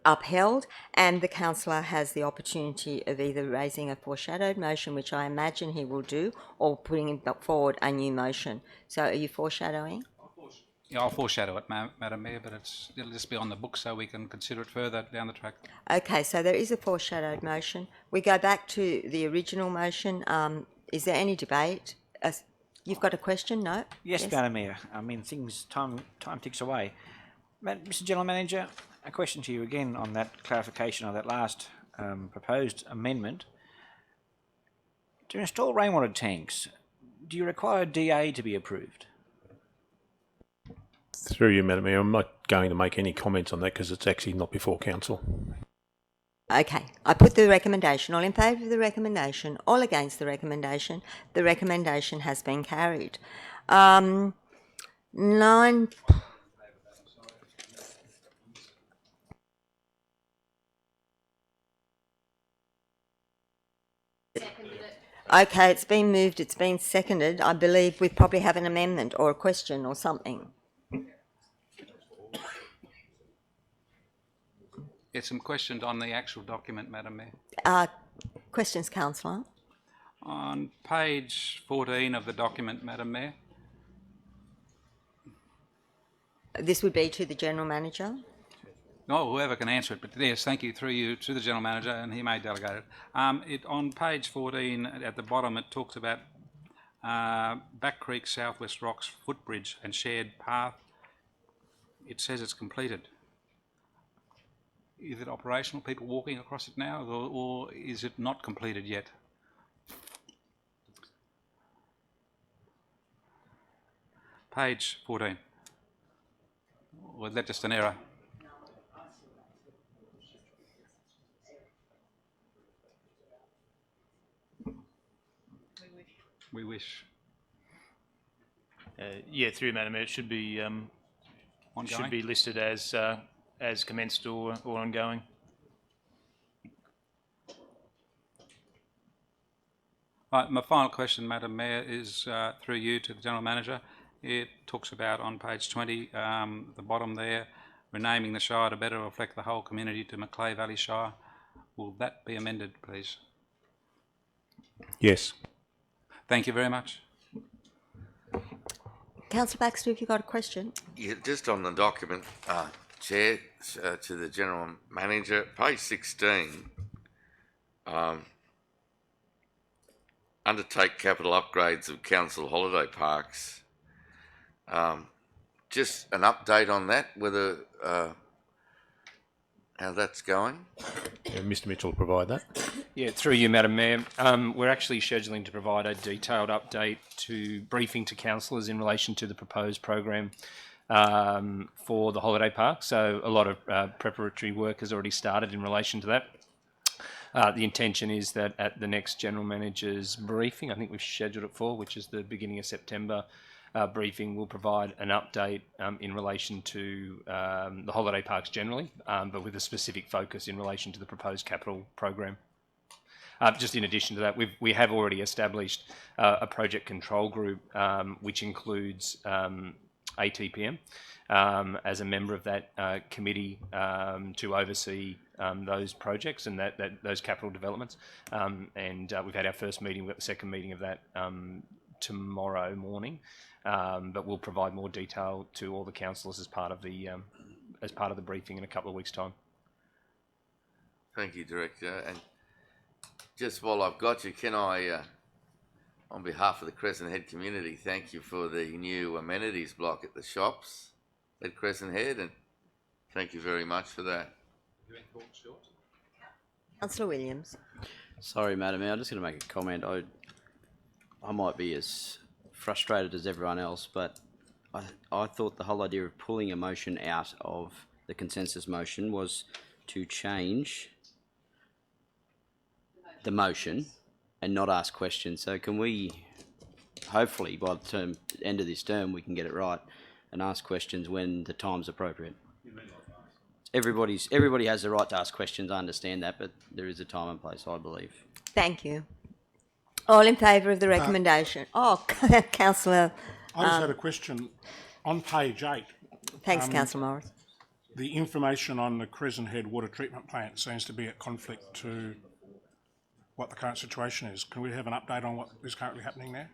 Speaker 1: upheld, and the councillor has the opportunity of either raising a foreshadowed motion, which I imagine he will do, or putting forward a new motion. So are you foreshadowing?
Speaker 4: Yeah, I'll foreshadow it, Madam Mayor, but it'll just be on the book so we can consider it further down the track.
Speaker 1: Okay, so there is a foreshadowed motion. We go back to the original motion. Is there any debate? You've got a question? No?
Speaker 2: Yes, Madam Mayor. I mean, time ticks away. Mr. General Manager, a question to you again on that clarification of that last proposed amendment. To install rainwater tanks, do you require DA to be approved?
Speaker 5: Through you, Madam Mayor, I'm not going to make any comments on that because it's actually not before council.
Speaker 1: Okay, I put the recommendation. All in favour of the recommendation, all against the recommendation. The recommendation has been carried. 9. Okay, it's been moved, it's been seconded. I believe we probably have an amendment or a question or something.
Speaker 4: Get some questions on the actual document, Madam Mayor.
Speaker 1: Questions, councillor?
Speaker 4: On page 14 of the document, Madam Mayor.
Speaker 1: This would be to the General Manager.
Speaker 4: Oh, whoever can answer it, but yes, thank you, through you to the General Manager, and he may delegate it. On page 14, at the bottom, it talks about Back Creek, Southwest Rocks, footbridge and shared path. It says it's completed. Is it operational, people walking across it now, or is it not completed yet? Page 14. Was that just an error? We wish.
Speaker 8: Yeah, through you, Madam Mayor, it should be listed as commenced or ongoing.
Speaker 4: Right, my final question, Madam Mayor, is through you to the General Manager. It talks about on page 20, the bottom there, renaming the Shire to better reflect the whole community to Macleay Valley Shire. Will that be amended, please?
Speaker 5: Yes.
Speaker 4: Thank you very much.
Speaker 1: Councillor Baxter, have you got a question?
Speaker 6: Yeah, just on the document, Chair, to the General Manager, page 16, undertake capital upgrades of council holiday parks. Just an update on that, whether how that's going.
Speaker 5: Yeah, Mr. Mitchell will provide that.
Speaker 10: Yeah, through you, Madam Mayor. We're actually scheduling to provide a detailed update to briefing to councillors in relation to the proposed program for the holiday park. So a lot of preparatory work has already started in relation to that. The intention is that at the next General Manager's briefing, I think we've scheduled it for, which is the beginning of September, briefing will provide an update in relation to the holiday parks generally, but with a specific focus in relation to the proposed capital program. Just in addition to that, we have already established a project control group, which includes ATPM as a member of that committee to oversee those projects and those capital developments. And we've had our first meeting, we've got the second meeting of that tomorrow morning. But we'll provide more detail to all the councillors as part of the briefing in a couple of weeks' time.
Speaker 6: Thank you, Director. And just while I've got you, can I, on behalf of the Crescent Head community, thank you for the new amenities block at the shops at Crescent Head, and thank you very much for that.
Speaker 1: Councillor Williams.
Speaker 16: Sorry, Madam Mayor, I'm just going to make a comment. I might be as frustrated as everyone else, but I thought the whole idea of pulling a motion out of the consensus motion was to change the motion and not ask questions. So can we, hopefully by the end of this term, we can get it right and ask questions when the time's appropriate. Everybody has the right to ask questions, I understand that, but there is a time and place, I believe.
Speaker 1: Thank you. All in favour of the recommendation? Councillor
Speaker 3: I just had a question. On page 8,
Speaker 1: Thanks, Councillor Morris.
Speaker 3: the information on the Crescent Head water treatment plant seems to be at conflict to what the current situation is. Can we have an update on what is currently happening there?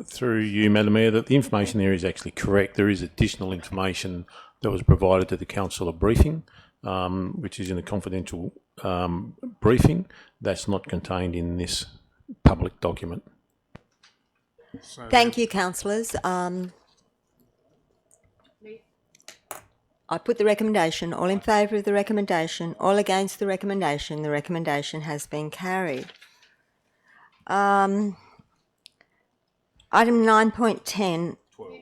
Speaker 5: Through you, Madam Mayor, that the information there is actually correct. There is additional information that was provided to the council at briefing, which is in a confidential briefing. That's not contained in this public document.
Speaker 3: So
Speaker 1: Thank you, councillors. I put the recommendation. All in favour of the recommendation, all against the recommendation. The recommendation has been carried. Item 9.10.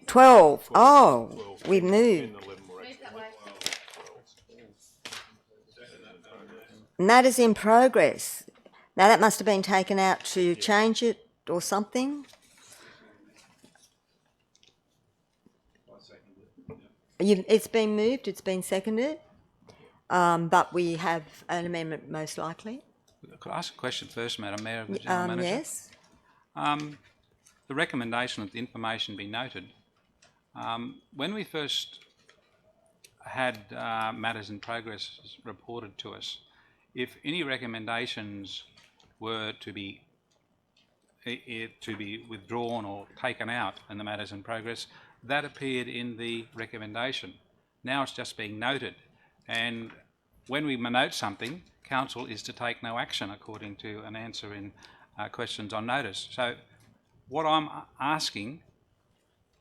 Speaker 1: 12. Oh, we've moved. Matters in progress. Now that must have been taken out to change it or something. It's been moved, it's been seconded, but we have an amendment most likely.
Speaker 4: Could I ask a question first, Madam Mayor of the General Manager?
Speaker 1: Yes.
Speaker 4: The recommendation that the information be noted. When we first had matters in progress reported to us, if any recommendations were to be withdrawn or taken out in the matters in progress, that appeared in the recommendation. Now it's just being noted, and when we note something, council is to take no action according to an answer in questions on notice. So what I'm asking,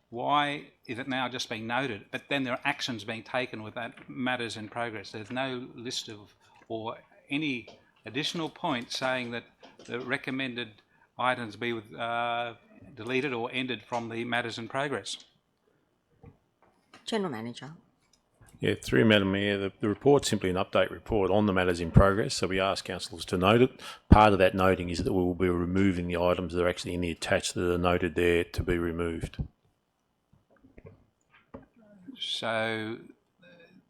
Speaker 4: why is it now just being noted, but then there are actions being taken with that matters in progress? There's no list of or any additional point saying that the recommended items be deleted or ended from the matters in progress.
Speaker 1: General Manager.
Speaker 5: Yeah, through Madam Mayor, the report's simply an update report on the matters in progress, so we ask councillors to note it. Part of that noting is that we will be removing the items that are actually in the attached that are noted there to be removed.
Speaker 4: So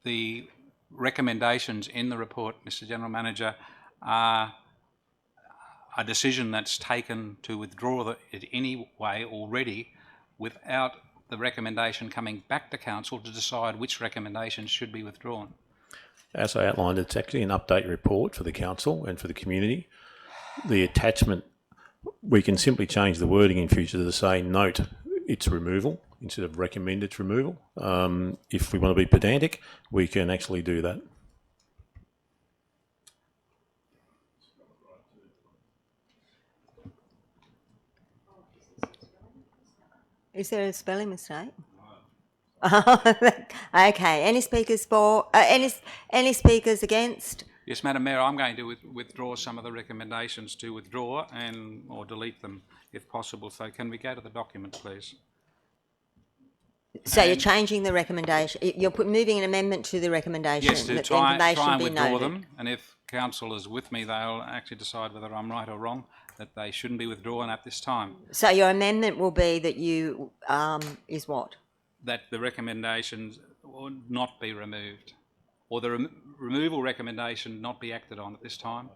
Speaker 4: the recommendations in the report, Mr. General Manager, are a decision that's taken to withdraw it anyway already without the recommendation coming back to council to decide which recommendations should be withdrawn.
Speaker 5: As I outlined, it's actually an update report for the council and for the community. The attachment, we can simply change the wording in future to say note its removal instead of recommend its removal. If we want to be pedantic, we can actually do that.
Speaker 1: Is there a spelling mistake? Okay. Any speakers for? Any speakers against?
Speaker 4: Yes, Madam Mayor, I'm going to withdraw some of the recommendations to withdraw or delete them if possible. So can we go to the document, please?
Speaker 1: So you're changing the recommendation. You're moving an amendment to the recommendation.
Speaker 4: Yes, to
Speaker 1: that
Speaker 4: try
Speaker 1: the information
Speaker 4: and
Speaker 1: be
Speaker 4: withdraw
Speaker 1: noted.
Speaker 4: them. And if council is with me, they'll actually decide whether I'm right or wrong, that they shouldn't be withdrawn at this time.
Speaker 1: So your amendment will be that you is what?
Speaker 4: That the recommendations would not be removed, or the removal recommendation not be acted on at this time.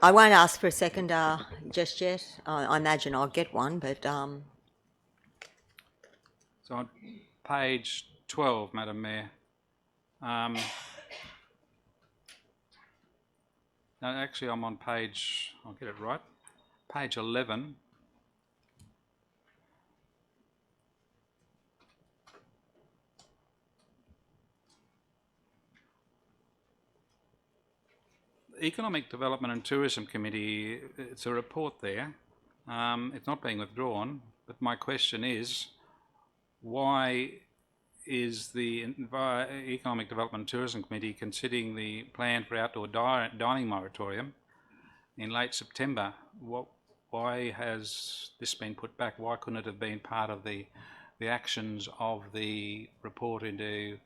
Speaker 1: I won't ask for a seconder just yet. I imagine I'll get one, but
Speaker 4: So on page 12, Madam Mayor. No, actually, I'm on page, I'll get it right, page 11. Economic Development and Tourism Committee, it's a report there. It's not being withdrawn, but my question is, why is the Economic Development and Tourism Committee considering the plan for outdoor dining moratorium in late September? Why has this been put back? Why couldn't it have been part of the actions of the report into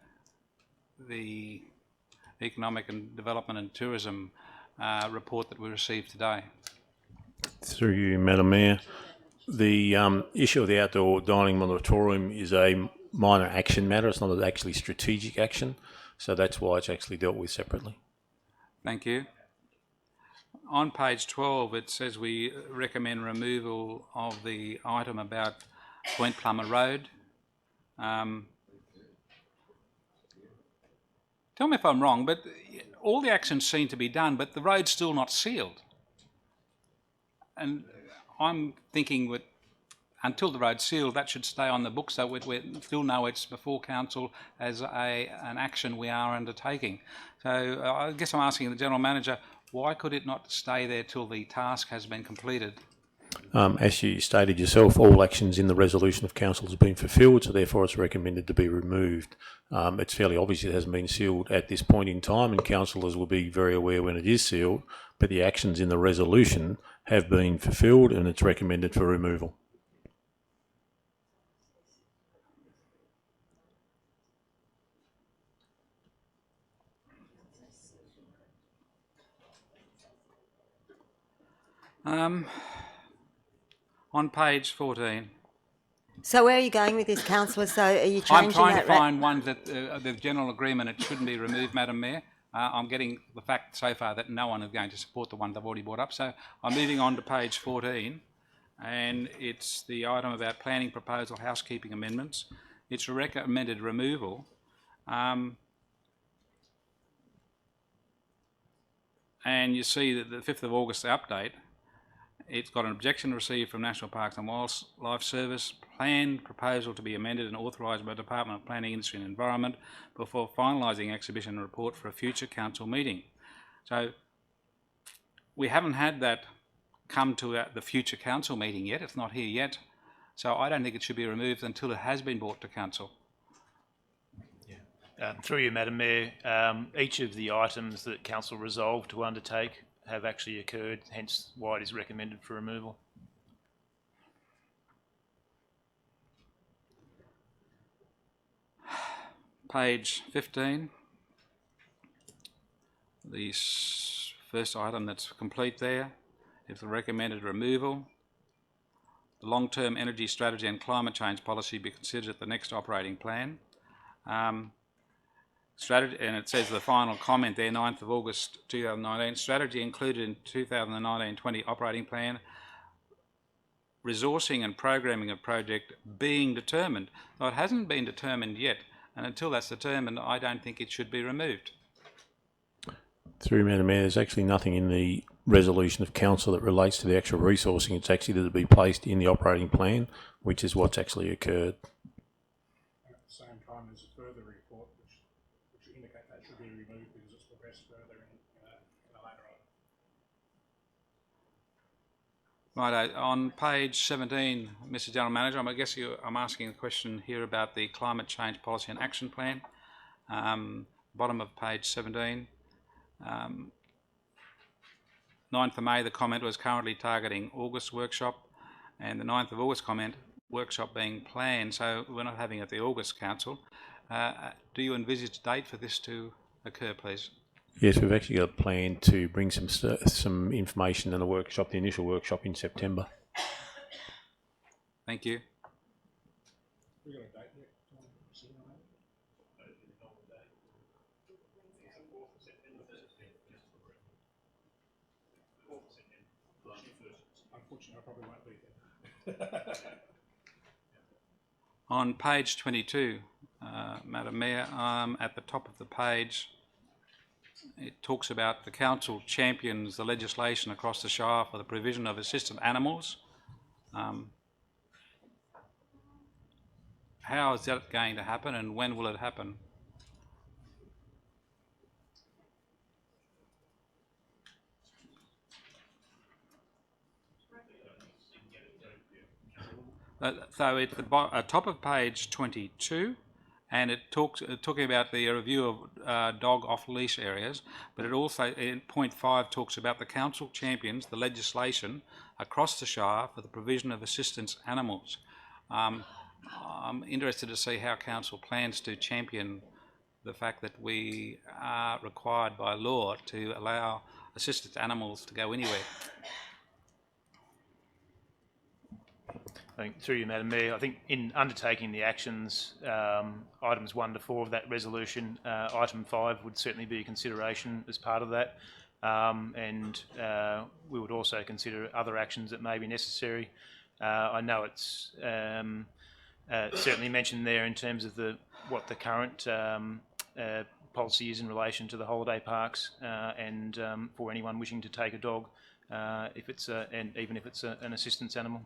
Speaker 4: the Economic and Development and Tourism report that we received today?
Speaker 5: Through you, Madam Mayor, The issue of the outdoor dining moratorium is a minor action matter. It's not actually strategic action, so that's why it's actually dealt with separately.
Speaker 4: Thank you. On page 12, it says we recommend removal of the item about Point Plummer Road. Tell me if I'm wrong, but all the actions seem to be done, but the road's still not sealed. And I'm thinking that until the road's sealed, that should stay on the books, so we still know it's before council as an action we are undertaking. So I guess I'm asking the General Manager, why could it not stay there till the task has been completed?
Speaker 5: As you stated yourself, all actions in the resolution of council has been fulfilled, so therefore it's recommended to be removed. It's fairly obvious it hasn't been sealed at this point in time, and councillors will be very aware when it is sealed, but the actions in the resolution have been fulfilled and it's recommended for removal.
Speaker 4: On page 14.
Speaker 1: So where are you going with this, councillor? So are you changing
Speaker 4: I'm trying
Speaker 1: that
Speaker 4: to find one that the general agreement it shouldn't be removed, Madam Mayor. I'm getting the fact so far that no one is going to support the one they've already brought up. So I'm moving on to page 14, and it's the item about planning proposal housekeeping amendments. It's a recommended removal. And you see that the 5th of August update, it's got an objection received from National Parks and Wildlife Service, plan proposal to be amended and authorised by the Department of Planning, Industry and Environment before finalising exhibition report for a future council meeting. So we haven't had that come to the future council meeting yet, it's not here yet, so I don't think it should be removed until it has been brought to council.
Speaker 8: Through you, Madam Mayor, each of the items that council resolved to undertake have actually occurred, hence why it is recommended for removal.
Speaker 4: Page 15, the first item that's complete there is the recommended removal. The long-term energy strategy and climate change policy be considered at the next operating plan. Strategy, and it says the final comment there, 9th of August 2019, strategy included in 2019-20 operating plan, resourcing and programming of project being determined. So it hasn't been determined yet, and until that's determined, I don't think it should be removed.
Speaker 5: Through Madam Mayor, there's actually nothing in the resolution of council that relates to the actual resourcing. It's actually that it be placed in the operating plan, which is what's actually occurred.
Speaker 3: And at the same time, there's a further report which indicate that should be removed because it's progressed further in a later item.
Speaker 4: Right, on page 17, Mr. General Manager, I guess I'm asking a question here about the climate change policy and action plan. Bottom of page 17. 9th of May, the comment was currently targeting August workshop, and the 9th of August comment, workshop being planned, so we're not having it at the August council. Do you envisage a date for this to occur, please?
Speaker 5: Yes, we've actually got a plan to bring some information in the workshop, the initial workshop in September.
Speaker 4: Thank you.
Speaker 3: We got a date yet? Unfortunately, I probably won't be there.
Speaker 4: On page 22, Madam Mayor, at the top of the page, it talks about the council champions the legislation across the Shire for the provision of assistant animals. How is that going to happen and when will it happen? So it's the top of page 22, and it talks talking about the review of dog off-leash areas, but it also, in point 5, talks about the council champions the legislation across the Shire for the provision of assistance animals. I'm interested to see how council plans to champion the fact that we are required by law to allow assistance animals to go anywhere.
Speaker 8: I think through you, Madam Mayor, I think in undertaking the actions, items 1 to 4 of that resolution, item 5 would certainly be a consideration as part of that, and we would also consider other actions that may be necessary. I know it's certainly mentioned there in terms of what the current policy is in relation to the holiday parks, and for anyone wishing to take a dog, and even if it's an assistance animal.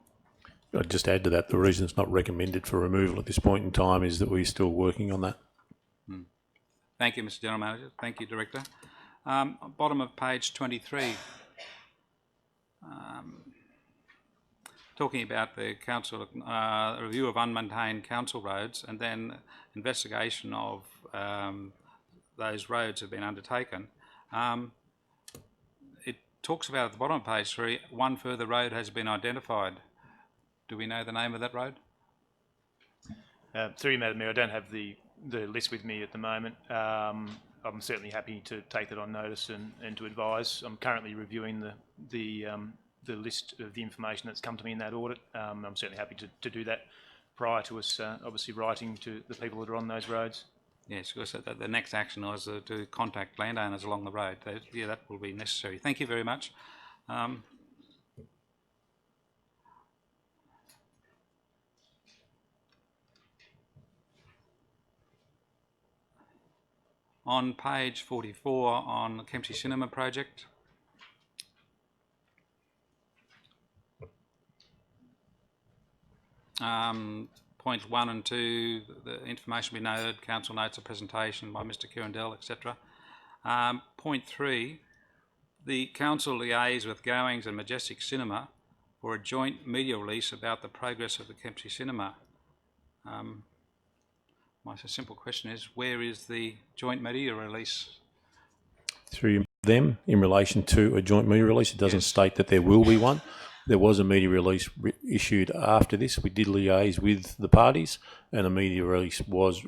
Speaker 5: I'd just add to that, the reason it's not recommended for removal at this point in time is that we're still working on that.
Speaker 4: Thank you, Mr. General Manager. Thank you, Director. Bottom of page 23. Talking about the council review of unmaintained council roads, and then investigation of those roads have been undertaken. It talks about at the bottom of page 3, one further road has been identified. Do we know the name of that road?
Speaker 8: Through you, Madam Mayor, I don't have the list with me at the moment. I'm certainly happy to take that on notice and to advise. I'm currently reviewing the list of the information that's come to me in that audit. I'm certainly happy to do that prior to us obviously writing to the people that are on those roads.
Speaker 4: Yes, so the next action was to contact landowners along the road. Yeah, that will be necessary. Thank you very much. On page 44 on the Kempsey Cinema project, points 1 and 2, the information be noted, council notes a presentation by Mr. Kirandell, etc. Point 3, the council liaise with Gowings and Majestic Cinema for a joint media release about the progress of the Kempsey Cinema. My simple question is, where is the joint media release?
Speaker 5: Through them, in relation to a joint media release, it doesn't state that there will be one. There was a media release issued after this. We did liaise with the parties, and a media release was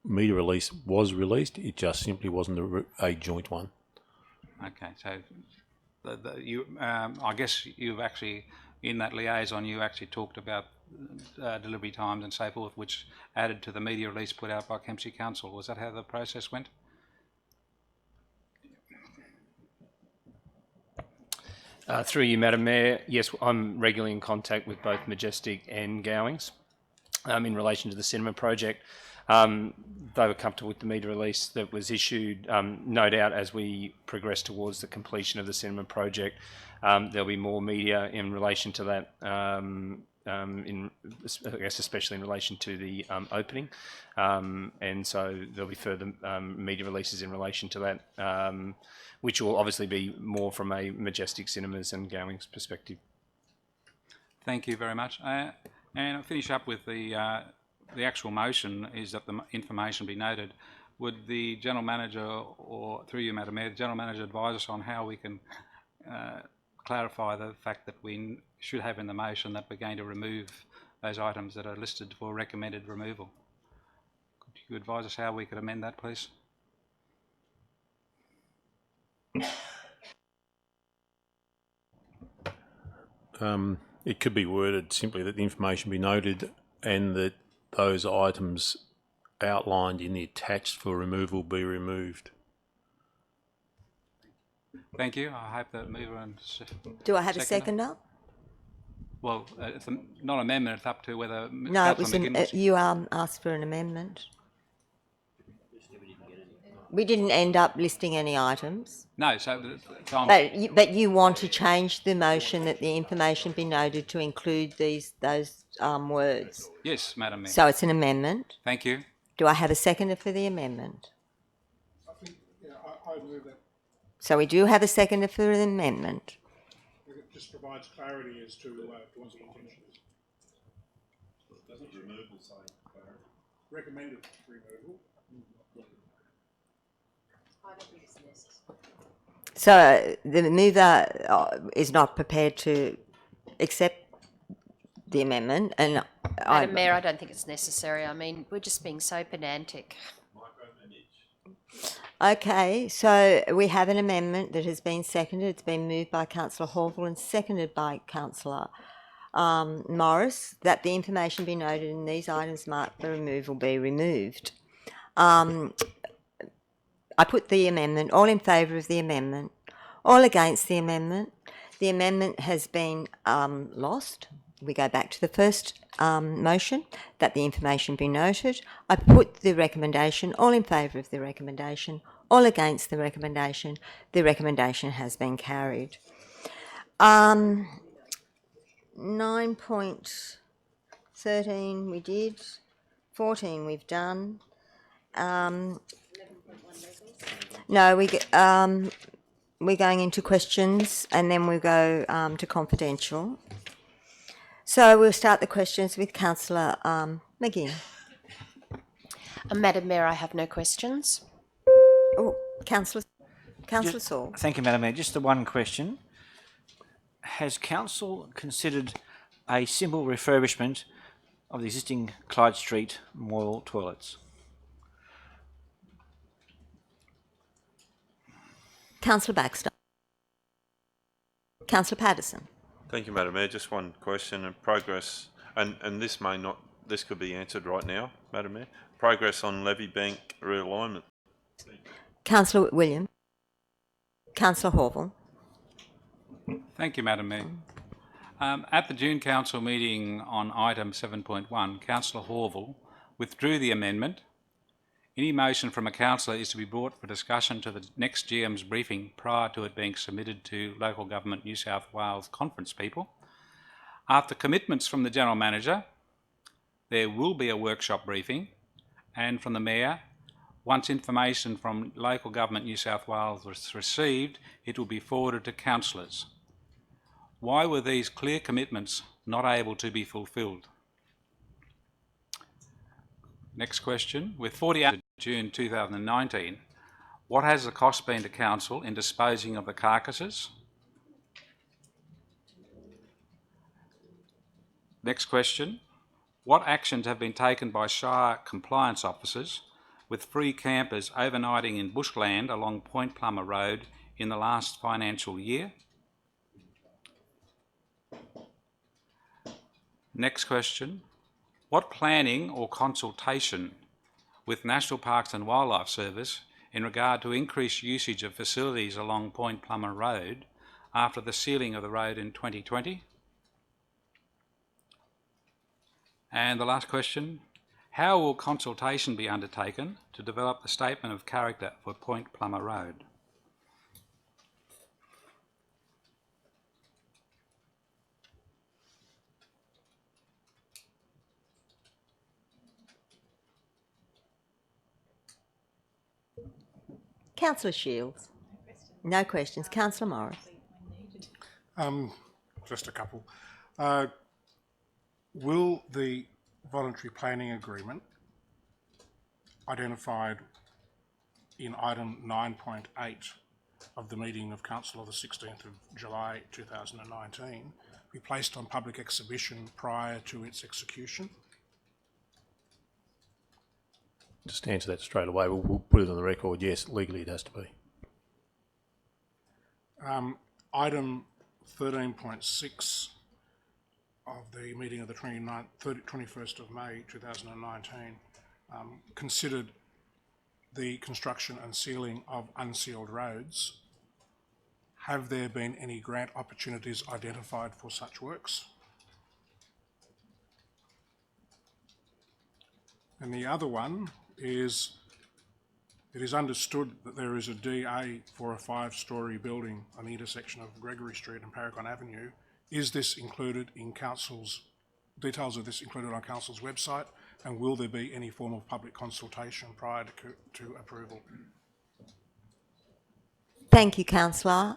Speaker 5: released. It just simply wasn't a joint one.
Speaker 4: Okay, so I guess you've actually, in that liaison, you actually talked about delivery times and so forth, which added to the media release put out by Kempsey Council. Was that how the process went?
Speaker 10: Through you, Madam Mayor, yes, I'm regularly in contact with both Majestic and Gowings in relation to the cinema project. They were comfortable with the media release that was issued. No doubt, as we progress towards the completion of the cinema project, there'll be more media in relation to that, I guess especially in relation to the opening. And so there'll be further media releases in relation to that, which will obviously be more from a Majestic Cinemas and Gowings perspective.
Speaker 4: Thank you very much. And I'll finish up with the actual motion is that the information be noted. Would the General Manager, or through you, Madam Mayor, the General Manager advise us on how we can clarify the fact that we should have in the motion that we're going to remove those items that are listed for recommended removal? Could you advise us how we could amend that, please?
Speaker 5: It could be worded simply that the information be noted and that those items outlined in the attached for removal be removed.
Speaker 4: Thank you. I hope that mover and
Speaker 1: Do I have a seconder?
Speaker 4: Well, it's not amendment. It's up to whether.
Speaker 1: No, it was you asked for an amendment. We didn't end up listing any items.
Speaker 4: No, so
Speaker 1: but you want to change the motion that the information be noted to include those words.
Speaker 4: Yes, Madam Mayor.
Speaker 1: So it's an amendment.
Speaker 4: Thank you.
Speaker 1: Do I have a seconder for the amendment?
Speaker 3: I think, yeah, I move that.
Speaker 1: So we do have a seconder for the amendment.
Speaker 3: It just provides clarity as to what the intention is.
Speaker 9: Doesn't removal say clarity?
Speaker 3: Recommended removal.
Speaker 1: So the mover is not prepared to accept the amendment, and
Speaker 11: Madam Mayor, I don't think it's necessary. I mean, we're just being so pedantic.
Speaker 1: Okay, so we have an amendment that has been seconded. It's been moved by Councillor Hawthorne and seconded by Councillor Morris, that the information be noted in these items marked for removal be removed. I put the amendment. All in favour of the amendment? All against the amendment? The amendment has been lost. We go back to the first motion, that the information be noted. I put the recommendation. All in favour of the recommendation? All against the recommendation? The recommendation has been carried. 9.13 we did. 14 we've done. No, we're going into questions and then we'll go to confidential. So we'll start the questions with Councillor McGinn.
Speaker 11: Madam Mayor, I have no questions.
Speaker 1: Oh, Councillor Saul.
Speaker 2: Thank you, Madam Mayor. Just the one question. Has Council considered a simple refurbishment of the existing Clyde Street Moyle toilets?
Speaker 1: Councillor Baxter. Councillor Patterson.
Speaker 9: Thank you, Madam Mayor. Just one question and progress, and this may not, this could be answered right now, Madam Mayor. Progress on levy bank realignment.
Speaker 1: Councillor William. Councillor Horville.
Speaker 4: Thank you, Madam Mayor. At the June Council meeting on item 7.1, Councillor Horville withdrew the amendment. Any motion from a councillor is to be brought for discussion to the next GM's briefing prior to it being submitted to Local Government New South Wales conference people. After commitments from the General Manager, there will be a workshop briefing, and from the Mayor, once information from Local Government New South Wales was received, it will be forwarded to councillors. Why were these clear commitments not able to be fulfilled? Next question. With 48 June 2019, what has the cost been to Council in disposing of the carcasses? Next question. What actions have been taken by Shire compliance officers with free campers overnighting in bushland along Point Plummer Road in the last financial year? Next question. What planning or consultation with National Parks and Wildlife Service in regard to increased usage of facilities along Point Plummer Road after the sealing of the road in 2020? And the last question, how will consultation be undertaken to develop the statement of character for Point Plummer Road?
Speaker 1: Councillor Shields. No questions. Councillor Morris.
Speaker 3: Just a couple. Will the voluntary planning agreement identified in item 9.8 of the meeting of Council of the 16th of July 2019 be placed on public exhibition prior to its execution?
Speaker 5: Just to answer that straight away, we'll put it on the record, yes, legally it has to be.
Speaker 3: Item 13.6 of the meeting of the 21st of May 2019 considered the construction and sealing of unsealed roads. Have there been any grant opportunities identified for such works? And the other one is, it is understood that there is a DA for a 5-storey building on the intersection of Gregory Street and Paragon Avenue. Is this included in Council's, details of this included on Council's website, and will there be any form of public consultation prior to approval?
Speaker 1: Thank you, Councillor.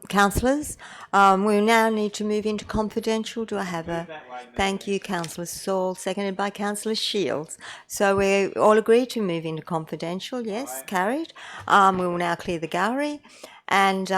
Speaker 1: Councillors, we now need to move into confidential. Do I have a... Thank you, Councillor Saul, seconded by Councillor Shields. So we all agree to move into confidential. Yes, carried. We will now clear the gallery and...